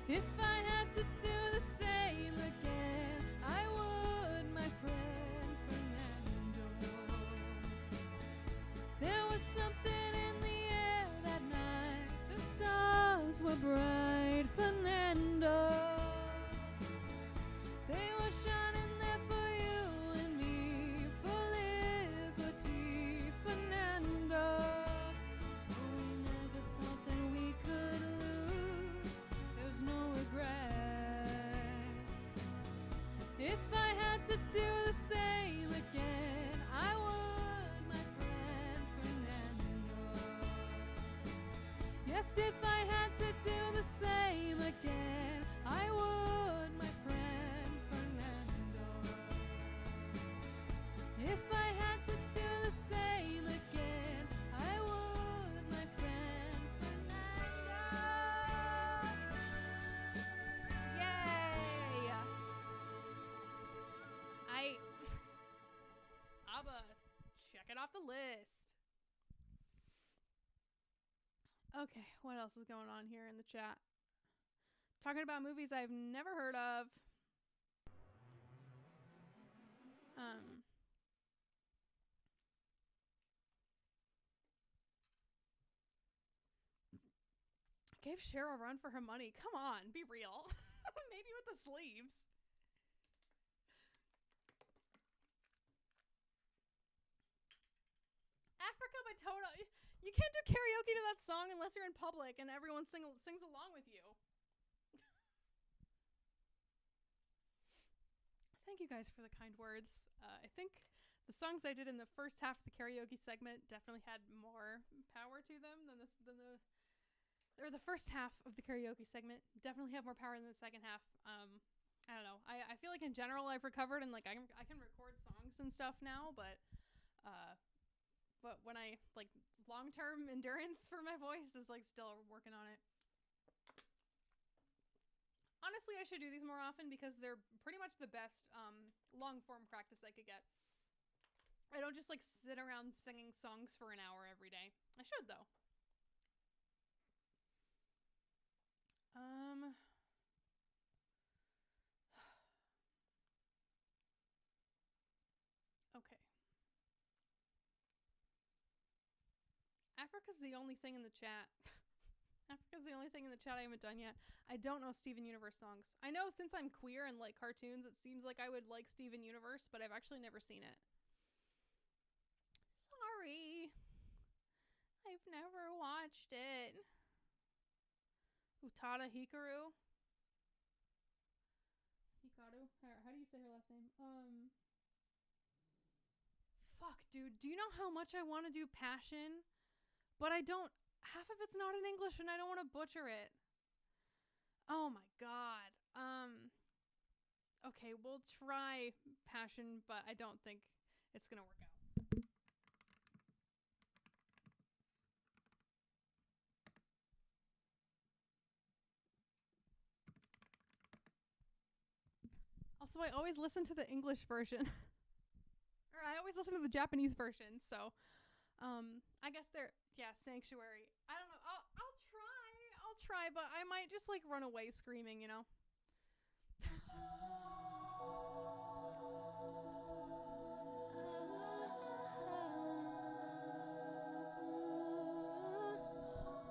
If I had to do the same again, I would, my friend Fernando. There was something in the air that night. The stars were bright, Fernando. If I had to do the same again, I would, my friend Fernando. If I had to do the same again, I would, my friend Fernando. Yay! ABBA, check it off the list. Okay, what else is going on here in the chat? Talking about movies I've never heard of. Gave Cher a run for her money. Come on, be real. Maybe with the sleeves. Africa by Toto. You can't do karaoke to that song unless you're in public and everyone sings along with you. Thank you guys for the kind words. I think the songs I did in the first half of the karaoke segment definitely had more power to them than the first half of the karaoke segment definitely have more power than the second half. I don't know. I feel like in general I've recovered and like I can record songs and stuff now, but when I like long-term endurance for my voice is like still working on it. Honestly, I should do these more often because they're pretty much the best long-form practice I could get. I don't just like sit around singing songs for an hour every day. I should though. Okay. Africa's the only thing in the chat. Africa's the only thing in the chat I haven't done yet. I don't know Steven Universe songs. I know since I'm queer and like cartoons, it seems like I would like Steven Universe, but I've actually never seen it. Sorry. I've never watched it. Utada Hikaru. Hikaru? How do you say her last name? Fuck, dude. Do you know how much I want to do Passion? But I don't. Half of it's not in English and I don't want to butcher it. Oh my god. Okay, we'll try Passion, but I don't think it's gonna work out. Also, I always listen to the English version. Or I always listen to the Japanese version, so I guess they're Sanctuary. I don't know. I'll try, but I might just like run away screaming, you know.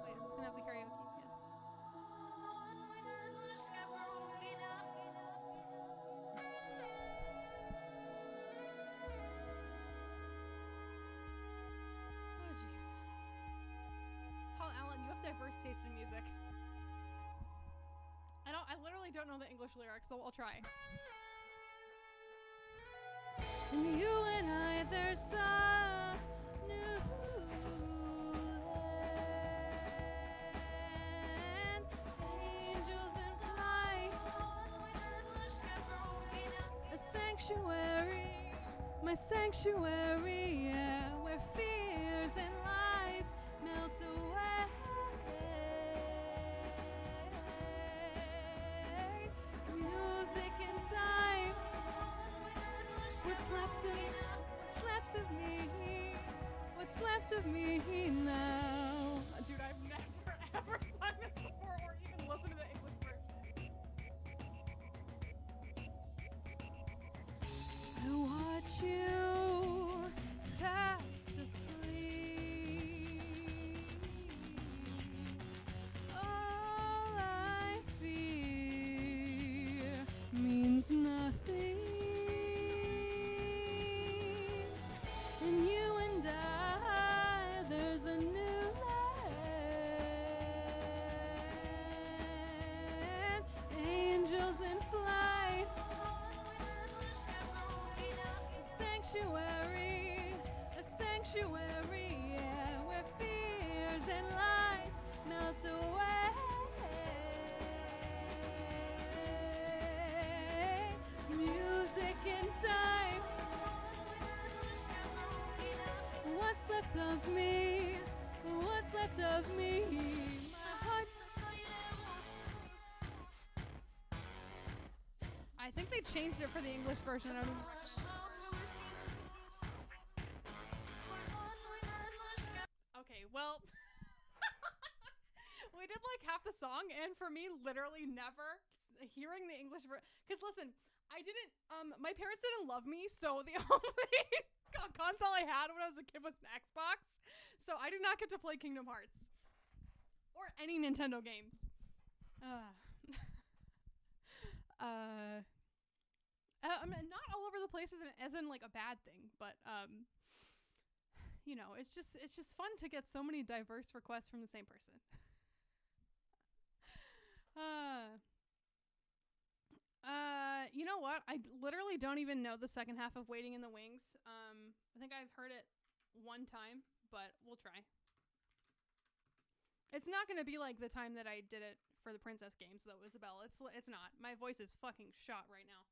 Wait, is this gonna have the karaoke? Diverse taste in music. I literally don't know the English lyrics, so I'll try. And you and I, there's a new land, angels in flight, a sanctuary, my sanctuary, yeah, where fears and lies melt away. What's left of me now? Dude, I've never ever sung this before or even listened to the English version. I watch you fast asleep. All I fear means nothing. And you and I, there's a new land. Angels in flight. A sanctuary, yeah, where fears and lies melt melt away. Music in time. What's left of me? What's left of me? My heart's... I think they changed it for the English version. I don't know. Okay, well, we did like half the song, and for me, literally never hearing the English version. Because listen, I didn't, my parents didn't love me, so the only console I had when I was a kid was an Xbox. So I did not get to play Kingdom Hearts or any Nintendo games. I'm not all over the place as in like a bad thing, but you know, it's just fun to get so many diverse requests from the same person. You know what? I literally don't even know the second half of Waiting in the Wings. I think I've heard it one time, but we'll try. It's not going to be like the time that I did it for the Princess games, though, Isabel. It's not. My voice is fucking shot right now.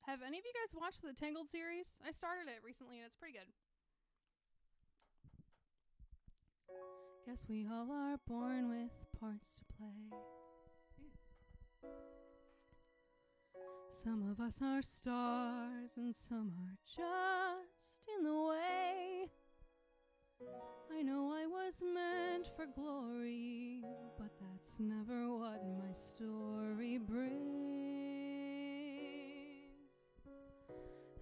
Have any of you guys watched the Tangled series? I started it recently and it's pretty good. Guess we all are born with parts to play. Some of us are stars and some are just in the way. I know I was meant for glory, but that's never what my story brings.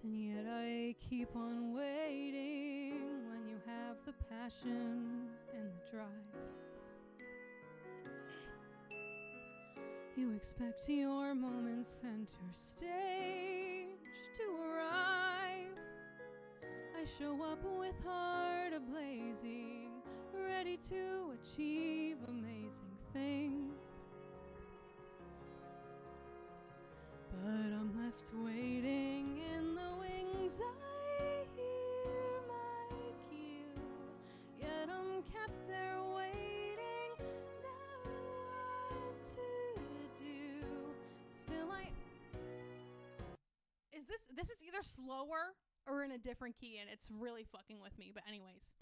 And yet I keep on waiting when you have the passion and the drive. You expect your moment center stage to arrive. I show up with heart ablazing, ready to achieve amazing things. But I'm left waiting in the wings. I hear my cue, yet I'm kept there waiting. Now what to do? Still this is either slower or in a different key, and it's really fucking with me. But anyways.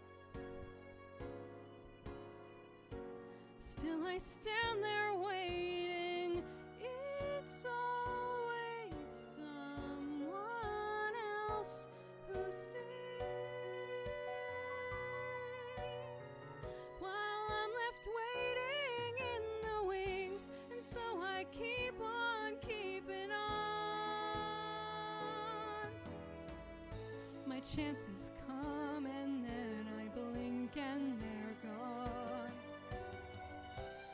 Still I stand there waiting. It's always someone else who sings, while I'm left waiting in the wings. And so I keep on keeping on. My chances come and then I blink and they're gone.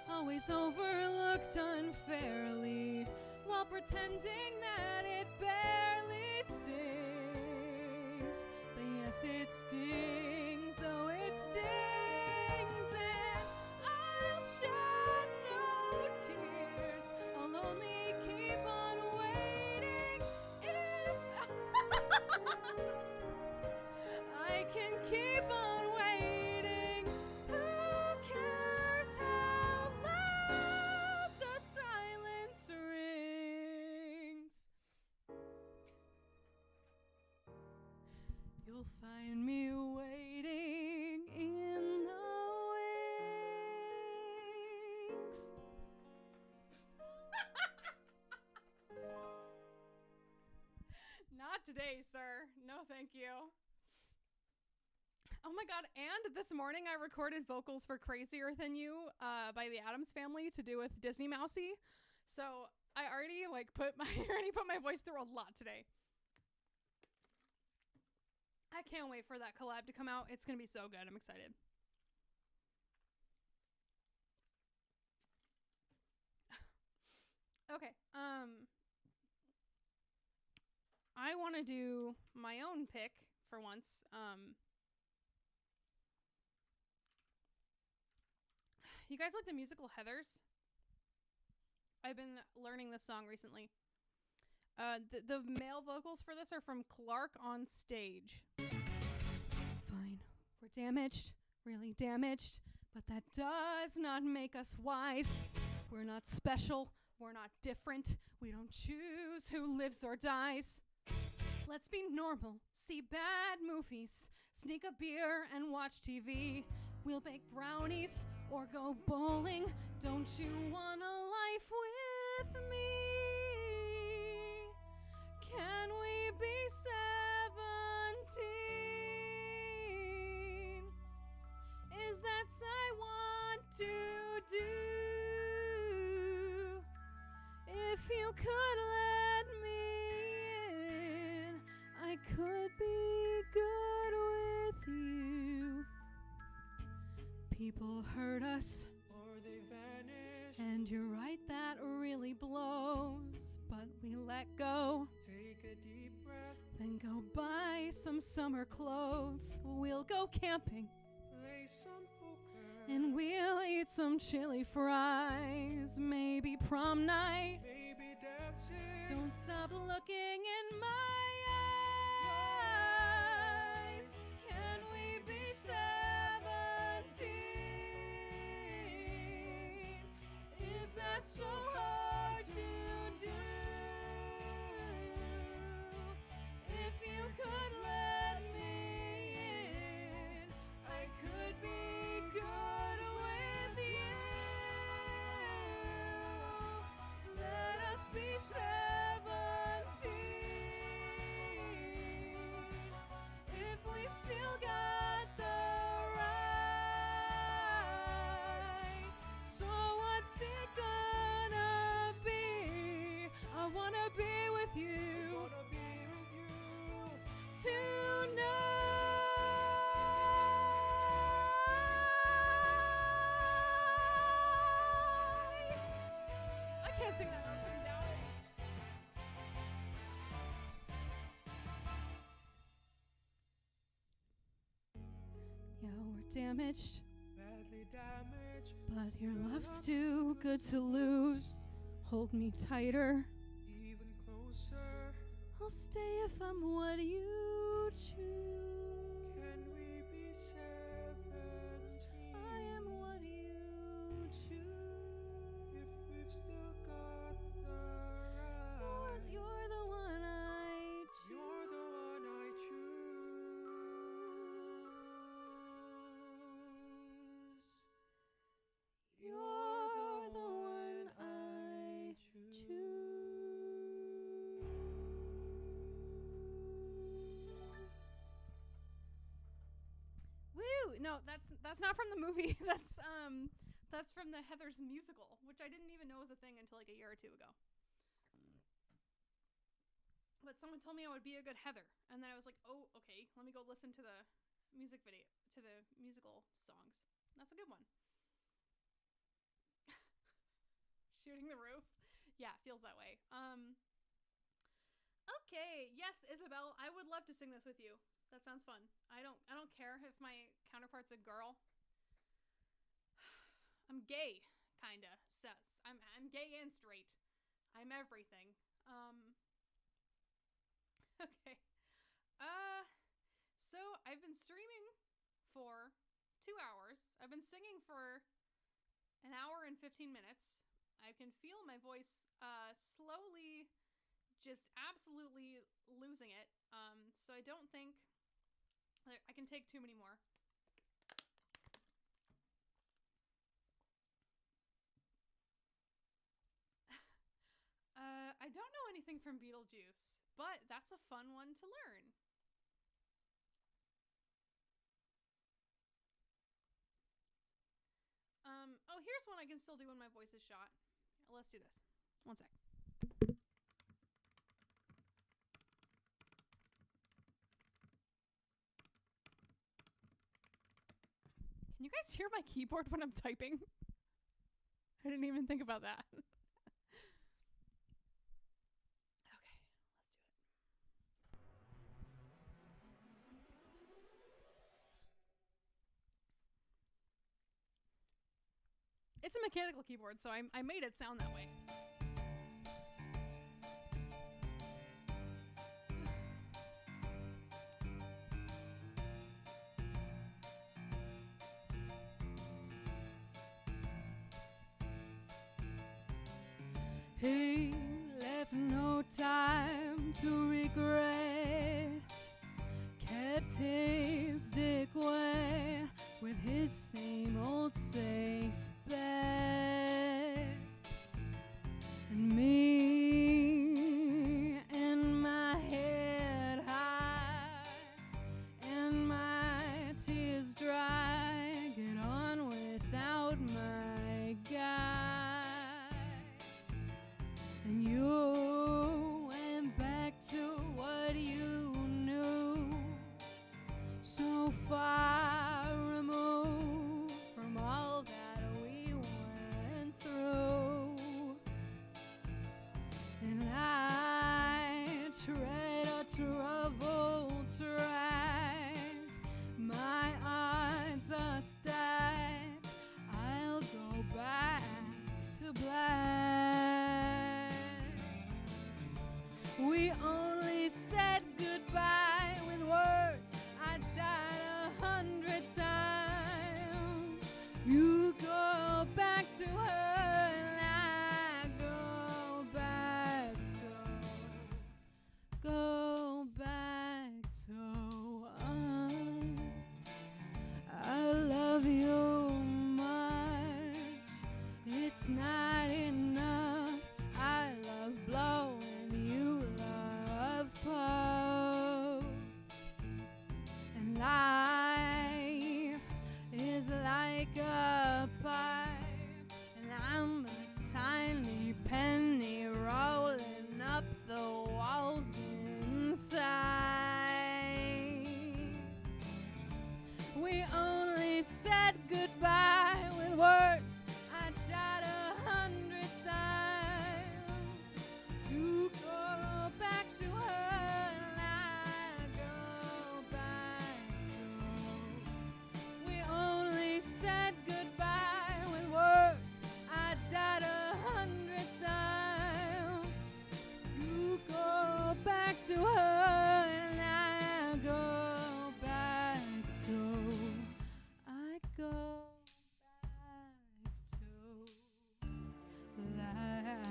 Always overlooked unfairly, while pretending that it barely stings. But yes, it stings, oh it stings. And I'll shed no tears, I'll only keep on waiting. If I can keep on waiting, who cares how loud the silence rings? You'll find me waiting in the wings. Not today, sir. No, thank you. Oh my god, and this morning I recorded vocals for Crazier Than You by the Addams Family to do with Disney Mousy. So I already put my voice through a lot today. I can't wait for that collab to come out. It's going to be so good. I'm excited. Okay. I want to do my own pick for once. You guys like the musical Heathers? I've been learning this song recently. The male vocals for this are from Clark on Stage. Fine, we're damaged, really damaged, but that does not make us wise. We're not special, we're not different, we don't choose who lives or dies. Let's be normal, see bad movies, sneak a beer and watch TV. We'll bake brownies or go bowling. Don't you want a life with me? Can we be 17? Is that I want to do? If you could let me in, I could be good with you. People hurt us, or they vanish, and you're right, that really blows. But we let go, take a deep breath, then go buy some summer clothes. We'll go camping, play some poker, and we'll eat some chili fries. Maybe prom night, maybe dancing. don't stop looking in my eyes. Can we be 17? Is that so hard to do? If you could let me in, I could be good with you. Let us be 17. If we still got the right. So what's it gonna be? I wanna be with you Wanna be with you. tonight. I can't sing that. I'll sing down. Yeah, we're damaged, Badly damaged, but your love's too good to lose. Hold me tighter. even closer. I'll stay if I'm what you choose. Can we be 17? I am what you choose. If we've still got the right. You're the one I choose. You're the one I choose. You're the one I choose. Woo! No, that's not from the movie. That's from the Heathers musical, which I didn't even know was a thing until like a year or two ago. But someone told me I would be a good Heather, and then I was like, oh, okay, let me go listen to the music video, to the musical songs. That's a good one. Shooting the roof. Yeah, it feels that way. Okay, yes, Isabel, I would love to sing this with you. That sounds fun. I don't care if my counterpart's a girl. I'm gay, kinda. So I'm gay and straight. I'm everything. Okay. So I've been streaming for 2 hours. I've been singing for an hour and 15 minutes. I can feel my voice slowly just absolutely losing it. So I don't think I can take too many more. I don't know anything from Beetlejuice, but that's a fun one to learn. Oh, here's one I can still do when my voice is shot. Let's do this. One sec. Can you guys hear my keyboard when I'm typing? I didn't even think about that. Okay, let's do it. It's a mechanical keyboard, so I made it sound that way. He left no time to regret. Kept his dick way with his same old safe bet. And me and my head high and my tears dry, get on without my guy. And you went back to what you knew, so far removed from all that we went through. And I tread a troubled track, my odds are stacked, I'll go back to black. We only said goodbye with words, I died 100 times. You go back to her and I go back to I love you much, it's not enough. I love blowing, you love puff. And life is like a pipe, and I'm a tiny penny rolling up the walls inside. We only said goodbye with words, I died 100 times. You go back to her and I go back to. We only said goodbye with words, I died 100 times. You go back to her and I go back to. I go back to black.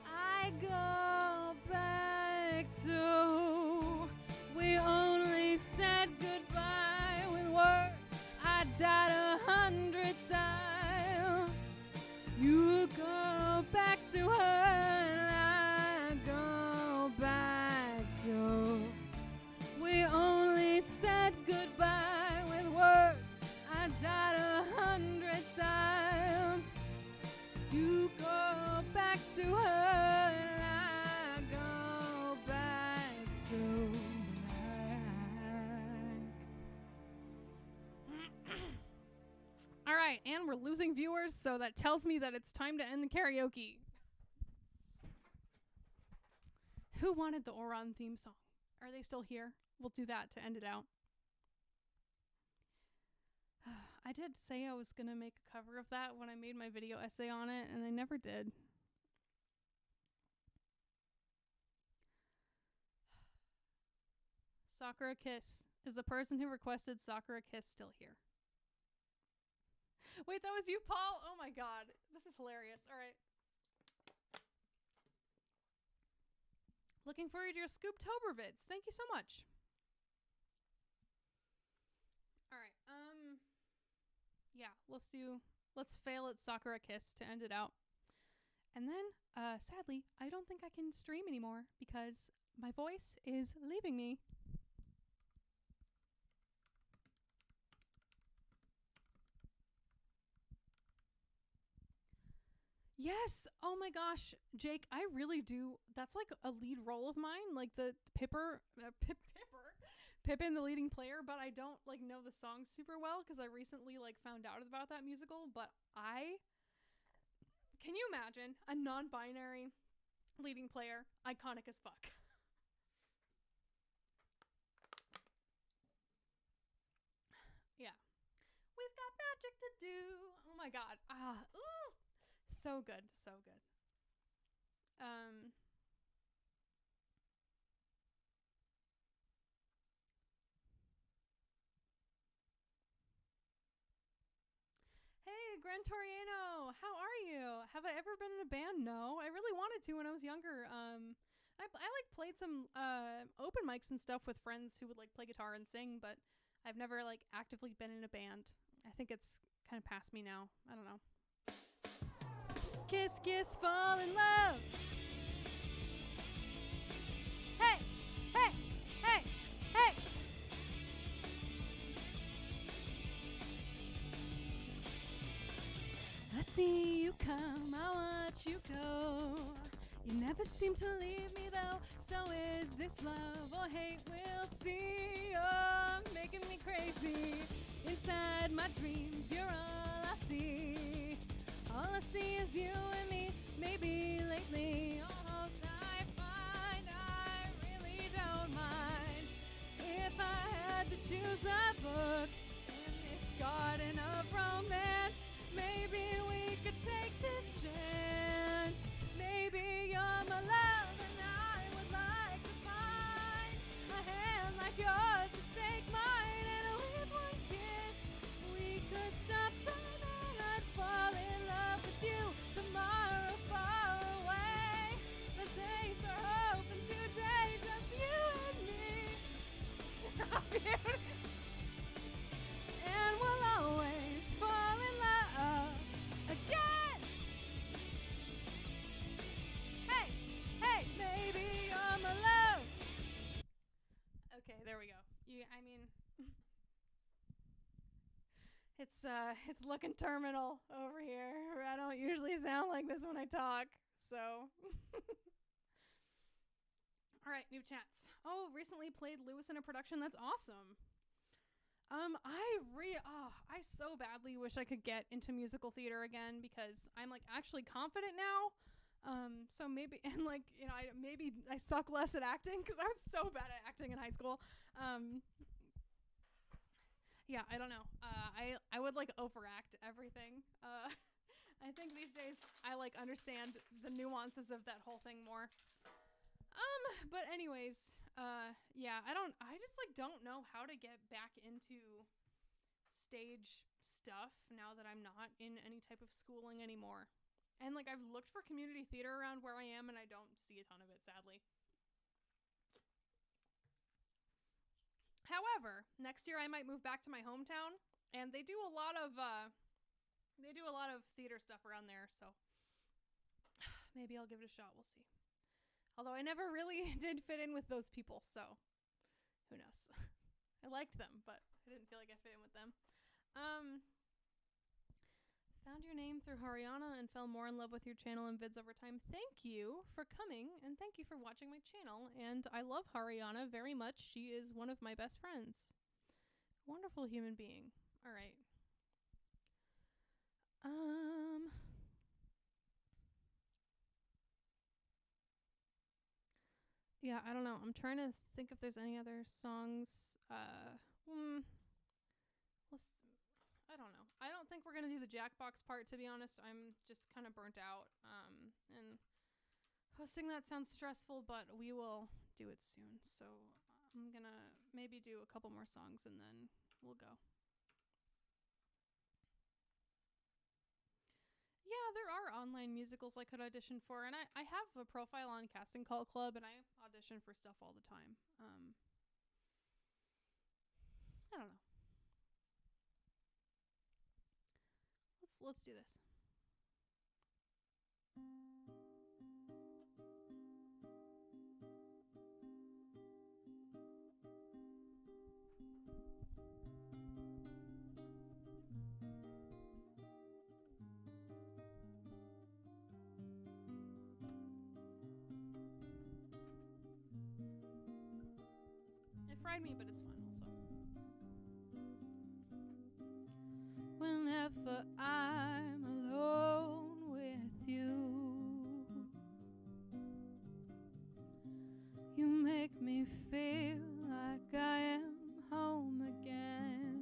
I go back to. We only said goodbye with words, I died 100 times. You go back to her and I go back to. We only said goodbye with words, I died 100 times. You go back to her and I go back to black. All right, and we're losing viewers, so that tells me that it's time to end the karaoke. Who wanted the Oran theme song? Are they still here? We'll do that to end it out. I did say I was going to make a cover of that when I made my video essay on it, and I never did. Sakura Kiss. Is the person who requested Sakura Kiss still here? Wait, that was you, Paul? Oh my god. This is hilarious. All right. Looking forward to your Scooptober vids. Thank you so much. All right. Yeah, let's fail at Sakura Kiss to end it out. And then, sadly, I don't think I can stream anymore because my voice is leaving me. Yes. Oh my gosh, Jake, I really do. That's like a lead role of mine, like the Pippin, the leading player, but I don't like know the song super well because I recently like found out about that musical, but I Can you imagine a non-binary leading player? Iconic as fuck. Yeah. We've got magic to do. Oh my god. Ooh. So good. So good. Hey, Gran Toriano, how are you? Have I ever been in a band? No, I really wanted to when I was younger. I like played some open mics and stuff with friends who would like play guitar and sing, but I've never like actively been in a band. I think it's kind of past me now. I don't know. Kiss, kiss, fall in love. Hey, hey, hey, hey. I see you come, I watch you go. You never seem to leave me though. So is this love or hate? We'll see. Oh, making me crazy. Inside my dreams, you're all I see. All I see is you and me. Maybe lately, almost I find I really don't mind. If I had to choose a book in this garden of romance, maybe we could take this chance. Maybe you're my love and I would like to find a hand like yours to take mine. And with one kiss, we could stop time and I'd fall in love with you. Tomorrow's far away. Let's chase our hope in today, just you and me. And we'll always fall in love again. Hey, hey, maybe you're my love. Okay, there we go. I mean, it's looking terminal over here. I don't usually sound like this when I talk, so. All right, new chats. Oh, recently played Lewis in a production. That's awesome. I so badly wish I could get into musical theater again because I'm like actually confident now. So maybe, and like, you know, maybe I suck less at acting because I was so bad at acting in high school. Yeah, I don't know. I would like overact everything. I think these days I like understand the nuances of that whole thing more. But anyways, yeah, I just like don't know how to get back into stage stuff now that I'm not in any type of schooling anymore. And like I've looked for community theater around where I am and I don't see a ton of it, sadly. However, next year I might move back to my hometown and they do a lot of theater stuff around there, so maybe I'll give it a shot, we'll see. Although I never really did fit in with those people, so who knows. I liked them, but I didn't feel like I fit in with them. Found your name through Haryana and fell more in love with your channel and vids over time. Thank you for coming, and thank you for watching my channel. And I love Haryana very much. She is one of my best friends. Wonderful human being. All right. Yeah, I don't know. I'm trying to think if there's any other songs. I don't know. I don't think we're going to do the Jackbox part, to be honest. I'm just kind of burnt out. And hosting that sounds stressful, but we will do it soon. So I'm going to maybe do a couple more songs and then we'll go. Yeah, there are online musicals I could audition for, and I have a profile on Casting Call Club, and I audition for stuff all the time. I don't know. Let's do this. It fried me, but it's fun also. Whenever I'm alone with you, me feel like I am home again.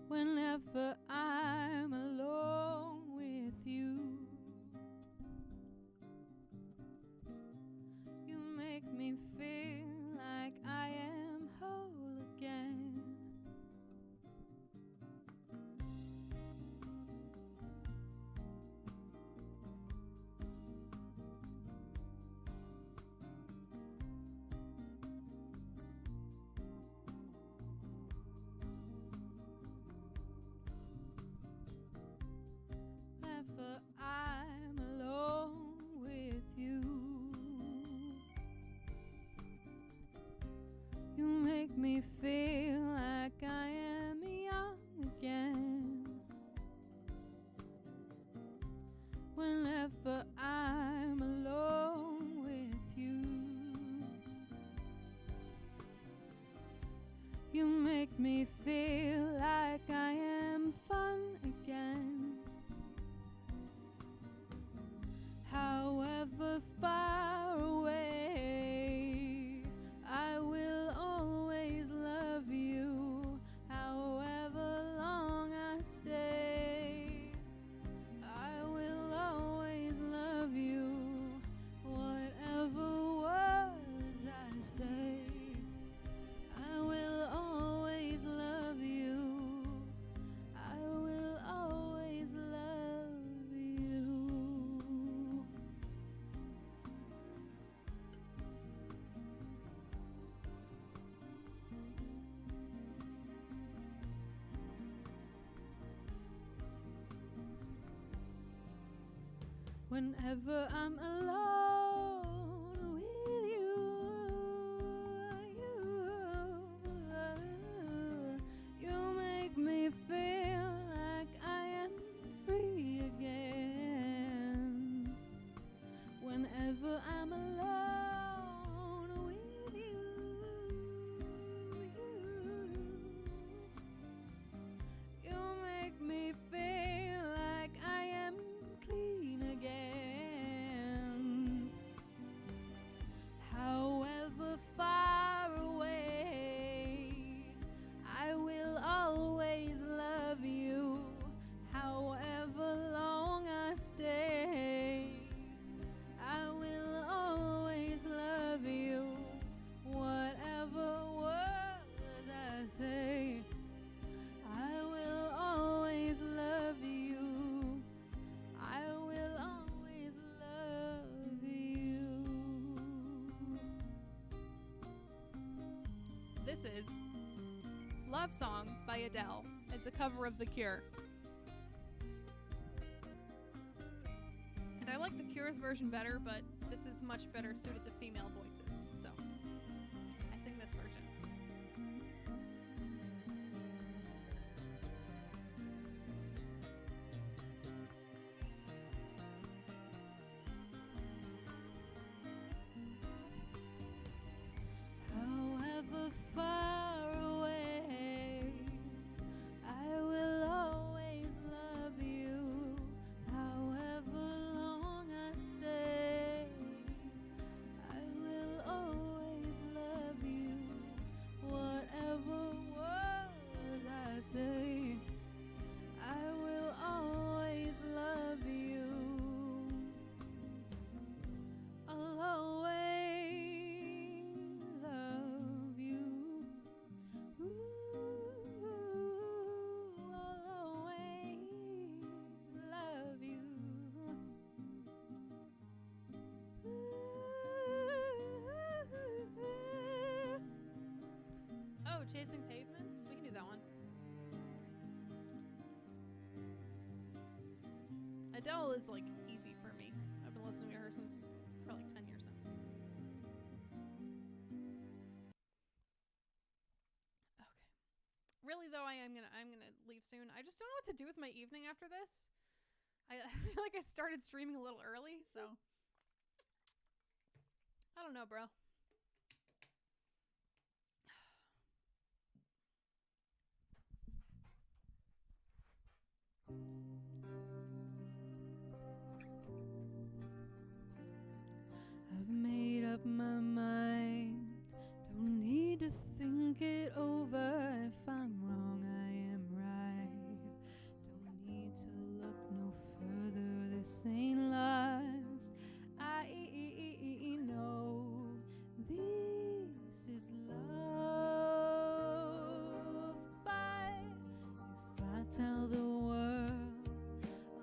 Whenever I'm alone with you, you make me feel like I am whole again. Whenever I'm alone with you, you make me feel like I am young again. Whenever I'm alone with you, you make me feel like I am fun again. However far away, I will always love you. However long I stay, I will always love you. Whatever words I say, I will always love you. I will always love you. Whenever I'm alone with you make me feel like I am free again. Whenever I'm alone with you make me feel like I am clean again. However far away, I will always love you. However long I stay, I will always love you. Whatever words I say, I will always love you. I will always love you. This is Love Song by Adele. It's a cover of The Cure. And I like The Cure's version better, but this is much better suited to female voices, so I sing this version. However far away, I will always love you. However long I stay, I will always love you. Whatever words I say, I will always love you. I'll always love you. Ooh, I'll always love you. Oh, Chasing Pavements? We can do that one. Adele is like easy for me. I've been listening to her since for like 10 years now. Okay. Really though, I'm gonna leave soon. I just don't know what to do with my evening after this. I feel like I started streaming a little early, so I don't know, bro. I've made my mind. Don't need to think it over. If I'm wrong, I am right. Don't need to look no further. This ain't last. I know this is love. But if I tell the world,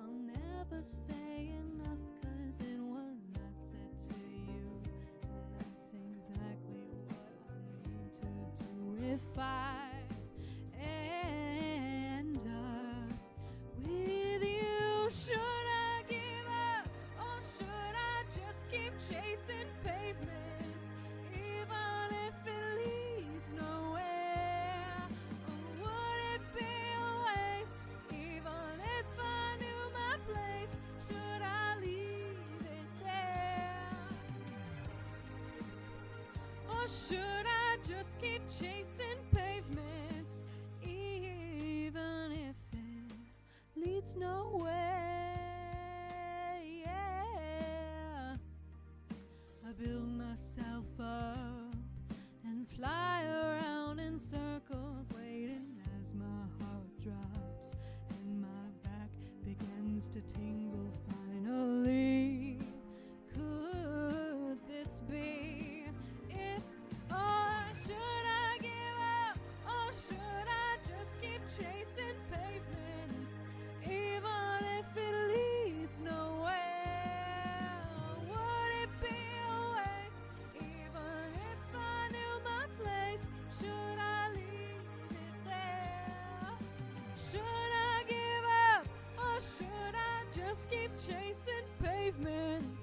I'll never say enough, 'cause it was not said to you. And that's exactly what I need to do. If I end up with you, should I give up, or should I just keep chasing pavements, even if it leads nowhere? Or would it be a waste, even if I knew my place? Should I leave it there? Or should I just keep chasing pavements, even if it leads nowhere? Yeah. I build myself up and fly around in circles, waiting as my heart drops and my back begins to tingle finally. Could this be it? Or should I give up? Or should I just keep chasing pavements, even if it leads nowhere? Would it be a waste, even if I knew my place? Should I leave it there? Should I give up, or should I just keep chasing pavements,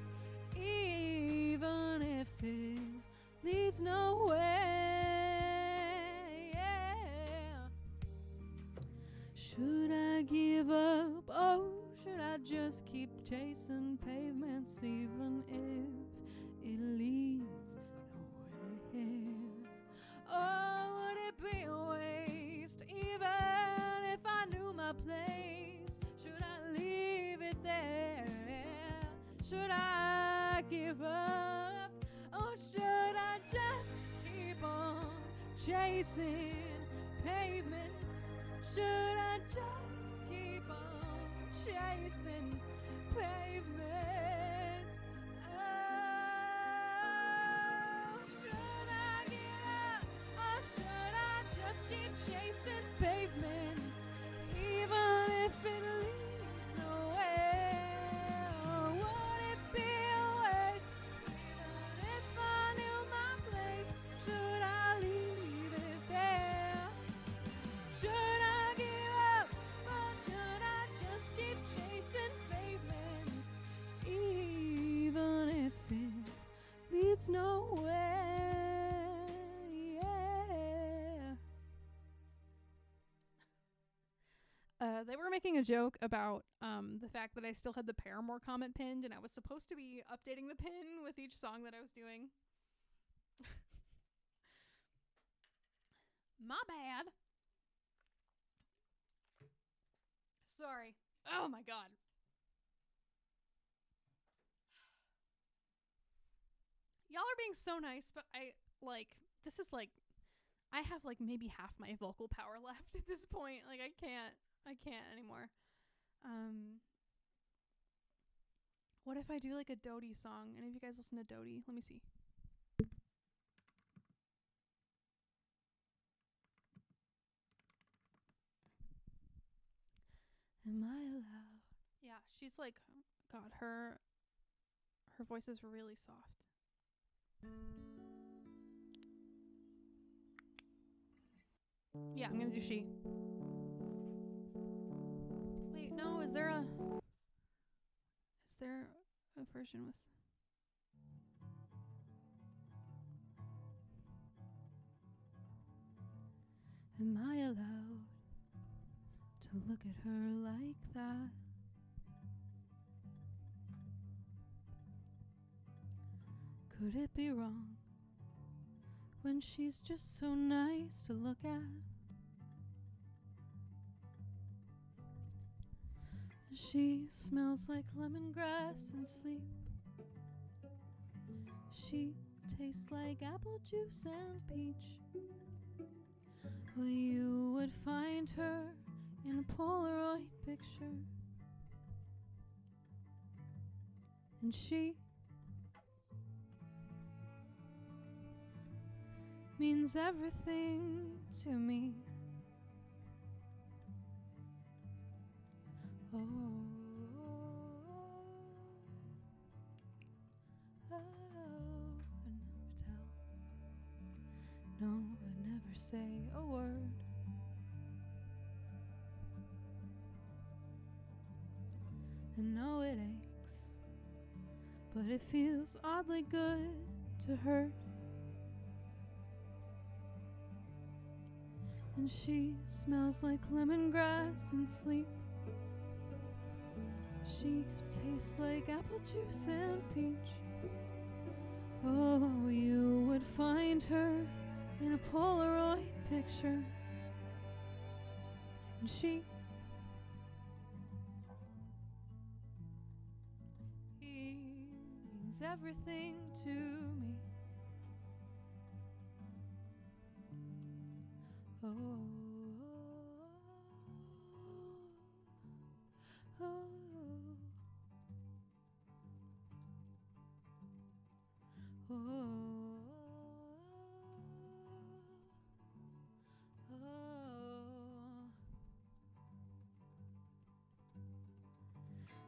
even if it leads nowhere? Yeah. Should I give up, or should I just keep chasing pavements, even if it leads nowhere? Or would it be a waste, even if I knew my place? Should I leave it there? Should I give up, or should I just keep on chasing pavements? Should I just keep on chasing pavements? Oh, should I give up, or should I just keep chasing pavements, even if it leads nowhere? Or would it be a waste, even if I knew my place? Should I leave it there? Should I give up, or should I just keep chasing pavements, even if it leads nowhere? Yeah. They were making a joke about the fact that I still had the Paramore comment pinned, and I was supposed to be updating the pin with each song that I was doing. My bad. Sorry. Oh my god. Y'all are being so nice, but I have like maybe half my vocal power left at this point. Like I can't anymore. What if I do like a Dodie song? Any of you guys listen to Dodie? Let me see. Am I allowed? Yeah, she's like, God, her voice is really soft. Yeah, I'm gonna do she. Wait, no, is there a version with? Am I allowed to look at her like that? Could it be wrong when she's just so nice to look at? She smells like lemongrass and sleep. She tastes like apple juice and peach. Well, you would find her in a Polaroid picture. And she means everything to me. Oh, I never tell. No, I never say a word. And no, it aches, but it feels oddly good to hurt. And she smells like lemongrass and sleep. She tastes like apple juice and peach. Oh, you would find her in a Polaroid picture. And she means everything to me. Oh, oh, oh,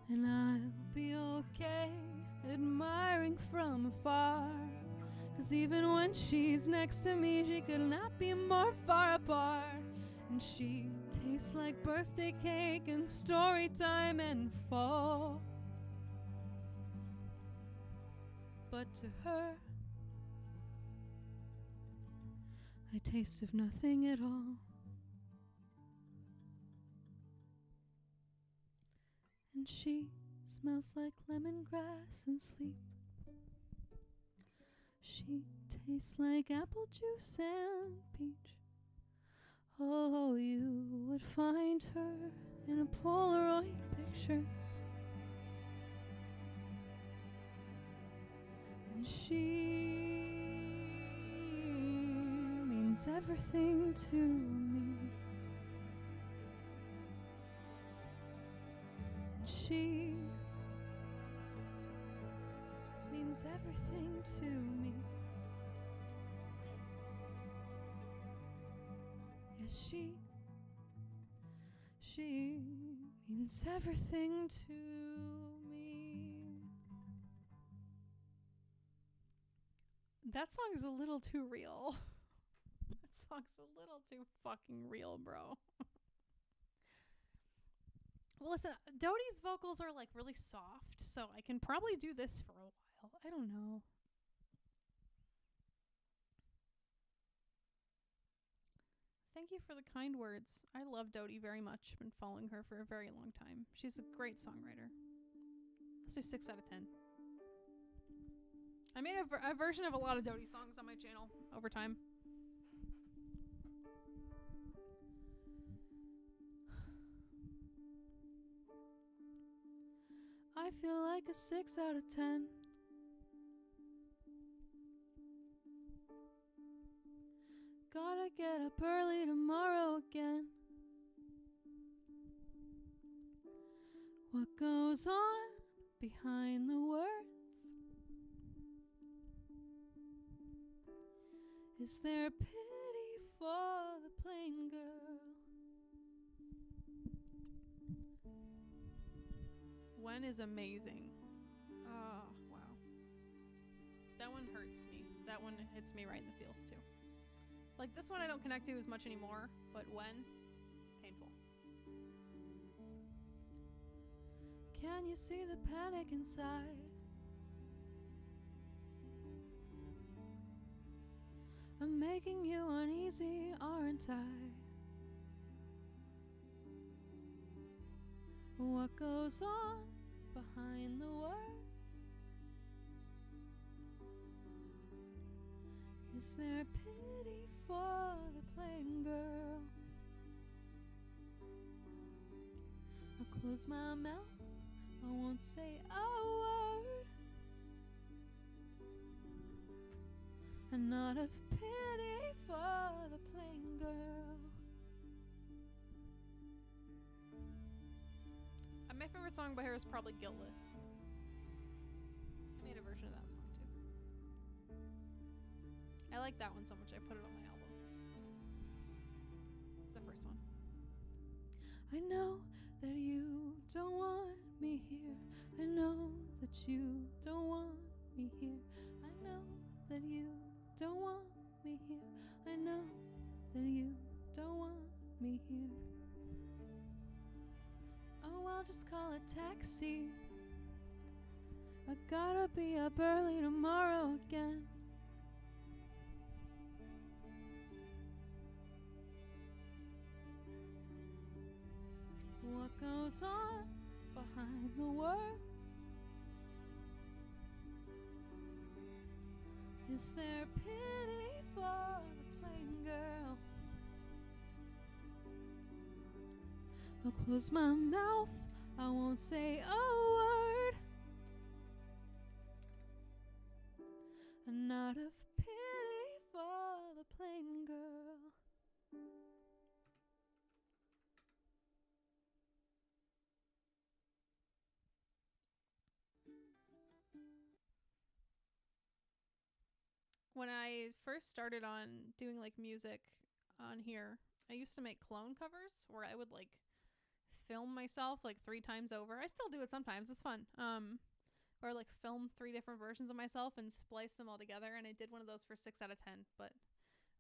and I'll be okay admiring from afar. 'Cause even when she's next to me, she could not be more far apart. And she tastes like birthday cake and story time and fall. But to her, I taste of nothing at all. And she smells like lemongrass and sleep. She tastes like apple juice and peach. Oh, you would find her in a Polaroid picture. And she means everything to me. And she means everything to me. Yes, she means everything to me. That song is a little too real. That song's a little too fucking real, bro. Well, listen, Dodie's vocals are like really soft, so I can probably do this for a while. I don't know. Thank you for the kind words. I love Dodie very much. Been following her for a very long time. She's a great songwriter. Let's do 6 out of 10. I made a version of a lot of Dodie songs on my channel over time. I feel like a 6 out of 10. Gotta get up early tomorrow again. What goes on behind the words? Is there pity for the plain girl? When is amazing. Oh, wow. That one hurts me. That one hits me right in the feels too. Like, this one I don't connect to as much anymore, but when? Painful. Can you see the panic inside? I'm making you uneasy, aren't I? What goes on behind the words? Is there pity for the plain girl? I'll close my mouth, I won't say a word. and not of pity for the plain girl. My favorite song by her is probably Guiltless. I made a version of that song too. I like that one so much I put it on my album. The first one. I know that you don't want me here. I know that you don't want me here. I know that you don't want me here. I know that you don't want me here. Oh, I'll just call a taxi. I gotta be up early tomorrow again. What goes on behind the words? Is there pity for the plain girl? I'll close my mouth, I won't say a word. And not of pity for the plain girl. When I first started on doing like music on here, I used to make clone covers where I would like film myself like 3 times over. I still do it sometimes. It's fun. Or like film 3 different versions of myself and splice them all together. And I did one of those for 6 out of 10. But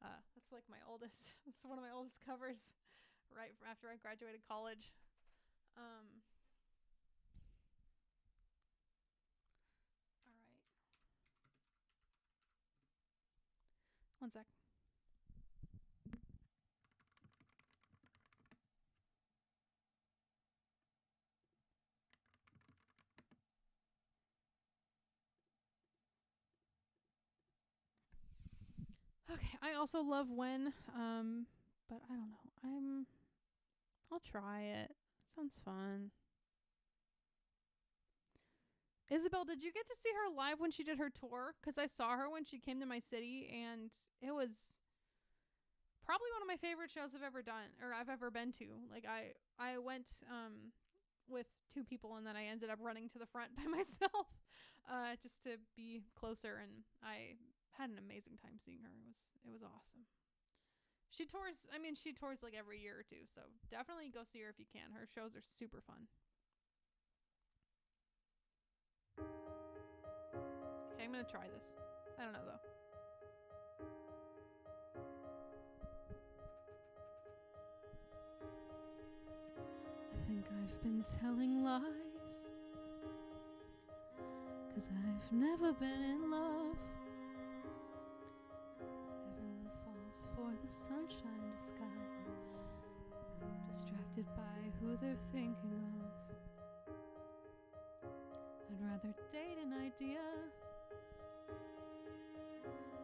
that's like my oldest. That's one of my oldest covers. Right after I graduated college. All right. One sec. Okay, I also love When, but I don't know. I'll try it. Sounds fun. Isabel, did you get to see her live when she did her tour? Because I saw her when she came to my city, and it was probably one of my favorite shows I've ever done, or I've ever been to. Like, I went with 2 people, and then I ended up running to the front by myself just to be closer, and I had an amazing time seeing her. It was awesome. She tours like every year or 2, so definitely go see her if you can. Her shows are super fun. Okay, I'm gonna try this. I don't know though. I think I've been telling lies, 'cause I've never been in love. Everyone falls for the sunshine disguise, distracted by who they're thinking of. I'd rather date an idea,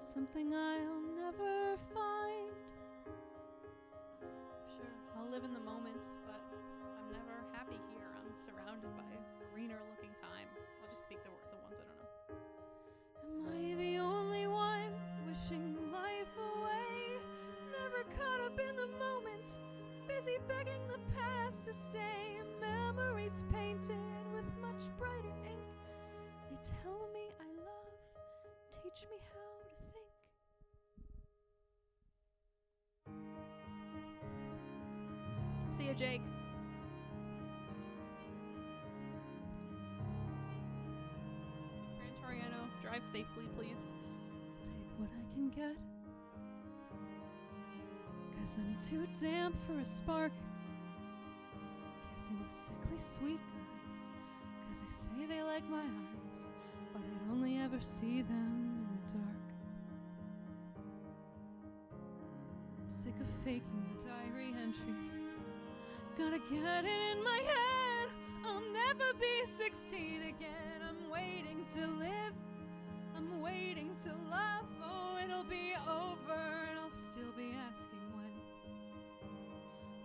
something I'll never find. Sure, I'll live in the moment, but I'm never happy here. I'm surrounded by greener looking time. I'll just speak the ones I don't know. Am I the only one wishing life away? Never caught up in the moment, busy begging the past to stay. Memories painted with much brighter ink. They tell me I love, teach me how to think. See you, Jake. Gran Torino, drive safely, please. I'll take what I can get, 'cause I'm too damp for a spark. Kissing sickly sweet guys, 'cause they say they like my eyes, but I'd only ever see them in the dark. I'm sick of faking diary entries. Gotta get it in my head, I'll never be 16 again. I'm waiting to live, I'm waiting to laugh. Oh, it'll be over and I'll still be asking when.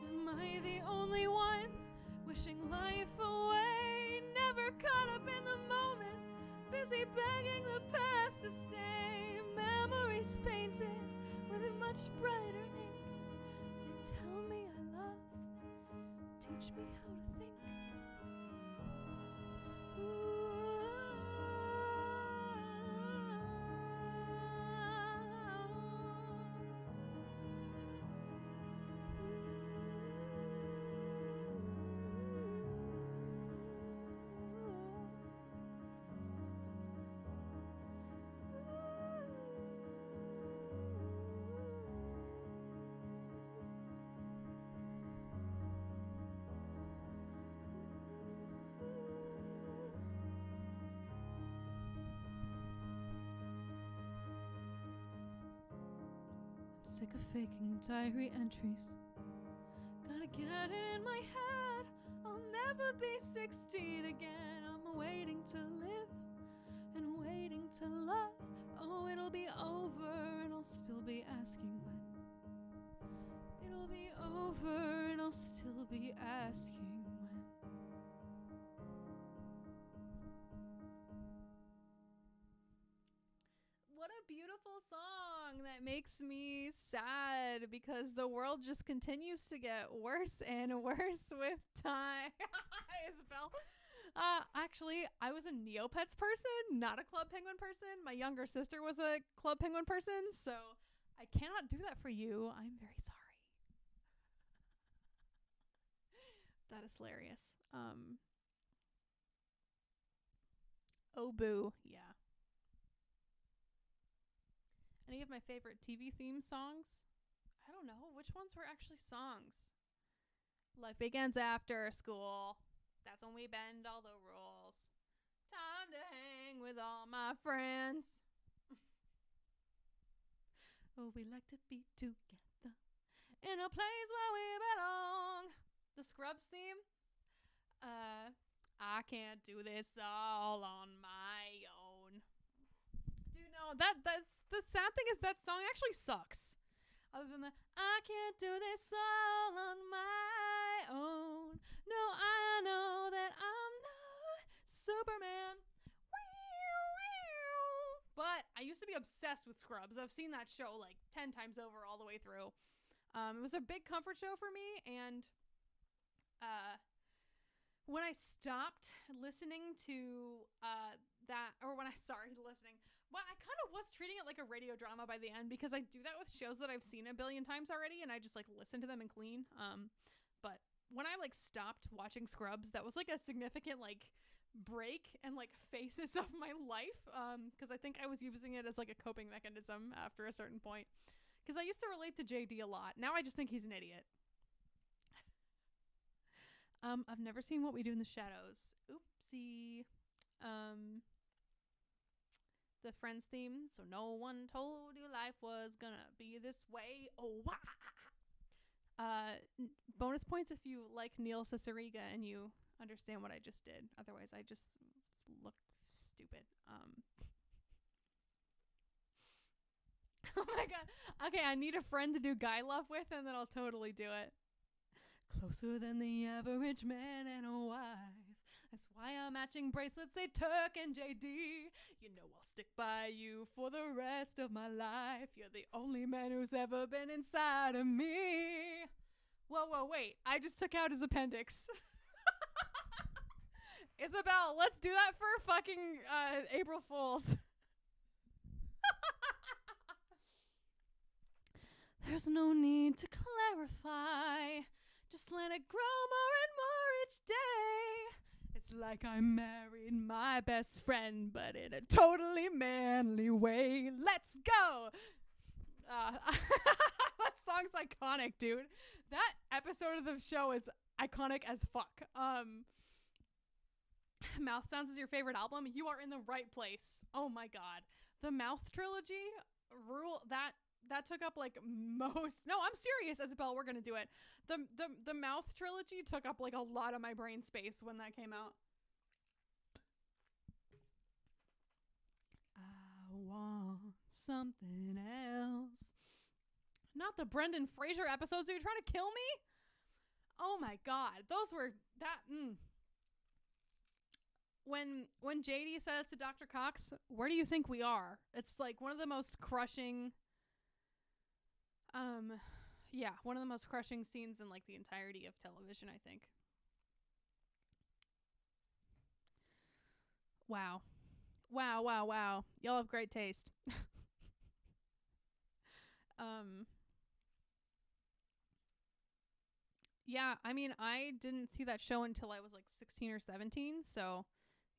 Am I the only one wishing life away? Never caught up in the moment, busy begging the past to stay. Memories face painted with a much brighter ink. They tell me I love, teach me how to think. Sick of faking diary entries. Gotta get it in my head. I'll never be 16 again. I'm waiting to live and waiting to love. Oh, it'll be over and I'll still be asking when. It'll be over and I'll still be asking when. What a beautiful song that makes me sad because the world just continues to get worse and worse with time. Isabel. Actually, I was a Neopets person, not a Club Penguin person. My younger sister was a Club Penguin person, so I cannot do that for you. I'm very sorry. That is hilarious. Oh, boo. Yeah. Any of my favorite TV theme songs? I don't know. Which ones were actually songs? Life begins after school. That's when we bend all the rules. Time to hang with all my friends. Oh, we like to be together in a place where we belong. The Scrubs theme. I can't do this all on my own. Do you know that's the sad thing is that song actually sucks. Other than the I can't do this all on my own. No, I know that I'm not Superman. But I used to be obsessed with Scrubs. I've seen that show like 10 times over all the way through. It was a big comfort show for me, and when I stopped listening to that, or when I started listening, well, I kind of was treating it like a radio drama by the end, because I do that with shows that I've seen a billion times already, and I just like listen to them and clean. But when I like stopped watching Scrubs, that was like a significant like break and like phases of my life, because I think I was using it as like a coping mechanism after a certain point, because I used to relate to JD a lot. Now I just think he's an idiot. I've never seen What We Do in the Shadows. Oopsie. The Friends theme. So no one told you life was gonna be this way. Oh, wow. Bonus points if you like Neil Cicierega and you understand what I just did. Otherwise, I just look stupid. Oh my god. Okay, I need a friend to do guy love with, and then I'll totally do it. Closer than the average man and a wife. That's why our matching bracelets say Turk and JD. You know I'll stick by you for the rest of my life. You're the only man who's ever been inside of me. Whoa, wait. I just took out his appendix. Isabel, let's do that for fucking April Fools. There's no need to clarify. Just let it grow more and more each day. It's like I married my best friend, but in a totally manly way. Let's go! That song's iconic, dude. That episode of the show is iconic as fuck. Mouth Sounds is your favorite album? You are in the right place. Oh my god. The Mouth trilogy, that took up like most. No, I'm serious, Isabel. We're gonna do it. The Mouth trilogy took up like a lot of my brain space when that came out. I want something else. Not the Brendan Fraser episodes. Are you trying to kill me? Oh my god, those were that. when JD says to Dr. Cox, "Where do you think we are?" It's like one of the most crushing one of the most crushing scenes in like the entirety of television, I think. Wow. Wow. Y'all have great taste. Yeah, I mean, I didn't see that show until I was like 16 or 17, so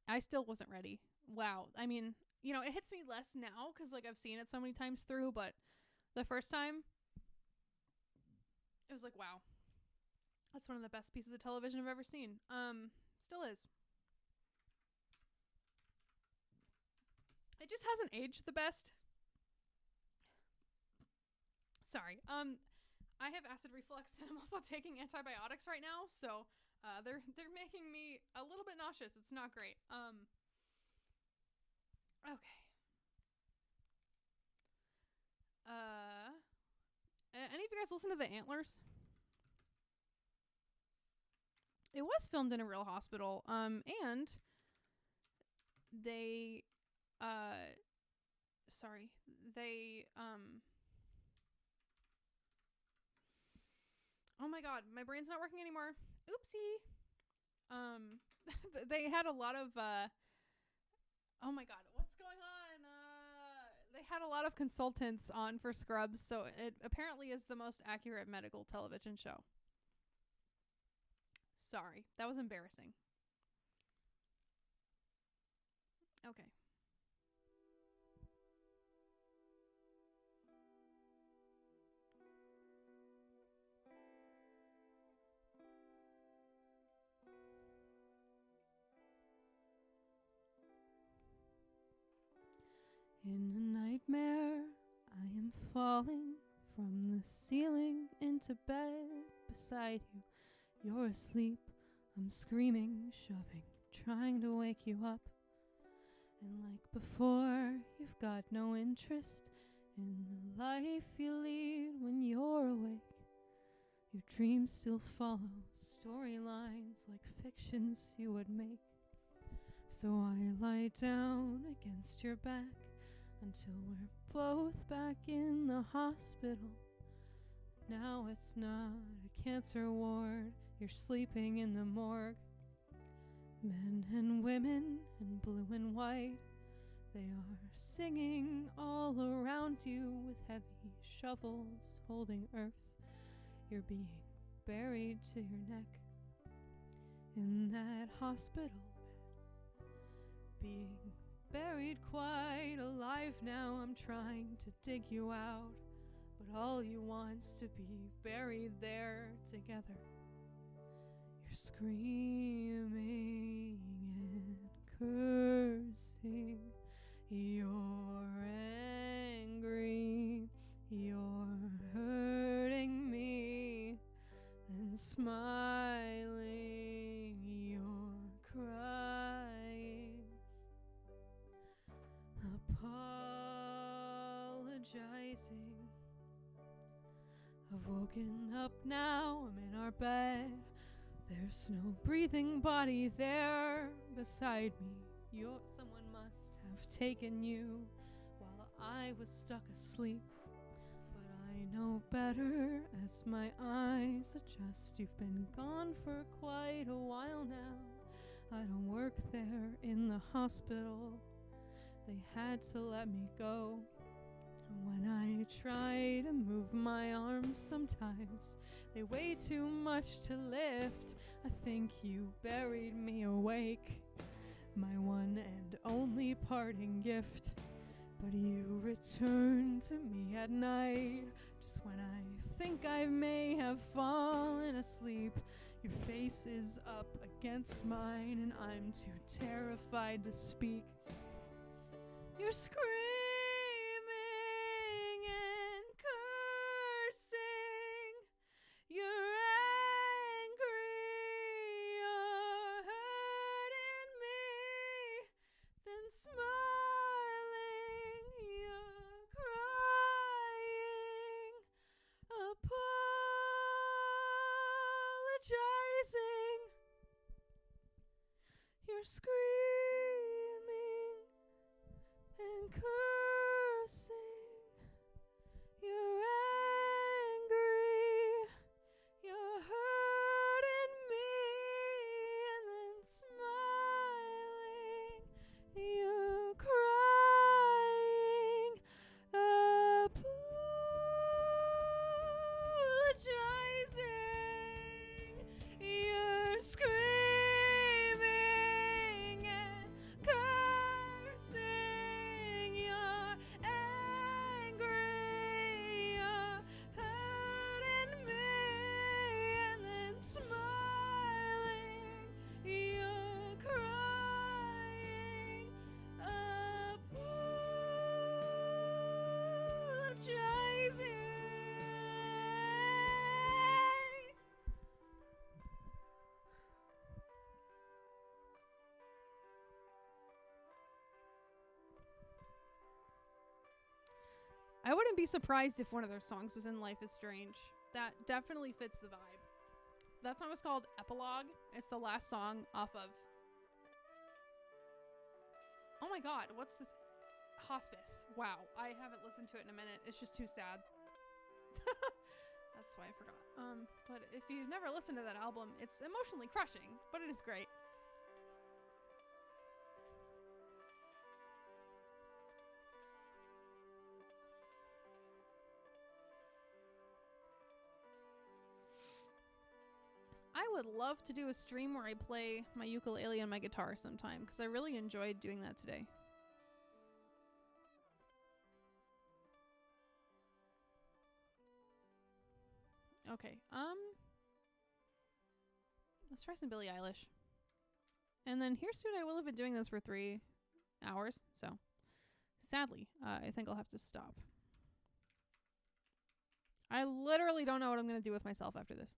I still wasn't ready. Wow. I mean, you know, it hits me less now because like I've seen it so many times through, but the first time it was like, wow, that's one of the best pieces of television I've ever seen. Still is. It just hasn't aged the best. Sorry. I have acid reflux and I'm also taking antibiotics right now, so they're making me a little bit nauseous. It's not great. Okay. Any of you guys listen to the Antlers? It was filmed in a real hospital. And they oh my god, my brain's not working anymore. Oopsie. They had a lot of oh my god, what's going on? They had a lot of consultants on for Scrubs, so it apparently is the most accurate medical television show. Sorry, that was embarrassing. Okay. In a nightmare, I am falling from the ceiling into bed beside you. You're asleep, I'm screaming, shoving, trying to wake you up. And like before, you've got no interest in the life you lead when you're awake. Your dreams still follow storylines like fictions you would make. So I lie down against your back until we're both back in the hospital. Now it's not a cancer ward, you're sleeping in the morgue. Men and women in blue and white, they are singing all around you with heavy shovels holding earth. You're being buried to your neck in that hospital bed. Being buried quite alive now, I'm trying to dig you out, but all you want's to be buried there together. You're screaming and cursing, you're angry, you're hurting me, and smiling, you're crying, apologizing. I've woken up now, I'm in our bed. There's no breathing body there beside me. Someone must have taken you while I was stuck asleep. But I know better as my eyes adjust. You've been gone for quite a while now. I don't work there in the hospital. They had to let me go. When I try to move my arms sometimes, they weigh too much to lift. I think you buried me awake, my one and only parting gift. But you return to me at night, just when I think I may have fallen asleep. Your face is up against mine and I'm too terrified to speak. You're screaming and cursing. You're angry, you're hurting me. Then smiling, you're crying, apologizing. You're screaming I wouldn't be surprised if one of their songs was in Life is Strange. That definitely fits the vibe. That song is called Epilogue. It's the last song off of... Oh my god, what's this? Hospice. Wow, I haven't listened to it in a minute. It's just too sad. That's why I forgot. But if you've never listened to that album, it's emotionally crushing, but it is great. I would love to do a stream where I play my ukulele and my guitar sometime, because I really enjoyed doing that today. Okay, let's try some Billie Eilish. And then here soon I will have been doing this for 3 hours, so sadly, I think I'll have to stop. I literally don't know what I'm going to do with myself after this.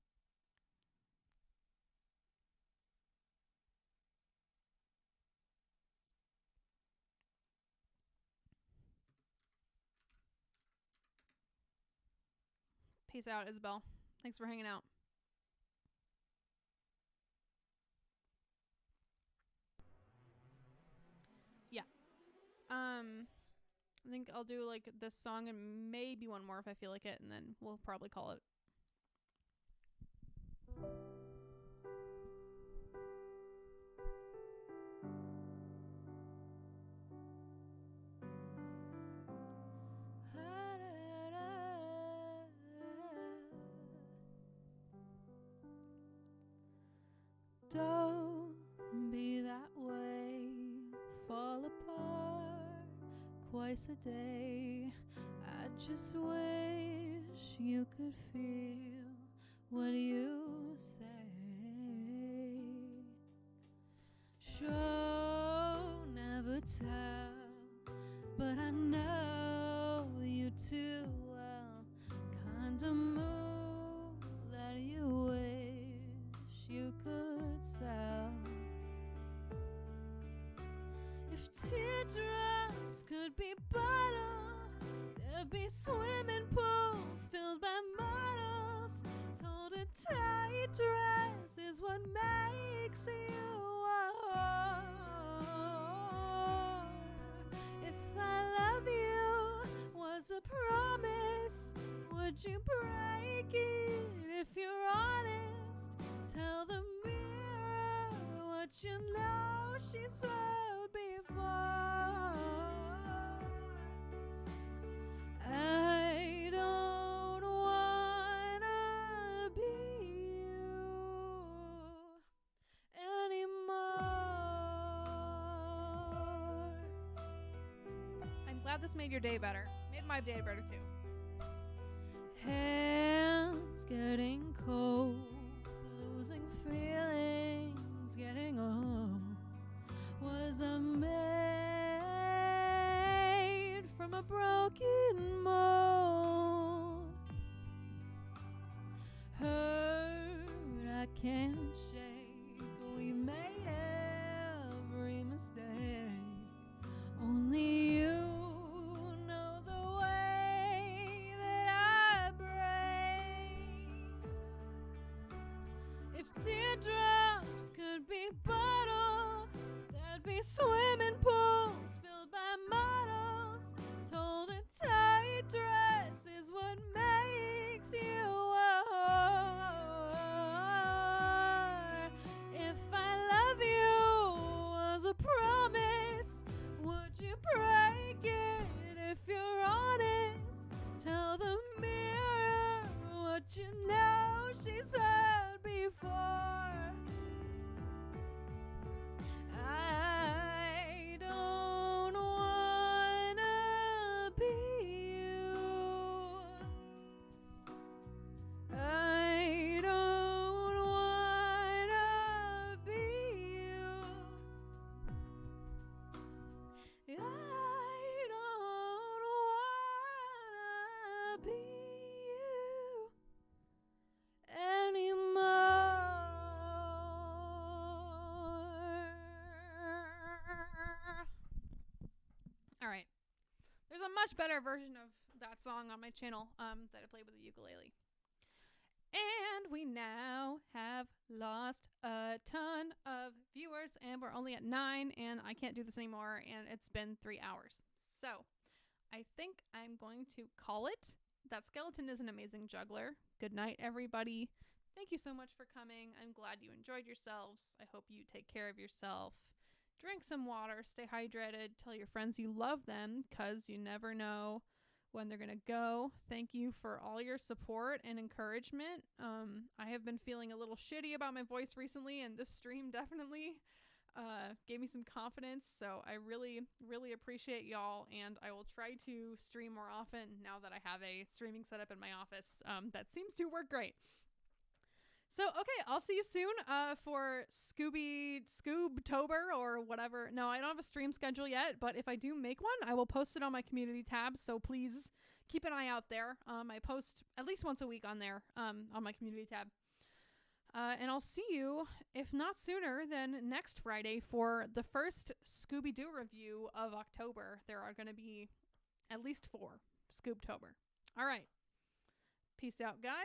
Peace out, Isabel. Thanks for hanging out. Yeah. I think I'll do like this song and maybe one more if I feel like it, and then we'll probably call it. Don't be that way, fall apart twice a day. I just wish you could feel what you say. Show, never tell, but I know you too well. Kinda move that you wish you could sell. If teardrops could be bottled, there'd be swimming pools filled by models. Told a tight dress is what makes you warm. If I love you was a promise, would you break it if you're honest? Tell the mirror what you know she said before. I don't wanna be you anymore. I'm glad this made your day better. Made my day better too. Hands getting cold, losing feelings, getting old. Was I made from a broken mold? Hurt I can't shake, we made every mistake. Only you know the way that I break. If teardrops could be bottled, there'd be swimming pools filled by models. Told a tight dress is what makes you warm. much better version of that song on my channel that I played with the ukulele. And we now have lost a ton of viewers, and we're only at 9, and I can't do this anymore, and it's been 3 hours. So I think I'm going to call it. That skeleton is an amazing juggler. Good night, everybody. Thank you so much for coming. I'm glad you enjoyed yourselves. I hope you take care of yourself. Drink some water, stay hydrated, tell your friends you love them, because you never know when they're gonna go. Thank you for all your support and encouragement. I have been feeling a little shitty about my voice recently, and this stream definitely gave me some confidence. So I really, really appreciate y'all, and I will try to stream more often now that I have a streaming setup in my office that seems to work great. So, okay, I'll see you soon for Scoobtober or whatever. No, I don't have a stream schedule yet, but if I do make one, I will post it on my community tab, so please keep an eye out there. I post at least once a week on there, on my community tab. And I'll see you, if not sooner, than next Friday for the first Scooby-Doo review of October. There are going to be at least 4 Scoobtober. All right. Peace out, guys.